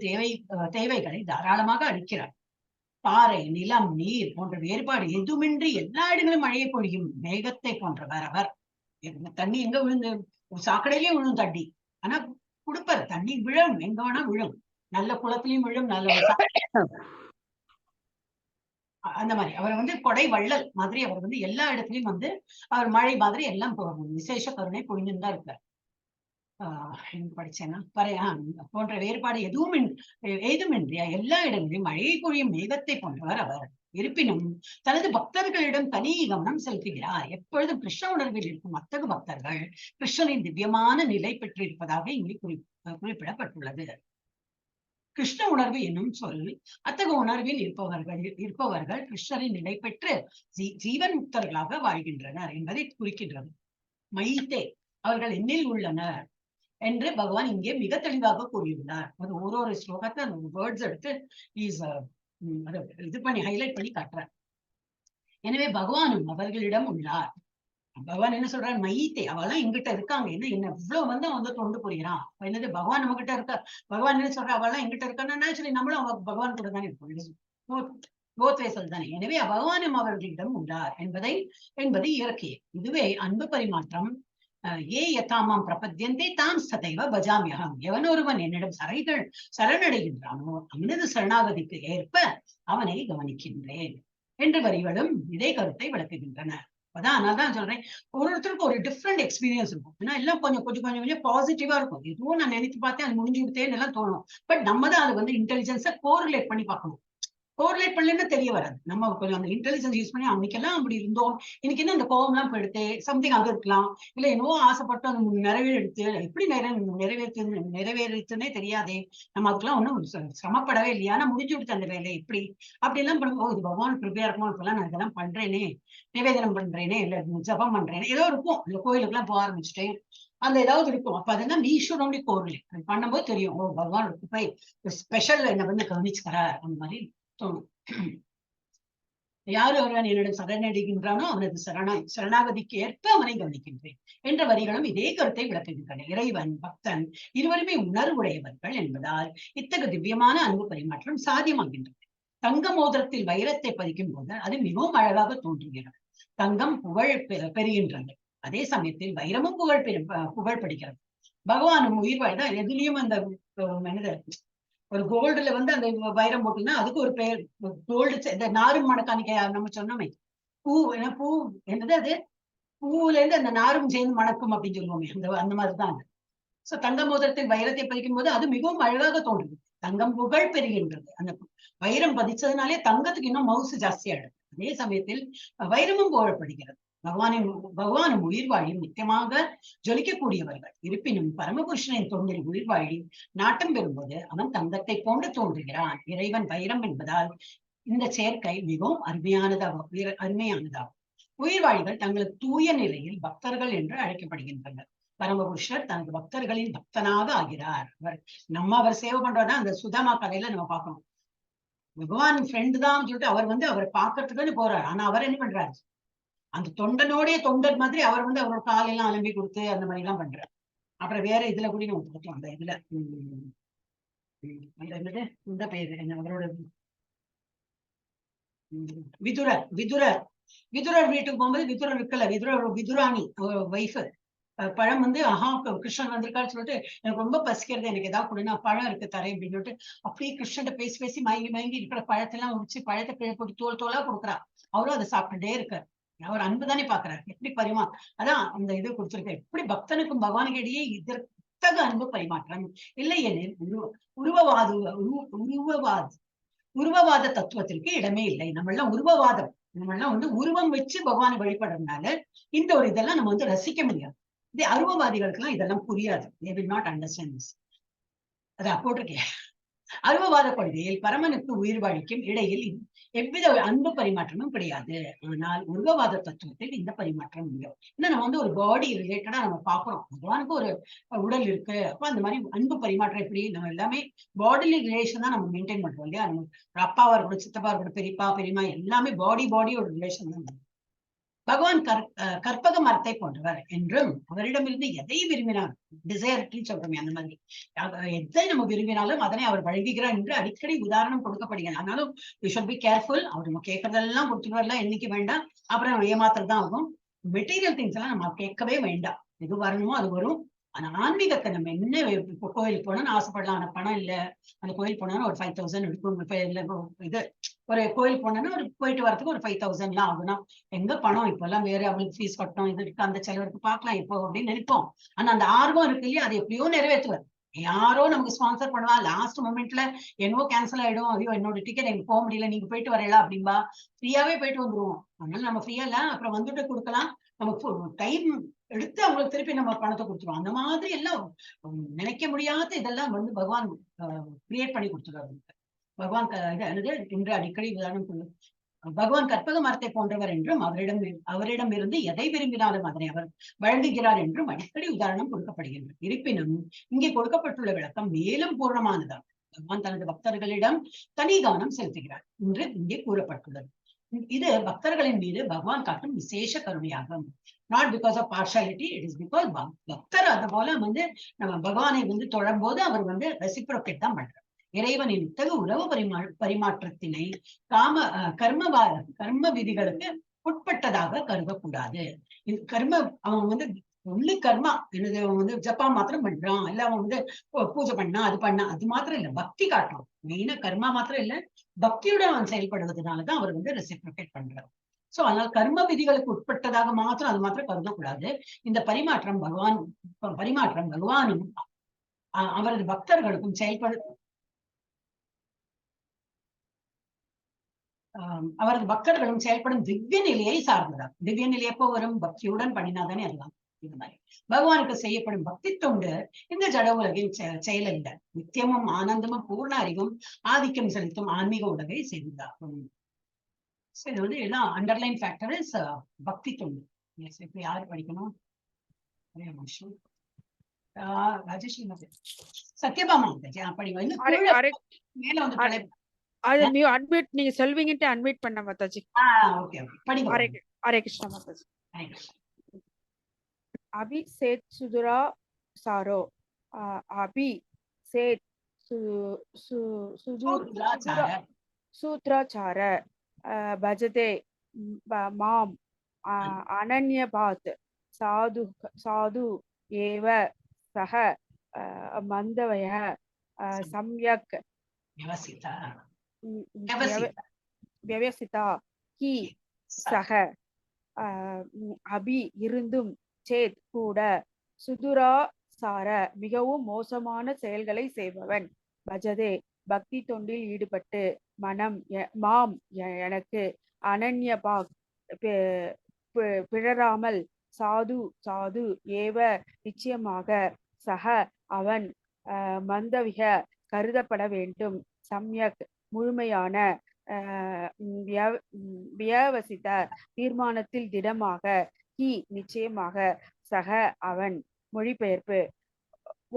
தேவைகளை தாராளமாக அளிக்கிறார். பாறை, நிலம், நீர் போன்ற வேறுபாடு எதுவுமின்றி எல்லா இடங்களும் மழையை பொழியும் மேகத்தை போன்றவர் அவர். தண்ணி எங்க விழுந்து சாக்கடையிலேயே விழும் தண்ணி. ஆனா கொடுப்பார், தண்ணி விழும், எங்க வேணா விழும். நல்ல குளத்திலையும் விழும், நல்ல அந்த மாதிரி அவர் வந்து கொடை வள்ளல் மாதிரி அவர் வந்து எல்லா இடத்துலயும் வந்து அவர் மழை மாதிரி எல்லாம் விசேஷ கருணை புரிஞ்சுன்னு தான் இருக்கார். படிச்சேன்னா போன்ற வேறுபாடு ஏதுமின்றியா எல்லா இடங்களிலும் மழை பொழியும் மேகத்தை போன்றவர் அவர். இருப்பினும் தனது பக்தர்களிடம் தனி கவனம் செலுத்துகிறார். எப்பொழுதும் கிருஷ்ண உணர்வில் இருக்கும் அத்தகு பக்தர்கள் கிருஷ்ணனின் திவ்யமான நிலை பெற்றிருப்பதாக இங்கே குறிப்பிடப்பட்டுள்ளது. கிருஷ்ண உணர்வு என்னும் சொல் அத்தகு உணர்வில் இருப்பவர்கள் கிருஷ்ணரின் நிலை பெற்று ஜீவன் முக்தர்களாக வாழ்கின்றனர் என்பதை குறிக்கின்றது. மைத்தே அவர்கள் என்னில் உள்ளனர் என்று பகவான் இங்கே மிக தெளிவாக கூறியுள்ளார். அது ஒரு ஸ்லோகத்தை அந்த வேர்ட்ஸ் எடுத்து இது பண்ணி ஹைலைட் பண்ணி காட்டுறார். எனவே பகவானும் அவர்களிடம் உள்ளார். பகவான் என்ன சொல்றாரு, மைத்தே அவெல்லாம் எங்கிட்ட இருக்காங்க. என்ன இவ்வளவு வந்து அவன் வந்து தொண்டு புரிகிறான். என்னது பகவான் நம்ம கிட்ட இருக்கா. பகவான் என்ன சொல்ற, அவெல்லாம் எங்கிட்ட இருக்கான்னா நேச்சுரலி நம்மளும் அவங்க பகவான் கூட தானே இருப்போம். போத்வேசல் தானே. எனவே பகவானும் அவர்களிடம் உள்ளார் என்பது இயற்கையே. இதுவே அன்பு பரிமாற்றம். ஏ யதாமாம் பிரபத்தியந்தே தாம் சதைவ பஜாமியகம். எவன் ஒருவன் என்னிடம் சரணடைகின்றானோ அவனது சரணாகதிக்கு ஏற்ப அவனை கவனிக்கின்றேன் என்ற வரிகளும் இதே கருத்தை விளக்குகின்றன. அதனால்தான் சொல்றேன், ஒருத்தருக்கு ஒரு டிஃப்ரெண்ட் எக்ஸ்பீரியன்ஸ் இருக்கும். ஏன்னா எல்லாம் கொஞ்சம் பாசிட்டிவா இருக்கும். எதுவும் நான் நினைத்து பார்த்தேன் அது முடிஞ்சு விட்டேன்னு எல்லாம் தோணும். பட் நம்ம தான் அதை வந்து இன்டெலிஜென்ஸை கோரிலேட் பண்ணி பார்க்கணும். கோரிலேட் பண்ணலன்னா தெரிய வராது. நம்ம கொஞ்சம் அந்த இன்டெலிஜென்ஸ் யூஸ் பண்ணி அன்னைக்கெல்லாம் அப்படி இருந்தோம், இன்னைக்கு என்ன அந்த கோவம் எல்லாம் போயிடுத்து சம்திங் அது இருக்கலாம், இல்ல என்னவோ ஆசைப்பட்டு அந்த நிறைவேறிடுத்து எப்படி நிறைவேறுச்சுன்னே தெரியாதே. நம்ம அதுக்கெல்லாம் ஒன்றும் சிரமப்படவே இல்லையா, ஆனா முடிஞ்சு விடுத்து அந்த வேலை எப்படி அப்படி எல்லாம் பண்ணும்போது இது பகவான் ப்ரிப்பேர் இருக்குமோ இப்பெல்லாம் நான் இதெல்லாம் பண்றேனே, நிவேதனம் பண்றேனே, இல்ல ஜபம் பண்றேனே, ஏதோ இருக்கும். இல்ல கோயிலுக்கு எல்லாம் போக ஆரம்பிச்சுட்டேன் அந்த ஏதாவது இருக்கும். அப்ப அதெல்லாம் we should only correlate. அது பண்ணும்போது தெரியும், ஓ பகவான் போய் ஸ்பெஷல் என்ன வந்து கவனிச்சுக்கிறார் அந்த மாதிரி தோணும். யார் ஒருவன் என்னிடம் சரணடைகின்றானோ அவனது சரணாகதிக்கு ஏற்ப அவனை கவனிக்கின்றேன் என்ற வரிகளும் இதே கருத்தை விளக்குகின்றன. இறைவன் பக்தன் இருவருமே உணர்வுடையவர்கள் என்பதால் இத்தகைய திவ்யமான அன்பு பரிமாற்றம் சாத்தியமாகின்றது. தங்க மோதிரத்தில் வைரத்தை பதிக்கும் போது அது மிகவும் அழகாக தோன்றுகிறது. தங்கம் புகழ் பெறுகின்றது. அதே சமயத்தில் வைரமும் புகழ் படுகிறது. பகவானும் உயிர் வாழ்தான் எதுலயும் அந்த ஒரு கோல்டுல வந்து அந்த வைரம் போட்டீங்கன்னா அதுக்கு ஒரு பெயர் கோல்டு. இந்த நாரும் மணக்கானிக்க நம்ம சொன்னோமே, பூ என்னது அது பூவுல இருந்து அந்த நாரும் சேர்ந்து மணக்கும் அப்படின்னு சொல்லுவோமே, அந்த மாதிரிதான் அது. சோ தங்க மோதிரத்தில் வைரத்தை பதிக்கும் போது அது மிகவும் அழகாக தோன்றுது. தங்கம் புகழ் பெறுகின்றது. அந்த வைரம் பதிச்சதுனாலே தங்கத்துக்கு இன்னும் மவுசு ஜாஸ்தியாயிடும். அதே சமயத்தில் வைரமும் புகழப்படுகிறது. பகவானும் உயிர் வாழியும் நித்தியமாக ஜொலிக்கக்கூடியவர்கள். இருப்பினும் பரமபுருஷனின் தொண்டில் உயிர் வாழி நாட்டம் பெறும்போது அவன் தங்கத்தை போன்று தோன்றுகிறான். இறைவன் வைரம் என்பதால் இந்த சேர்க்கை மிகவும் அருமையானதாகும். உயிர்வாழிகள் தங்களது தூய நிலையில் பக்தர்கள் என்று அழைக்கப்படுகின்றனர். பரமபுருஷர் தனது பக்தர்களின் பக்தனாக ஆகிறார். அவர் சேவை பண்றதா அந்த சுதாமா கதையில நம்ம பார்க்கணும். பகவான் ஃப்ரெண்டு தான் சொல்லிட்டு அவர் வந்து அவரை பார்க்கறதுக்குன்னு போறாரு. ஆனா அவர் என்ன பண்றாரு, அந்த தொண்டனோடைய தொண்டர் மாதிரி அவர் வந்து அவரோட காலெல்லாம் அலம்பி கொடுத்து அந்த மாதிரி எல்லாம் பண்றாரு. அப்புறம் வேற இதுல கூட நம்ம பார்த்தோம், அந்த இதுல அந்த என்னது இந்த பேரு என்ன அவரோட விதுரர் வீட்டுக்கு போகும்போது விதுரர் இருக்கல, விதுராணி வைஃப் பழம் வந்து கிருஷ்ணன் வந்திருக்காரு சொல்லிட்டு எனக்கு ரொம்ப பசிக்கிறது, எனக்கு ஏதாவது கொடுனா பழம் இருக்கு தரேன் அப்படின்னு சொல்லிட்டு அப்படியே கிருஷ்ணன் பேசி மயங்கி இருக்கிற பழத்தெல்லாம் உடிச்சு பழத்தை கீழே போட்டு தோலா கொடுக்குறா. அவரும் அதை சாப்பிட்டுட்டே இருக்காரு. அவர் அன்பு தானே பாக்குறாரு. எப்படி அதான் அந்த இது கொடுத்திருக்க. எப்படி பக்தனுக்கும் பகவானுக்கு இடையே இதற்காக அன்பு பரிமாற்றம் இல்லை எனில் உருவவாத தத்துவத்திற்கு இடமே இல்லை. நம்மளாம் உருவவாதம், நம்மளாம் வந்து உருவம் வச்சு பகவானை வழிபடுறதுனால இந்த ஒரு இதெல்லாம் நம்ம வந்து ரசிக்க முடியாது. இதே அருவவாதிகளுக்கு எல்லாம் இதெல்லாம் புரியாது. they will not understand this. அதான் போட்டிருக்கேன். அருவவாத கொள்கையில் பரமனுக்கு உயிர் வாழிக்கும் இடையில் எவ்வித அன்பு பரிமாற்றமும் கிடையாது. ஆனால் உருவவாத தத்துவத்தில் இந்த பரிமாற்றம் முடியும். ஏன்னா நம்ம வந்து ஒரு பாடி ரிலேட்டடா நம்ம பாக்குறோம். பகவானுக்கு ஒரு உடல் இருக்கு. அப்ப அந்த மாதிரி அன்பு பரிமாற்றம் எப்படி நம்ம எல்லாமே பாடிலி ரிலேஷன் தான் நம்ம மெயின்டைன் பண்றோம் இல்லையா. நம்ம அப்பாவா இருக்கட்டும், சித்தப்பா இருக்கட்டும், பெரியம்மா எல்லாமே பாடியோட ரிலேஷன் தான். பகவான் கற்பக மரத்தை போன்றவர் என்றும் அவரிடமிருந்து எதை விரும்பினார் டிசைர் சொல்றோமே அந்த மாதிரி எதை நம்ம விரும்பினாலும் அதனை அவர் வழங்குகிறார் என்று அடிக்கடி உதாரணம் கொடுக்கப்படுகிறது. ஆனாலும் யூ ஷுட் பி கேர்ஃபுல். அவர் நம்ம கேட்கறதெல்லாம் கொடுத்துருவார்லாம் என்னைக்கு வேண்டாம். அப்புறம் ஏமாத்திரதான் ஆகும். மெட்டீரியல் திங்ஸ் எல்லாம் நம்ம கேட்கவே வேண்டாம். எது வரணுமோ அது வரும். ஆனா ஆன்மீகத்தை நம்ம என்ன இப்போ கோயிலுக்கு போனோம்னு ஆசைப்படலாம். ஆனா பணம் இல்ல, அந்த கோயில் போனோம்னா ஒரு 5000 இருக்கும். இது ஒரு கோயில் போனோம்னா ஒரு போயிட்டு வரதுக்கு ஒரு 5000 எல்லாம் ஆகுனா எங்க பணம் இப்பெல்லாம் வேற அவளுக்கு ஃபீஸ் கட்டணும், இது இருக்கு, அந்த செலவுக்கு பார்க்கலாம் இப்போ அப்படின்னு நினைப்போம். ஆனா அந்த ஆர்வம் இருக்கு இல்லையா, அது எப்படியோ நிறைவேற்றுவார். யாரோ நமக்கு ஸ்பான்சர் பண்ணுவா, லாஸ்ட் மொமெண்ட்ல என்னவோ கேன்சல் ஆயிடும், ஐயோ என்னோட டிக்கெட் எனக்கு போக முடியல, நீங்க போயிட்டு வரலாம் அப்படின்பா. ஃப்ரீயாவே போயிட்டு வந்துருவோம். அதனால நம்ம ஃப்ரீயா இல்ல, அப்புறம் வந்துட்டு கொடுக்கலாம், நமக்கு டைம் எடுத்து அவங்களுக்கு திருப்பி நம்ம பணத்தை கொடுத்துருவோம். அந்த மாதிரி எல்லாம் நினைக்க முடியாத இதெல்லாம் வந்து பகவான் கிரியேட் பண்ணி கொடுத்துருவாரு. பகவான் இன்று அடிக்கடி உதாரணம் சொல்லு, பகவான் கற்பக மரத்தை போன்றவர் என்றும் அவரிடமிருந்து எதை விரும்பினாலும் அதனை அவர் வழங்குகிறார் என்றும் அடிக்கடி உதாரணம் கொடுக்கப்படுகின்றது. இருப்பினும் இங்கே கொடுக்கப்பட்டுள்ள விளக்கம் மேலும் பூர்ணமானதாகும். பகவான் தனது பக்தர்களிடம் தனி கவனம் செலுத்துகிறார் என்று இங்கே கூறப்பட்டுள்ளது. இது பக்தர்களின் மீது பகவான் காட்டும் விசேஷ கருணையாகும். Not because of partiality, it is because பக்தர் அது போல வந்து நம்ம பகவானை வந்து தொழும்போது அவர் வந்து ரெசிப்ரோகேட் தான் பண்றார். இறைவனின் இத்தகு உறவு பரிமாற்றத்தினை கர்ம விதிகளுக்கு உட்பட்டதாக கருதக்கூடாது. இது கர்ம அவன் வந்து ஒன்லி கர்மா என்னது, அவன் வந்து ஜப்பா மாத்திரம் பண்றான், இல்ல அவன் வந்து பூஜை பண்ணா அது பண்ணா அது மாத்திரம் இல்ல, பக்தி காட்டுறான். மெயினா கர்மா மாத்திரம் இல்ல, பக்தியுடன் அவன் செயல்படுவதனாலதான் அவர் வந்து ரெசிப்ரோகேட் பண்றார். சோ அதனால கர்ம விதிகளுக்கு உட்பட்டதாக மாத்திரம் அது மாத்திரம் கருதக்கூடாது. இந்த பரிமாற்றம் பகவானும் அவரது பக்தர்களுக்கும் அவரது பக்தர்களும் செயல்படும் திவ்ய நிலையை சார்ந்ததா. திவ்ய நிலை எப்போ வரும்? பக்தியுடன் பண்ணினாதானே அதெல்லாம். இது மாதிரி பகவானுக்கு செய்யப்படும் பக்தி தொண்டு இந்த ஜட உலகின் செயல் அல்ல, நித்தியமும் ஆனந்தமும் பூர்ண அறிவும் ஆதிக்கம் செலுத்தும் ஆன்மீக உலகை சேர்ந்தாகும். இது வந்து எல்லாம் அண்டர்லைன் ஃபேக்டர் இஸ் பக்தி தொண்டு. இப்ப யாரு படிக்கணும்? ராஜேஸ்வரி சத்யபாமா படிங்க. மேல வந்து அது நீ அட்மிட் நீங்க சொல்வீங்கட்டு அட்மிட் பண்ண மாதாஜி. ஓகே ஓகே படிங்க. ஹரே கிருஷ்ணா மாதாஜி. அபி சேத் சுதுரா சாரோ அபி சேத் சூத்ராச்சார பஜதே மாம் அனன்யபாத் சாது ஏவ சஹ மந்தவய சம்யக் வியவசிதா ஹி சஹ அபி இருந்தும் சேத் கூட சுதுராசார மிகவும் மோசமான செயல்களை செய்பவன் பஜதே பக்தி தொண்டில் ஈடுபட்டு மாம் எனக்கு அனன்யபாக் பிழறாமல் சாது ஏவ நிச்சயமாக சக அவன் மந்தவிக கருதப்பட வேண்டும் சம்யக் முழுமையான வியவசித தீர்மானத்தில் திடமாக ஹி நிச்சயமாக சக அவன். மொழிபெயர்ப்பு: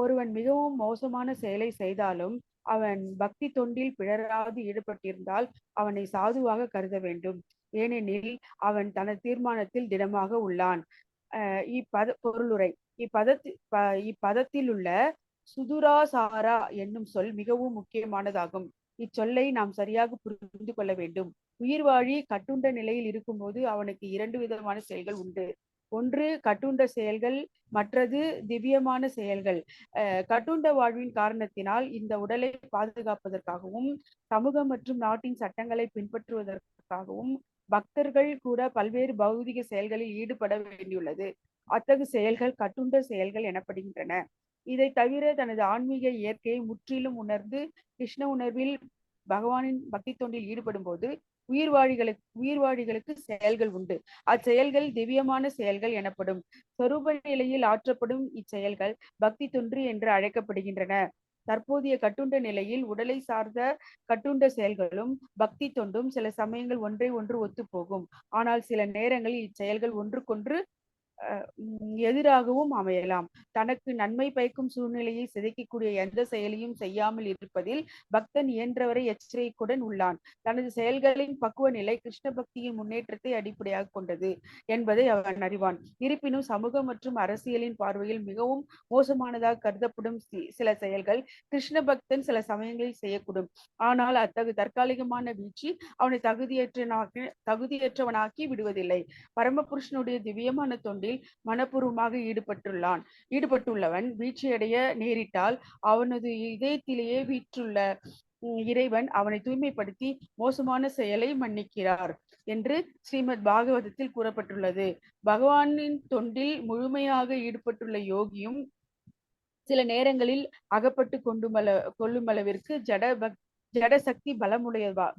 ஒருவன் மிகவும் மோசமான செயலை செய்தாலும் அவன் பக்தி தொண்டில் பிழறாது ஈடுபட்டிருந்தால் அவனை சாதுவாக கருத வேண்டும், ஏனெனில் அவன் தனது தீர்மானத்தில் திடமாக உள்ளான். பொருளுரை: இப்பதத்தில் உள்ள சுதுராசாரா என்னும் சொல் மிகவும் முக்கியமானதாகும். இச்சொல்லை நாம் சரியாக புரிந்து கொள்ள வேண்டும். உயிர்வாழி கட்டுண்ட நிலையில் இருக்கும்போது அவனுக்கு 2 விதமான செயல்கள் உண்டு. ஒன்று கட்டுண்ட செயல்கள், மற்றது திவ்யமான செயல்கள். கட்டுண்ட வாழ்வின் காரணத்தினால் இந்த உடலை பாதுகாப்பதற்காகவும் சமூகம் மற்றும் நாட்டின் சட்டங்களை பின்பற்றுவதற்காகவும் பக்தர்கள் கூட பல்வேறு பௌதிக செயல்களில் ஈடுபட வேண்டியுள்ளது. அத்தகு செயல்கள் கட்டுண்ட செயல்கள் எனப்படுகின்றன. இதை தவிர தனது ஆன்மீக இயற்கையை முற்றிலும் உணர்ந்து கிருஷ்ண உணர்வில் பகவானின் பக்தி தொண்டில் ஈடுபடும் போது உயிர்வாழிகளுக்கு செயல்கள் உண்டு. அச்செயல்கள் திவ்யமான செயல்கள் எனப்படும். சொரூப நிலையில் ஆற்றப்படும் இச்செயல்கள் பக்தி தொண்டு என்று அழைக்கப்படுகின்றன. தற்போதைய கட்டுண்ட நிலையில் உடலை சார்ந்த கட்டுண்ட செயல்களும் பக்தி தொண்டும் சில சமயங்கள் ஒன்றை ஒன்று ஒத்துப்போகும். ஆனால் சில நேரங்களில் இச்செயல்கள் ஒன்றுக்கொன்று எதிராகவும் அமையலாம். தனக்கு நன்மை பயக்கும் சூழ்நிலையை சிதைக்கக்கூடிய எந்த செயலையும் செய்யாமல் இருப்பதில் பக்தன் இயன்றவரை எச்சரிக்கையுடன் உள்ளான். தனது செயல்களின் பக்குவ நிலை கிருஷ்ண பக்தியின் முன்னேற்றத்தை அடிப்படையாக கொண்டது என்பதை அவன் அறிவான். இருப்பினும் சமூக மற்றும் அரசியலின் பார்வையில் மிகவும் மோசமானதாக கருதப்படும் சில செயல்கள் கிருஷ்ண பக்தன் சில சமயங்களில் செய்யக்கூடும். ஆனால் அத்தகு தற்காலிகமான வீழ்ச்சி அவனை தகுதியற்றவனாக்கி விடுவதில்லை. பரமபுருஷனுடைய திவ்யமான தொண்டில் தொண்டில் மனப்பூர்வமாக ஈடுபட்டுள்ளவன் வீழ்ச்சியடைய நேரிட்டால் அவனது இதயத்திலேயே வீற்றுள்ள இறைவன் அவனை தூய்மைப்படுத்தி மோசமான செயலை மன்னிக்கிறார் என்று ஸ்ரீமத் பாகவதத்தில் கூறப்பட்டுள்ளது. பகவானின் தொண்டில் முழுமையாக ஈடுபட்டுள்ள யோகியும் சில நேரங்களில் அகப்பட்டு கொள்ளும் அளவிற்கு ஜட சக்தி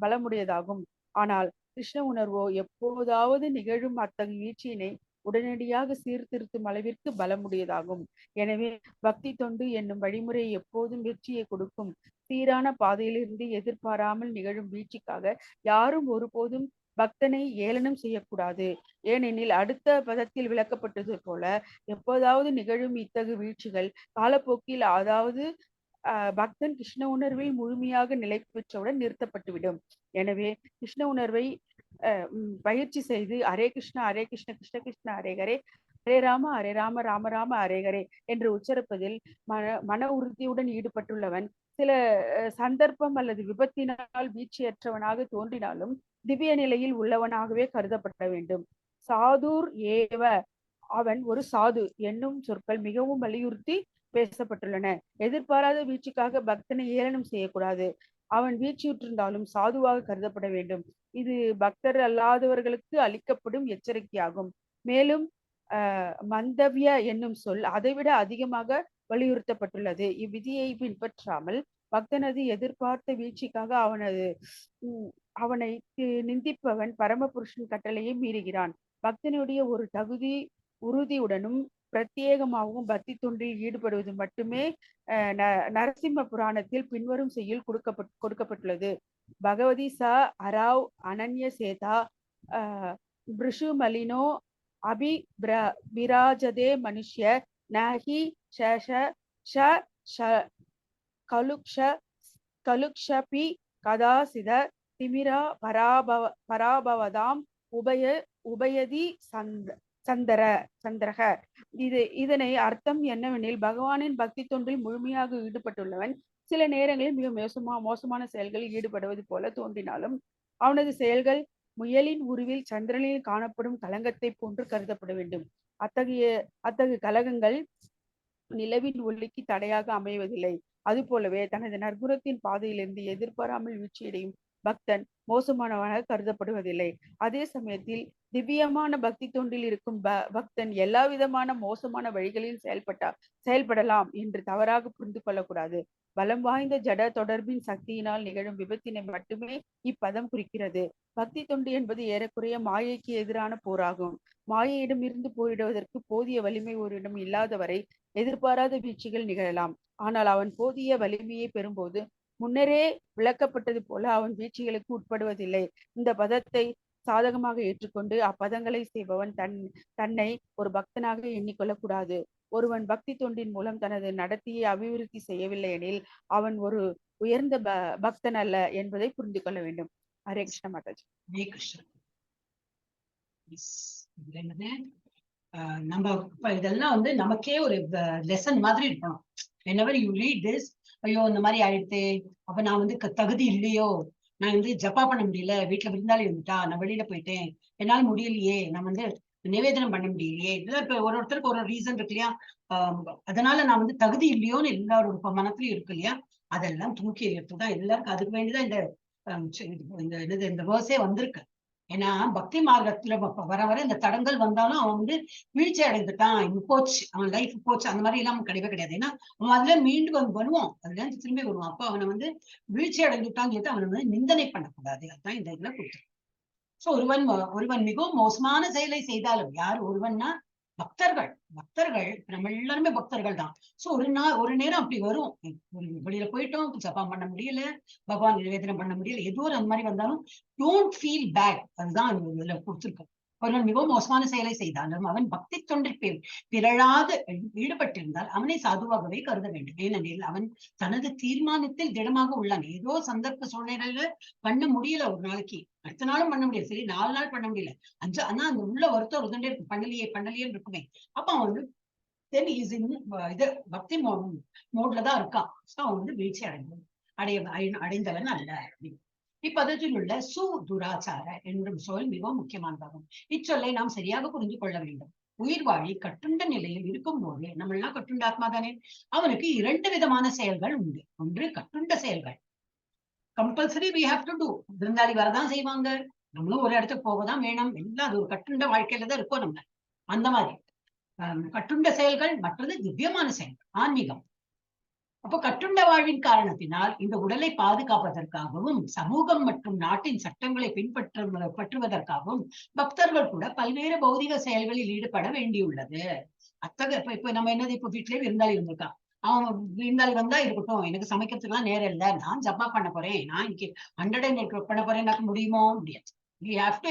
பலமுடையதாகும். ஆனால் கிருஷ்ண உணர்வோ எப்போதாவது நிகழும் அத்தகைய வீழ்ச்சியினை உடனடியாக சீர்திருத்தும் அளவிற்கு பலமுடையதாகும். எனவே பக்தி தொண்டு என்னும் வழிமுறை எப்போதும் வெற்றியை கொடுக்கும். சீரான பாதையிலிருந்து எதிர்பாராமல் நிகழும் வீழ்ச்சிக்காக யாரும் ஒருபோதும் பக்தனை ஏளனம் செய்யக்கூடாது. ஏனெனில் அடுத்த பதத்தில் விளக்கப்பட்டது போல எப்போதாவது நிகழும் இத்தகு வீழ்ச்சிகள் காலப்போக்கில் அதாவது பக்தன் கிருஷ்ண உணர்வில் முழுமையாக நிலை பெற்றவுடன் நிறுத்தப்பட்டுவிடும். எனவே கிருஷ்ண உணர்வை பயிற்சி செய்து ஹரே கிருஷ்ணா கிருஷ்ண கிருஷ்ண ஹரே ஹரே ஹரே ராம ராம ராம ஹரே ஹரே என்று உச்சரிப்பதில் மன உறுதியுடன் ஈடுபட்டுள்ளவன் சில சந்தர்ப்பம் அல்லது விபத்தினால் வீழ்ச்சியற்றவனாக தோன்றினாலும் திவ்ய நிலையில் உள்ளவனாகவே கருதப்பட வேண்டும். சாதுர் ஏவ, அவன் ஒரு சாது என்னும் சொற்கள் மிகவும் வலியுறுத்தி பேசப்பட்டுள்ளன. எதிர்பாராத வீழ்ச்சிக்காக பக்தனை ஏளனம் செய்யக்கூடாது. அவன் வீழ்ச்சியுற்றிருந்தாலும் சாதுவாக கருதப்பட வேண்டும். இது பக்தர் அல்லாதவர்களுக்கு அளிக்கப்படும் எச்சரிக்கையாகும். மேலும் மந்தவ்ய என்னும் சொல் அதைவிட அதிகமாக வலியுறுத்தப்பட்டுள்ளது. இவ்விதியை பின்பற்றாமல் பக்தனது எதிர்பார்த்த வீழ்ச்சிக்காக அவனை நிந்திப்பவன் பரமபுருஷன் கட்டளையை மீறுகிறான். பக்தனுடைய ஒரு தகுதி உறுதியுடனும் பிரத்யேகமாகவும் பக்தி தொண்டில் ஈடுபடுவது மட்டுமே நரசிம்ம புராணத்தில் பின்வரும் செய்யுள் கொடுக்கப்பட்டுள்ளது. பகவதி ச அராவ் அனன்ய சேதா பிருஷு மலினோ அபி விராஜதே மனுஷ்ய நஹி கலுக்ஷபி கதாசித திமிரா பராபவதாம் உபயதி சந்திரக. இதனை அர்த்தம் என்னவெனில் பகவானின் பக்தி தொண்டில் முழுமையாக ஈடுபட்டுள்ளவன் சில நேரங்களில் மிக மோசமான செயல்களில் ஈடுபடுவது போல தோன்றினாலும் அவனது செயல்கள் முயலின் உருவில் சந்திரனில் காணப்படும் கலங்கத்தை போன்று கருதப்பட வேண்டும். அத்தகைய கலகங்கள் நிலவின் ஒளிக்கு தடையாக அமைவதில்லை. அதுபோலவே தனது நற்குணத்தின் பாதையிலிருந்து எதிர்பாராமல் வீழ்ச்சியடையும் பக்தன் மோசமானவனாக கருதப்படுவதில்லை. அதே சமயத்தில் திவ்யமான பக்தி தொண்டில் இருக்கும் பக்தன் எல்லா விதமான மோசமான வழிகளில் செயல்படலாம் என்று தவறாக புரிந்து கொள்ளக்கூடாது. பலம் வாய்ந்த ஜட தொடர்பின் சக்தியினால் நிகழும் விபத்தினை மட்டுமே இப்பதம் குறிக்கிறது. பக்தி தொண்டு என்பது ஏறக்குறைய மாயைக்கு எதிரான போராகும். மாயையிடமிருந்து போரிடுவதற்கு போதிய வலிமை ஓரிடம் இல்லாதவரை எதிர்பாராத வீழ்ச்சிகள் நிகழலாம். ஆனால் அவன் போதிய வலிமையை பெறும்போது முன்னரே விளக்கப்பட்டது போல அவன் வீழ்ச்சிகளுக்கு உட்படுவதில்லை. இந்த பதத்தை சாதகமாக ஏற்றுக்கொண்டு அப்பதங்களை செய்பவன் தன்னை ஒரு பக்தனாக எண்ணிக்கொள்ளக்கூடாது. ஒருவன் பக்தி தொண்டின் மூலம் தனது நடத்தையை அபிவிருத்தி செய்யவில்லை எனில் அவன் ஒரு உயர்ந்த பக்தன் அல்ல என்பதை புரிந்து கொள்ள வேண்டும். ஹரே கிருஷ்ண மாதாஜி. ஹரே கிருஷ்ண. நம்ம இதெல்லாம் வந்து நமக்கே ஒரு லெசன் மாதிரி இருக்கணும். whenever you read this, ஐயோ இந்த மாதிரி ஆயிடுத்து, அப்ப நான் வந்து தகுதி இல்லையோ, நான் வந்து ஜப்பா பண்ண முடியல, வீட்டுல விருந்தாளி வந்துட்டா, நான் வெளியில போயிட்டேன், என்னால முடியலையே, நான் வந்து நிவேதனம் பண்ண முடியலையே, இதெல்லாம் இப்ப ஒருத்தருக்கு ஒரு ரீசன் இருக்கு இல்லையா, அதனால நான் வந்து தகுதி இல்லையோன்னு எல்லாரோட மனத்திலயும் இருக்கு இல்லையா, அதெல்லாம் தூக்கி எறியறதுதான் எல்லாருக்கும். அதுக்கு வேண்டிதான் இந்த வேர்ஸே வந்திருக்கு. ஏன்னா பக்தி மார்க்கத்துல வர வர இந்த தடங்கள் வந்தாலும் அவன் வந்து வீழ்ச்சி அடைந்துட்டான், போச்சு, அவன் லைஃப் போச்சு, அந்த மாதிரி எல்லாம் கிடையவே கிடையாது. ஏன்னா அவன் அதுல மீண்டு வருவான், அதுல இருந்து திரும்பி வருவான். அப்ப அவனை வந்து வீழ்ச்சி அடைந்துட்டான்னு சொல்லிட்டு அவனை வந்து நிந்தனை பண்ணக்கூடாது. அதுதான் இந்த இதுல கொடுத்து. சோ ஒருவன் மிகவும் மோசமான செயலை செய்தாலும், யார் ஒருவன்னா பக்தர்கள் நம்ம எல்லாருமே பக்தர்கள் தான். சோ ஒரு நேரம் அப்படி வரும், வெளியில போயிட்டோம், ஜபம் பண்ண முடியல, பகவான் நிவேதனம் பண்ண முடியல, ஏதோ ஒரு அந்த மாதிரி வந்தாலும் டோன்ட் ஃபீல் பேட். அதுதான் இதுல கொடுத்துருக்கோம். ஒருவன் மிகவும் மோசமான செயலை செய்தாலும் அவன் பக்தி தொண்டில் பிறழாது ஈடுபட்டிருந்தால் அவனை சாதுவாகவே கருத வேண்டும். ஏனெனில் அவன் தனது தீர்மானத்தில் திடமாக உள்ளான். ஏதோ சந்தர்ப்ப சூழ்நிலையில பண்ண முடியல, ஒரு நாளைக்கு, அடுத்த நாளும் பண்ண முடியல, சரி 4 நாள் பண்ண முடியல, ஆனா அந்த உள்ள வருத்தம் இருந்துட்டே இருக்கு, பண்ணலையே இருக்குமே. அப்ப அவன் வந்து இது பக்தி மோட்லதான் இருக்கான். அவன் வந்து வீழ்ச்சி அடைந்தவன் அல்ல. இப்பதத்தில் உள்ள துராச்சார என்னும் சொல் மிகவும் முக்கியமானதாகும். இச்சொல்லை நாம் சரியாக புரிந்து கொள்ள வேண்டும். உயிர்வாழி கட்டுண்ட நிலையில் இருக்கும் போது, நம்ம எல்லாம் கட்டுண்ட ஆத்மா தானே, அவனுக்கு 2 விதமான செயல்கள் உண்டு. ஒன்று கட்டுண்ட செயல்கள், compulsory we have to do. விருந்தாளி வரதான் செய்வாங்க, நம்மளும் ஒரு இடத்துக்கு போகதான் வேணும், எல்லாம் அது ஒரு கட்டுண்ட வாழ்க்கையில தான் இருக்கோம் நம்ம. அந்த மாதிரி கட்டுண்ட செயல்கள். மற்றது திவ்யமான செயல்கள், ஆன்மீகம். அப்போ கட்டுண்ட வாழ்வின் காரணத்தினால் இந்த உடலை பாதுகாப்பதற்காகவும் சமூகம் மற்றும் நாட்டின் சட்டங்களை பின்பற்றுவதற்காகவும் பக்தர்கள் கூட பல்வேறு பௌதிக செயல்களில் ஈடுபட வேண்டியுள்ளது. அத்தகைய இப்ப நம்ம என்னது, இப்ப வீட்லயே விருந்தாளி வந்திருக்கான், அவன் விருந்தாளி வந்தா இருக்கட்டும், எனக்கு சமைக்கிறதுக்குலாம் நேரம் இல்லை, நான் ஜப்பா பண்ண போறேன், நான் இன்னைக்கு 100 பண்ண போறேன், முடியுமோ? முடியாது. We have to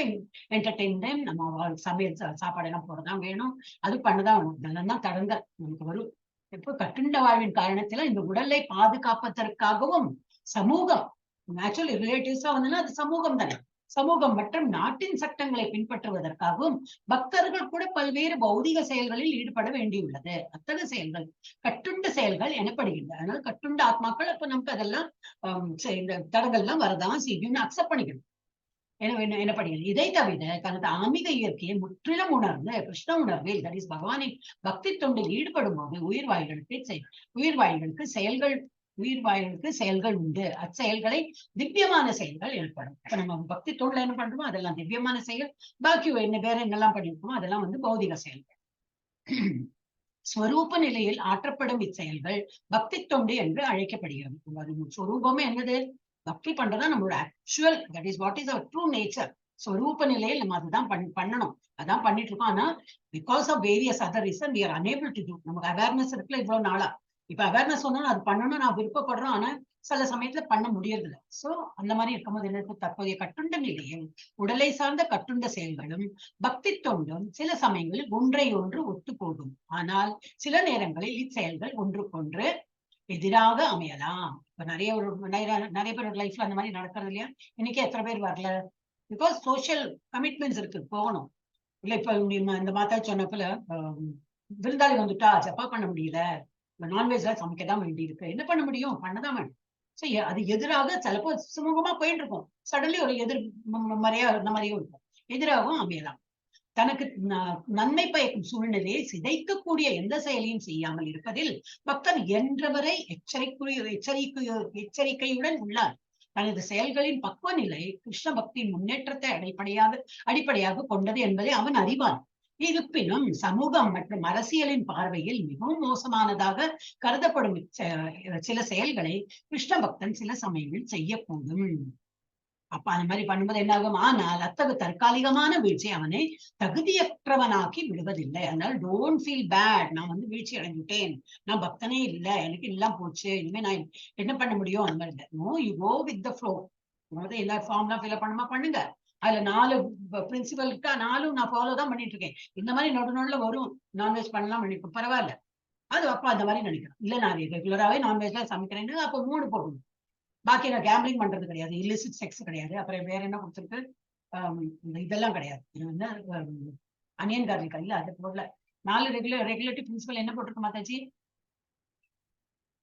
entertain them. நம்ம சமையல் சாப்பாடு எல்லாம் போறதான் வேணும், அது பண்ணதான் வேணும். இதெல்லாம் தான் தடங்கள் நமக்கு வரும். இப்போ கட்டுண்ட வாழ்வின் காரணத்துல இந்த உடலை பாதுகாப்பதற்காகவும் சமூகம், ஆக்சுவலி ரிலேட்டிவ்ஸா வந்துன்னா அது சமூகம் தானே, சமூகம் மற்றும் நாட்டின் சட்டங்களை பின்பற்றுவதற்காகவும் பக்தர்கள் கூட பல்வேறு பௌதிக செயல்களில் ஈடுபட வேண்டியுள்ளது. அத்தகைய செயல்கள் கட்டுண்ட செயல்கள் எனப்படுகின்றன. அதனால கட்டுண்ட ஆத்மாக்கள் அப்ப நமக்கு அதெல்லாம் இந்த தடங்கள்லாம் வரதான் செய்யும், அக்செப்ட் பண்ணிக்கணும். எனப்படுகிறது. இதை தவிர தனது ஆன்மீக இயற்கையை முற்றிலும் உணர்ந்து கிருஷ்ண உணர்வில், தட் இஸ் பகவானின் பக்தி தொண்டில் ஈடுபடும் போது உயிர்வாழிகளுக்கு செயல்கள் உண்டு. அச்செயல்களை திவ்யமான செயல்கள் ஏற்படும். இப்ப நம்ம பக்தி தொண்டில் என்ன பண்றோமோ அதெல்லாம் திவ்யமான செயல். பாக்கி வேற என்னெல்லாம் பண்ணிருக்கோமோ அதெல்லாம் பௌதிக செயல்கள். ஸ்வரூப நிலையில் ஆற்றப்படும் இச்செயல்கள் பக்தி தொண்டு என்று அழைக்கப்படுகிறது. ஸ்வரூபமே என்னது? பக்தி பண்றதா நம்மளோட actual, that is what is our true nature. ஸ்வரூப நிலையில் நம்ம அதுதான் பண்ணணும், அதான் பண்ணிட்டு இருக்கோம். ஆனா because of various other reason we are unable to do. நமக்கு அவேர்னஸ் இருக்குல்ல இவ்வளவு நாளா, இப்ப அவேர்னஸ் சொன்னாலும் அது பண்ணணும் நான் விருப்பப்படுறோம், ஆனா சில சமயத்துல பண்ண முடியறதில்ல. சோ அந்த மாதிரி இருக்கும்போது என்ன, தற்போதைய கட்டுண்ட நிலையில் உடலை சார்ந்த கட்டுண்ட செயல்களும் பக்தி தொண்டும் சில சமயங்களில் ஒன்றை ஒன்று ஒத்து போகும். ஆனால் சில நேரங்களில் இச்செயல்கள் ஒன்றுக்கொன்று எதிராக அமையலாம். இப்ப நிறைய பேரோட லைஃப்ல அந்த மாதிரி நடக்கிறது இல்லையா? இன்னைக்கு எத்தனை பேர் வரல? பிகாஸ் சோசியல் கமிட்மெண்ட்ஸ் இருக்கு, போகணும் இல்ல. இப்ப இந்த மாதாஜி சொன்னப்பல விருந்தாளி வந்துட்டா ஜப்பா பண்ண முடியல, நான்வெஜ்ல சமைக்கதான் வேண்டி இருக்கு, என்ன பண்ண முடியும், பண்ணதான் வேணும். சோ அது எதிராக சிலப்போ சுமூகமா போயிட்டு இருக்கும், சடன்லி ஒரு எதிர் மாதிரியும் இருக்கும், எதிராகவும் அமையலாம். தனக்கு நன்மை பயக்கும் சூழ்நிலையை சிதைக்கக்கூடிய எந்த செயலையும் செய்யாமல் இருப்பதில் பக்தன் என்றவரை எச்சரிக்கையுடன் உள்ளார். தனது செயல்களின் பக்குவ நிலை கிருஷ்ண பக்தியின் முன்னேற்றத்தை அடிப்படையாக கொண்டது என்பதை அவன் அறிவான். இருப்பினும் சமூகம் மற்றும் அரசியலின் பார்வையில் மிகவும் மோசமானதாக கருதப்படும் சில செயல்களை கிருஷ்ண பக்தன் சில சமயங்களில் செய்யக்கூடும். அப்ப அந்த மாதிரி பண்ணும்போது என்ன ஆகும்? ஆனால் அத்தகு தற்காலிகமான வீழ்ச்சி அவனை தகுதியற்றவனாக்கி விடுவதில்லை. அதனால டோன்ட் ஃபீல் பேட், நான் வீழ்ச்சி அடைஞ்சுட்டேன், நான் பக்தனே இல்லை, எனக்கு எல்லாம் போச்சு, இனிமே நான் என்ன பண்ண முடியும், அந்த மாதிரி இல்லை. No, you go with the flow. எல்லா ஃபார்ம்லாம் ஃபில் பண்ணுமா பண்ணுங்க. அதுல 4 பிரின்சிபல் இருக்கா, 4 நான் ஃபாலோ தான் பண்ணிட்டு இருக்கேன். இந்த மாதிரி நடுநடுல வரும், நான்வெஜ் பண்ணலாம் பண்ணிருக்கோம், பரவாயில்ல. அது அப்ப அந்த மாதிரி நினைக்கிறேன். இல்ல நான் ரெகுலராகவே நான்வெஜ்ல சமைக்கிறேன்னு அப்ப 3 போடணும். பாக்கி நான் கேம்பிளிங் பண்றது கிடையாது, இல்லிசிட் செக்ஸ் கிடையாது, அப்புறம் வேற என்ன கொடுத்துருக்கு, இதெல்லாம் கிடையாது, அனியன் கார்லிக் இல்ல, அது போடல. 4 ரெகுலேட்டிவ் பிரின்சிபல் என்ன போட்டிருக்கு Mataji?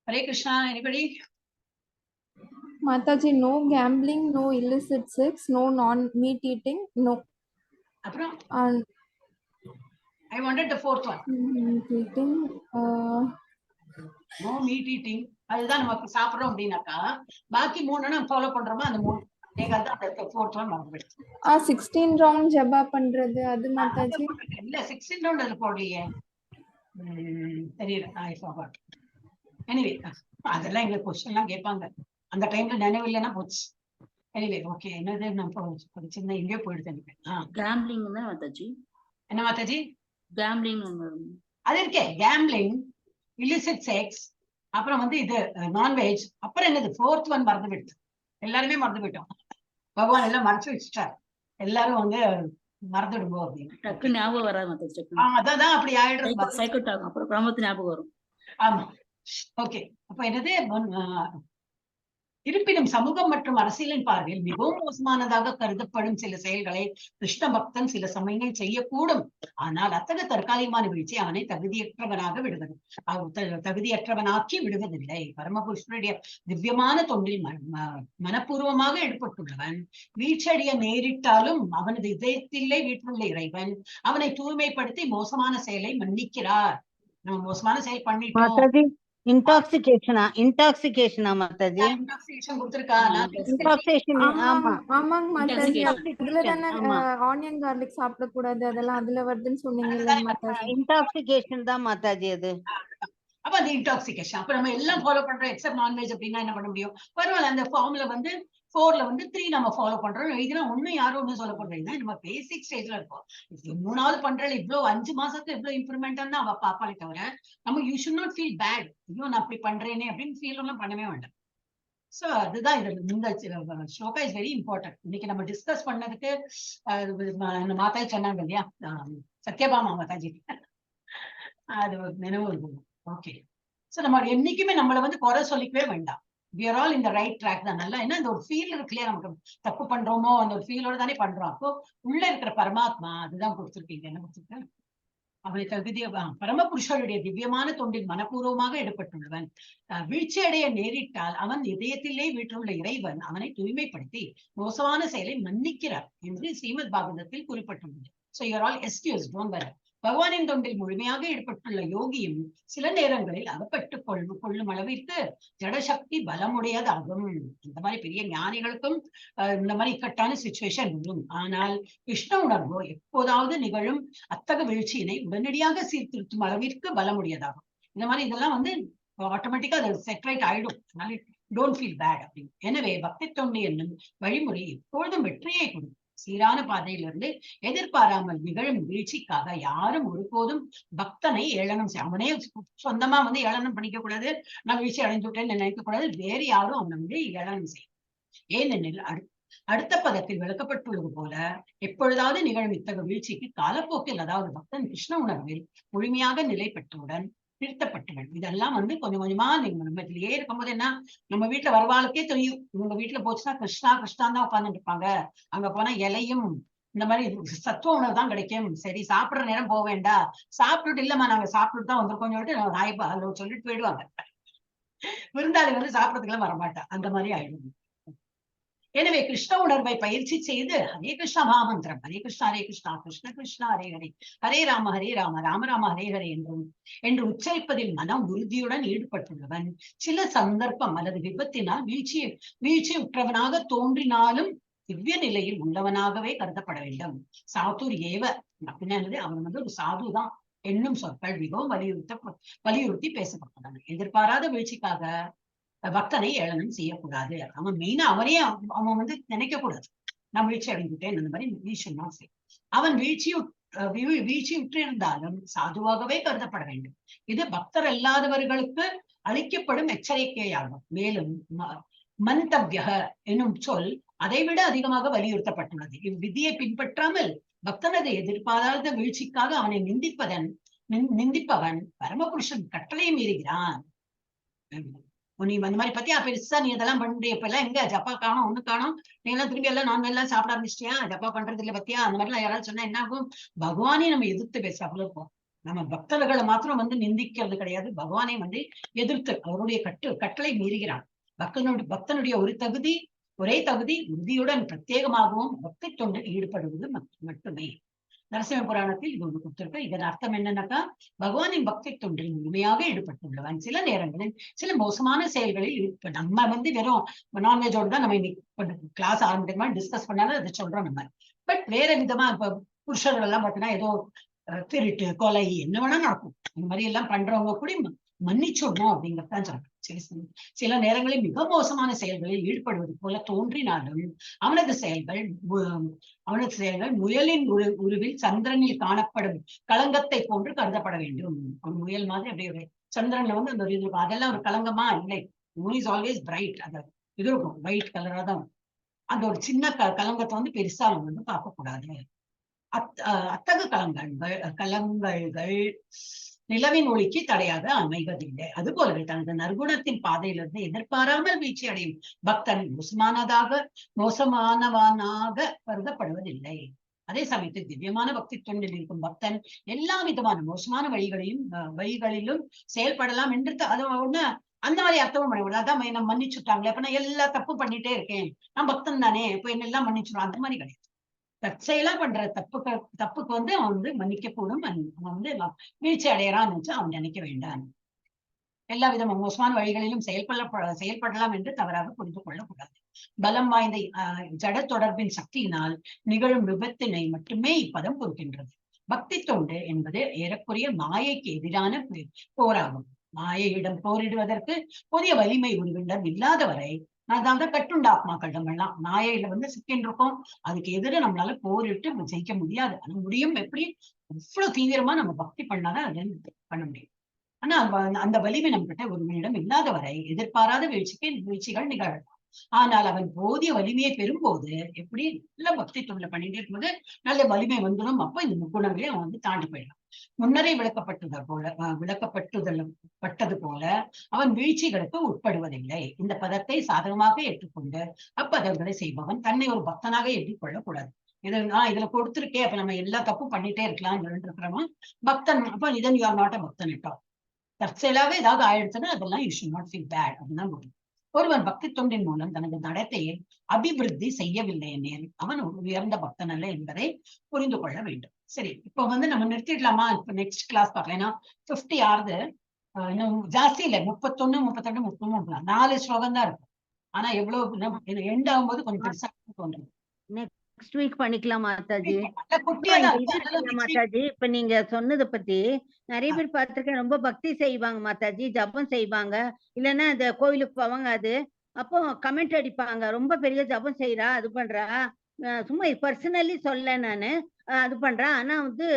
Hare Krishna. Anybody? Mataji, no gambling, no illicit sex, no non-meat eating, no. அப்புறம் I wanted the 4th one. Meat eating. No meat eating. அதுதான் நமக்கு சாப்பிடுறோம் அப்படின்னாக்கா, பாக்கி 3 நம்ம ஃபாலோ பண்றோமா, அந்த 3 4th one மறந்துடுச்சு. 16 ரவுண்ட் ஜபா பண்றது அது மாதாஜி இல்ல, 16 ரவுண்ட் அதுல போடலையே, தெரியல, I forgot. எனிவே அதெல்லாம் எங்க क्वेश्चन எல்லாம் கேட்பாங்க, அந்த டைம்ல நினைவு இல்லைன்னா போச்சு. எனிவே ஓகே, என்னது நம்ம சின்ன எங்கேயோ போயிடுது எனக்கு. கேம்பிளிங் தான் மாதாஜி. என்ன மாதாஜி? கேம்பிளிங் அது இருக்கே, கேம்பிளிங், illicit செக்ஸ், அப்புறம் இது நான்வெஜ், அப்புறம் என்னது 4th one மறந்து விடுது. எல்லாருமே மறந்து போயிட்டோம், பகவான் எல்லாம் மறைச்சு வச்சுட்டார், எல்லாரும் மறந்துடுமோ அப்படின்னு டக்கு ஞாபகம் வராது மாதாஜி. அதான் அப்படி ஆயிடுறது, சைக்கிள் ஆகும், அப்புறம் பிரம்மத்து ஞாபகம் வரும். ஆமா, ஓகே. அப்ப என்னது இருப்பினும் சமூகம் மற்றும் அரசியலின் பார்வையில் மிகவும் மோசமானதாக கருதப்படும் சில செயல்களை கிருஷ்ண பக்தன் சில சமயங்கள் செய்யக்கூடும். ஆனால் அத்தகைய தற்காலிகமான வீழ்ச்சி அவனை தகுதியற்றவனாக விடுவது தகுதியற்றவனாக்கி விடுவதில்லை. பரமபுருஷனுடைய திவ்யமான தொண்டில் மனப்பூர்வமாக ஈடுபட்டுள்ளவன் வீழ்ச்சியடைய நேரிட்டாலும் அவனது இதயத்திலே வீட்டுள்ள இறைவன் அவனை தூய்மைப்படுத்தி மோசமான செயலை மன்னிக்கிறார். நம்ம மோசமான செயல் பண்ணிட்டோம். இன்டாக்சிகேஷனா மாதாஜி? கொடுத்திருக்கா இன்டாக்சிகேஷன். ஆமா ஆமாங்க மாதாஜி. அதுல தானே ஆனியன் கார்லிக் சாப்பிடக்கூடாது அதெல்லாம் அதுல வருதுன்னு சொன்னீங்கல்ல மாதாஜி. இன்டாக்சிகேஷன் தான் மாதாஜி அது. அப்ப அந்த இன்டாக்சிகேஷன் அப்ப நம்ம எல்லாம் ஃபாலோ பண்றோம் எக்ஸப்ட் நான்வெஜ் அப்படின்னா என்ன பண்ண முடியும்? பரவாயில்ல, அந்த ஃபார்ம்ல வந்து 4ல வந்து 3 நம்ம ஃபாலோ பண்றோம். இதெல்லாம் ஒண்ணும் யாரும் ஒண்ணும் சொல்ல பண்றீங்க, நம்ம பேசிக் ஸ்டேஜ்ல இருக்கோம். 3வது பண்றது இவ்வளவு 5 மாசத்துல இவ்வளவு இம்ப்ரூவ்மெண்ட் தான் அவ பாப்பாலே தவிர நம்ம you should not feel bad, ஐயோ நான் அப்படி பண்றேனே அப்படின்னு ஃபீல் எல்லாம் பண்ணவே வேண்டாம். சோ அதுதான் இது. இந்த ஸ்லோகா இஸ் வெரி இம்பார்ட்டன்ட். இன்னைக்கு நம்ம டிஸ்கஸ் பண்ணதுக்கு மாதாஜி சொன்னாங்க இல்லையா, சத்யபாமா மாதாஜி, அது நினைவு இருக்கும். ஓகே, சோ நம்ம என்னைக்குமே நம்மள வந்து குறை சொல்லிக்கவே வேண்டாம். we are all in the right track தான். நல்லா என்ன இந்த ஒரு ஃபீல் இருக்கு இல்லையா, நமக்கு தப்பு பண்றோமோ அந்த ஒரு ஃபீலோட தானே பண்றோம். அப்போ உள்ள இருக்கிற பரமாத்மா அதுதான் கொடுத்திருக்கீங்க. என்ன கொடுத்திருக்க? அவனை தகுதிய பரமபுருஷருடைய திவ்யமான தொண்டில் மனப்பூர்வமாக ஈடுபட்டுள்ளவன் வீழ்ச்சி அடைய நேரிட்டால் அவன் இதயத்திலே வீற்றுள்ள இறைவன் அவனை தூய்மைப்படுத்தி மோசமான செயலை மன்னிக்கிறார் என்று ஸ்ரீமத் பாகவதத்தில் குறிப்பிட்டுள்ளது. So you are all excused, don't worry. பகவானின் தொண்டில் முழுமையாக ஈடுபட்டுள்ள யோகியும் சில நேரங்களில் அகப்பட்டு கொள்ளும் அளவிற்கு ஜடசக்தி பலமுடையதாகும். இந்த மாதிரி பெரிய ஞானிகளுக்கும் இந்த மாதிரி இக்கட்டான சிச்சுவேஷன் வரும். ஆனால் கிருஷ்ண உணர்வோ எப்போதாவது நிகழும் அத்தகைய வீழ்ச்சியினை உடனடியாக சீர்திருத்தும் அளவிற்கு பலமுடையதாகும். இந்த மாதிரி இதெல்லாம் வந்து ஆட்டோமேட்டிக்கா அது செட்ரைட் ஆயிடும். டோன்ட் ஃபீல் பேட் அப்படின்னு. எனவே பக்தி தொண்டு என்னும் வழிமுறை எப்பொழுதும் வெற்றியை கொடுக்கும். சீரான பாதையிலிருந்து எதிர்பாராமல் நிகழும் வீழ்ச்சிக்காக யாரும் ஒருபோதும் பக்தனை ஏளனம் செய்ய, அவனே சொந்தமா வந்து ஏளனம் பண்ணிக்க கூடாது. நான் வீழ்ச்சி அடைந்து விட்டேன்னு நினைக்க கூடாது. வேறு யாரும் அவனை வந்து ஏளனம் செய்யும். ஏனெனில் அடுத்த பதத்தில் விளக்கப்பட்டுள்ளது போல எப்பொழுதாவது நிகழும் இத்தகைய வீழ்ச்சிக்கு காலப்போக்கில் அதாவது பக்தன் கிருஷ்ண உணர்வில் முழுமையாக நிலை பெற்றவுடன் நிறுத்தப்பட்டுகள். இதெல்லாம் வந்து கொஞ்சம் கொஞ்சமா நீங்க நம்ம இதுலயே இருக்கும்போது என்ன, நம்ம வீட்டுல வருவாளுக்கே தெரியும். இவங்க வீட்டுல போச்சுன்னா கிருஷ்ணா கிருஷ்ணான் தான் உட்கார்ந்துட்டு இருப்பாங்க. அங்க போனா இலையும் இந்த மாதிரி சத்துவ உணவு தான் கிடைக்கும். சரி சாப்பிடுற நேரம் போக வேண்டாம், சாப்பிட்டுட்டு இல்லம்மா நாங்க சாப்பிட்டுட்டு தான் வந்திருக்கோம் சொல்லிட்டு ஹாய்பா சொல்லிட்டு போயிடுவாங்க. விருந்தாளி வந்து சாப்பிடறதுக்கு எல்லாம் வரமாட்டா. அந்த மாதிரி ஆயிடும். எனவே கிருஷ்ண உணர்வை பயிற்சி செய்து ஹரே கிருஷ்ணா மகாமந்திரம் ஹரே கிருஷ்ணா கிருஷ்ண கிருஷ்ணா ஹரே ஹரே ஹரே ராம ராம ராம ஹரே ஹரே என்று உச்சரிப்பதில் மனம் உறுதியுடன் ஈடுபட்டுள்ளவன் சில சந்தர்ப்பம் அல்லது விபத்தினால் வீழ்ச்சியுற்றவனாக தோன்றினாலும் திவ்ய நிலையில் உள்ளவனாகவே கருதப்பட வேண்டும். சாதுர் ஏவ அப்படின்னா அவன் வந்து ஒரு சாதுதான் என்னும் சொற்கள் மிகவும் வலியுறுத்தி பேசப்பட்டன. எதிர்பாராத வீழ்ச்சிக்காக பக்தனை ஏளனம் செய்யக்கூடாது. அவன் மெயினா அவன் வந்து நினைக்க கூடாது நான் வீழ்ச்சி அடைந்துட்டேன் அந்த மாதிரி வீழ்ச்சினா செய். அவன் வீழ்ச்சியுற்று இருந்தாலும் சாதுவாகவே கருதப்பட வேண்டும். இது பக்தர் அல்லாதவர்களுக்கு அளிக்கப்படும் எச்சரிக்கையாகும். மேலும் மந்தவ்யக என்னும் சொல் அதைவிட அதிகமாக வலியுறுத்தப்பட்டுள்ளது. இவ்விதியை பின்பற்றாமல் பக்தனது எதிர்பாராத வீழ்ச்சிக்காக அவனை நிந்திப்பவன் பரமபுருஷன் கட்டளை மீறுகிறான். நீ அந்த மாதிரி பத்தியா பெருசா நீ இதெல்லாம் பண்றிய இப்ப எல்லாம் எங்க ஜப்பா காணும் ஒண்ணு காணும், நீ எல்லாம் திரும்பி எல்லாம் நான் எல்லாம் சாப்பிட ஆரம்பிச்சிட்டியா, ஜப்பா பண்றது இல்ல பத்தியா, அந்த மாதிரி எல்லாம் யாராவது சொன்னா என்ன ஆகும்? பகவானே நம்ம எதிர்த்து பேசுறாப்புல இருக்கும். நம்ம பக்தர்களை மாத்திரம் வந்து நிந்திக்கிறது கிடையாது, பகவானை வந்து எதிர்த்து அவருடைய கட்டளை மீறுகிறான். பக்தனுடைய ஒரே தகுதி உறுதியுடன் பிரத்யேகமாகவும் பக்தி தொண்டில் ஈடுபடுவது மட்டுமே. நரசிம்ம புராணத்தில் இது ஒன்று கொடுத்திருக்க. இதன் அர்த்தம் என்னன்னாக்கா பகவானின் பக்தி தொண்டில் முழுமையாக ஈடுபட்டுள்ளவன் சில நேரங்களில் சில மோசமான செயல்களில் நம்ம வந்து வெறும் நான்வெஜோடு தான் நம்ம இன்னைக்கு கிளாஸ் ஆரம்பிக்கிற மாதிரி டிஸ்கஸ் பண்ணாலும் அதை சொல்றோம் நம்ம. பட் வேற விதமா இப்ப புருஷர்கள் எல்லாம் பார்த்தீங்கன்னா ஏதோ திருட்டு கொலை என்ன வேணா நடக்கும். இந்த மாதிரி எல்லாம் பண்றவங்க கூட மன்னிச்சுடணும் அப்படிங்கறதான் சொல்றேன். சில நேரங்களில் மிக மோசமான செயல்களில் ஈடுபடுவது போல தோன்றினாலும் அவனது செயல்கள் முயலின் உருவில் சந்திரனில் காணப்படும் களங்கத்தை போன்று கருதப்பட வேண்டும். ஒரு முயல் மாதிரி அப்படியே ஒரு சந்திரன்ல வந்து அந்த இது இருக்கும், அதெல்லாம் ஒரு களங்கமா இல்லை. மூன் இஸ் ஆல்வேஸ் பிரைட், அது இது இருக்கும் ஒயிட் கலரா தான். அந்த ஒரு சின்ன கலங்கத்தை வந்து பெருசா அவங்க வந்து பார்க்க கூடாது. அத்தகு கலங்கங்கள் நிலவின் ஒளிக்கு தடையாக அமைவதில்லை. அது போலவே தனது நற்குணத்தின் பாதையிலிருந்து எதிர்பாராமல் வீழ்ச்சி அடையும் பக்தன் மோசமானவனாக கருதப்படுவதில்லை. அதே சமயத்தில் திவ்யமான பக்தி தொண்டில் இருக்கும் பக்தன் எல்லா விதமான மோசமான வழிகளிலும் செயல்படலாம் என்று அது ஒண்ணு அந்த மாதிரி அர்த்தமும் பண்ண அதான் நம்ம மன்னிச்சுட்டாங்களே, அப்ப நான் எல்லா தப்பு பண்ணிட்டே இருக்கேன், நான் பக்தன் தானே, இப்ப என்ன எல்லாம் மன்னிச்சுடும், அந்த மாதிரி கிடையாது. தற்செயலா பண்ற தப்புக்கு வந்து அவன் மன்னிக்க கூடும், அவன் வீழ்ச்சி அடையறான்னு வச்சு அவன் நினைக்க வேண்டாம். எல்லா விதமான மோசமான வழிகளிலும் செயல்படலாம் என்று தவறாக புரிந்து கொள்ளக்கூடாது. பலம் வாய்ந்த ஜட தொடர்பின் சக்தியினால் நிகழும் விபத்தினை மட்டுமே இப்பதம் பொறுக்கின்றது. பக்தி தொண்டு என்பது ஏறக்குறைய மாயைக்கு எதிரான போராகும். மாயையிடம் போரிடுவதற்கு புதிய வலிமை உருவிடம் இல்லாதவரை அதாவது கட்டுண்ட ஆத்மாக்கள் நம்ம எல்லாம் மாயையில வந்து சிக்கின்றிருக்கோம். அதுக்கு எதிர நம்மளால போரிட்டு ஜெயிக்க முடியாது. ஆனா முடியும். எப்படி? அவ்வளவு தீவிரமா நம்ம பக்தி பண்ணாதான் அதை பண்ண முடியும். ஆனா அந்த வலிமை நம்ம கிட்ட ஒருவனிடம் இல்லாதவரை எதிர்பாராத வீழ்ச்சிகள் நிகழலாம். ஆனால் அவன் போதிய வலிமையை பெறும்போது எப்படி நல்ல பக்தி தொழில பண்ணிட்டே இருக்கும்போது நல்ல வலிமை வந்துடும். அப்ப இந்த முக்குணங்களே அவன் வந்து தாண்டி போயிடலாம். முன்னரே விளக்கப்பட்டது போல அவன் வீழ்ச்சிகளுக்கு உட்படுவதில்லை. இந்த பதத்தை சாதகமாக ஏற்றுக்கொண்டு அப்பதங்களை செய்பவன் தன்னை ஒரு பக்தனாக எண்ணிக்கொள்ளக் கூடாது. இதுல கொடுத்திருக்கேன், அப்ப நம்ம எல்லா தப்பும் பண்ணிட்டே இருக்கலாம் இருக்கிறவன் பக்தன். அப்ப இதன் யூ ஆர் நாட் அ பக்தன் இட்டோம். தற்செயலாவே ஏதாவது ஆயிடுச்சுன்னா அதெல்லாம் you should not feel bad அப்படின்னா முடியும். ஒருவன் பக்தி தொண்டின் மூலம் தனது நடத்தையை அபிவிருத்தி செய்யவில்லை எனில் அவன் ஒரு உயர்ந்த பக்தன் அல்ல என்பதை புரிந்து கொள்ள வேண்டும். சரி, இப்போ வந்து நம்ம நிறுத்திடலாமா? இப்ப நெக்ஸ்ட் கிளாஸ் பார்க்கலாம். ஏன்னா 50 ஆறுது, இன்னும் ஜாஸ்தி இல்லை, 31, 32, 33 4 ஸ்லோகம் தான் இருக்கும். ஆனா எவ்வளவு எண்ட் ஆகும்போது கொஞ்சம் பெருசா தோன்றும். நெக்ஸ்ட் வீக் பண்ணிக்கலாம் மாதாஜி. குட்டியா மாதாஜி இப்ப நீங்க சொன்னதை பத்தி நிறைய பேர் பார்த்திருக்கேன், ரொம்ப பக்தி செய்வாங்க மாதாஜி, ஜபம் செய்வாங்க, இல்லைன்னா இந்த கோயிலுக்கு போவாங்க. அது அப்போ கமெண்ட் அடிப்பாங்க, ரொம்ப பெரிய ஜபம் செய்யறா, அது பண்றா, சும்மா பர்சனலி சொல்ல நானு அது பண்றா, ஆனா வந்து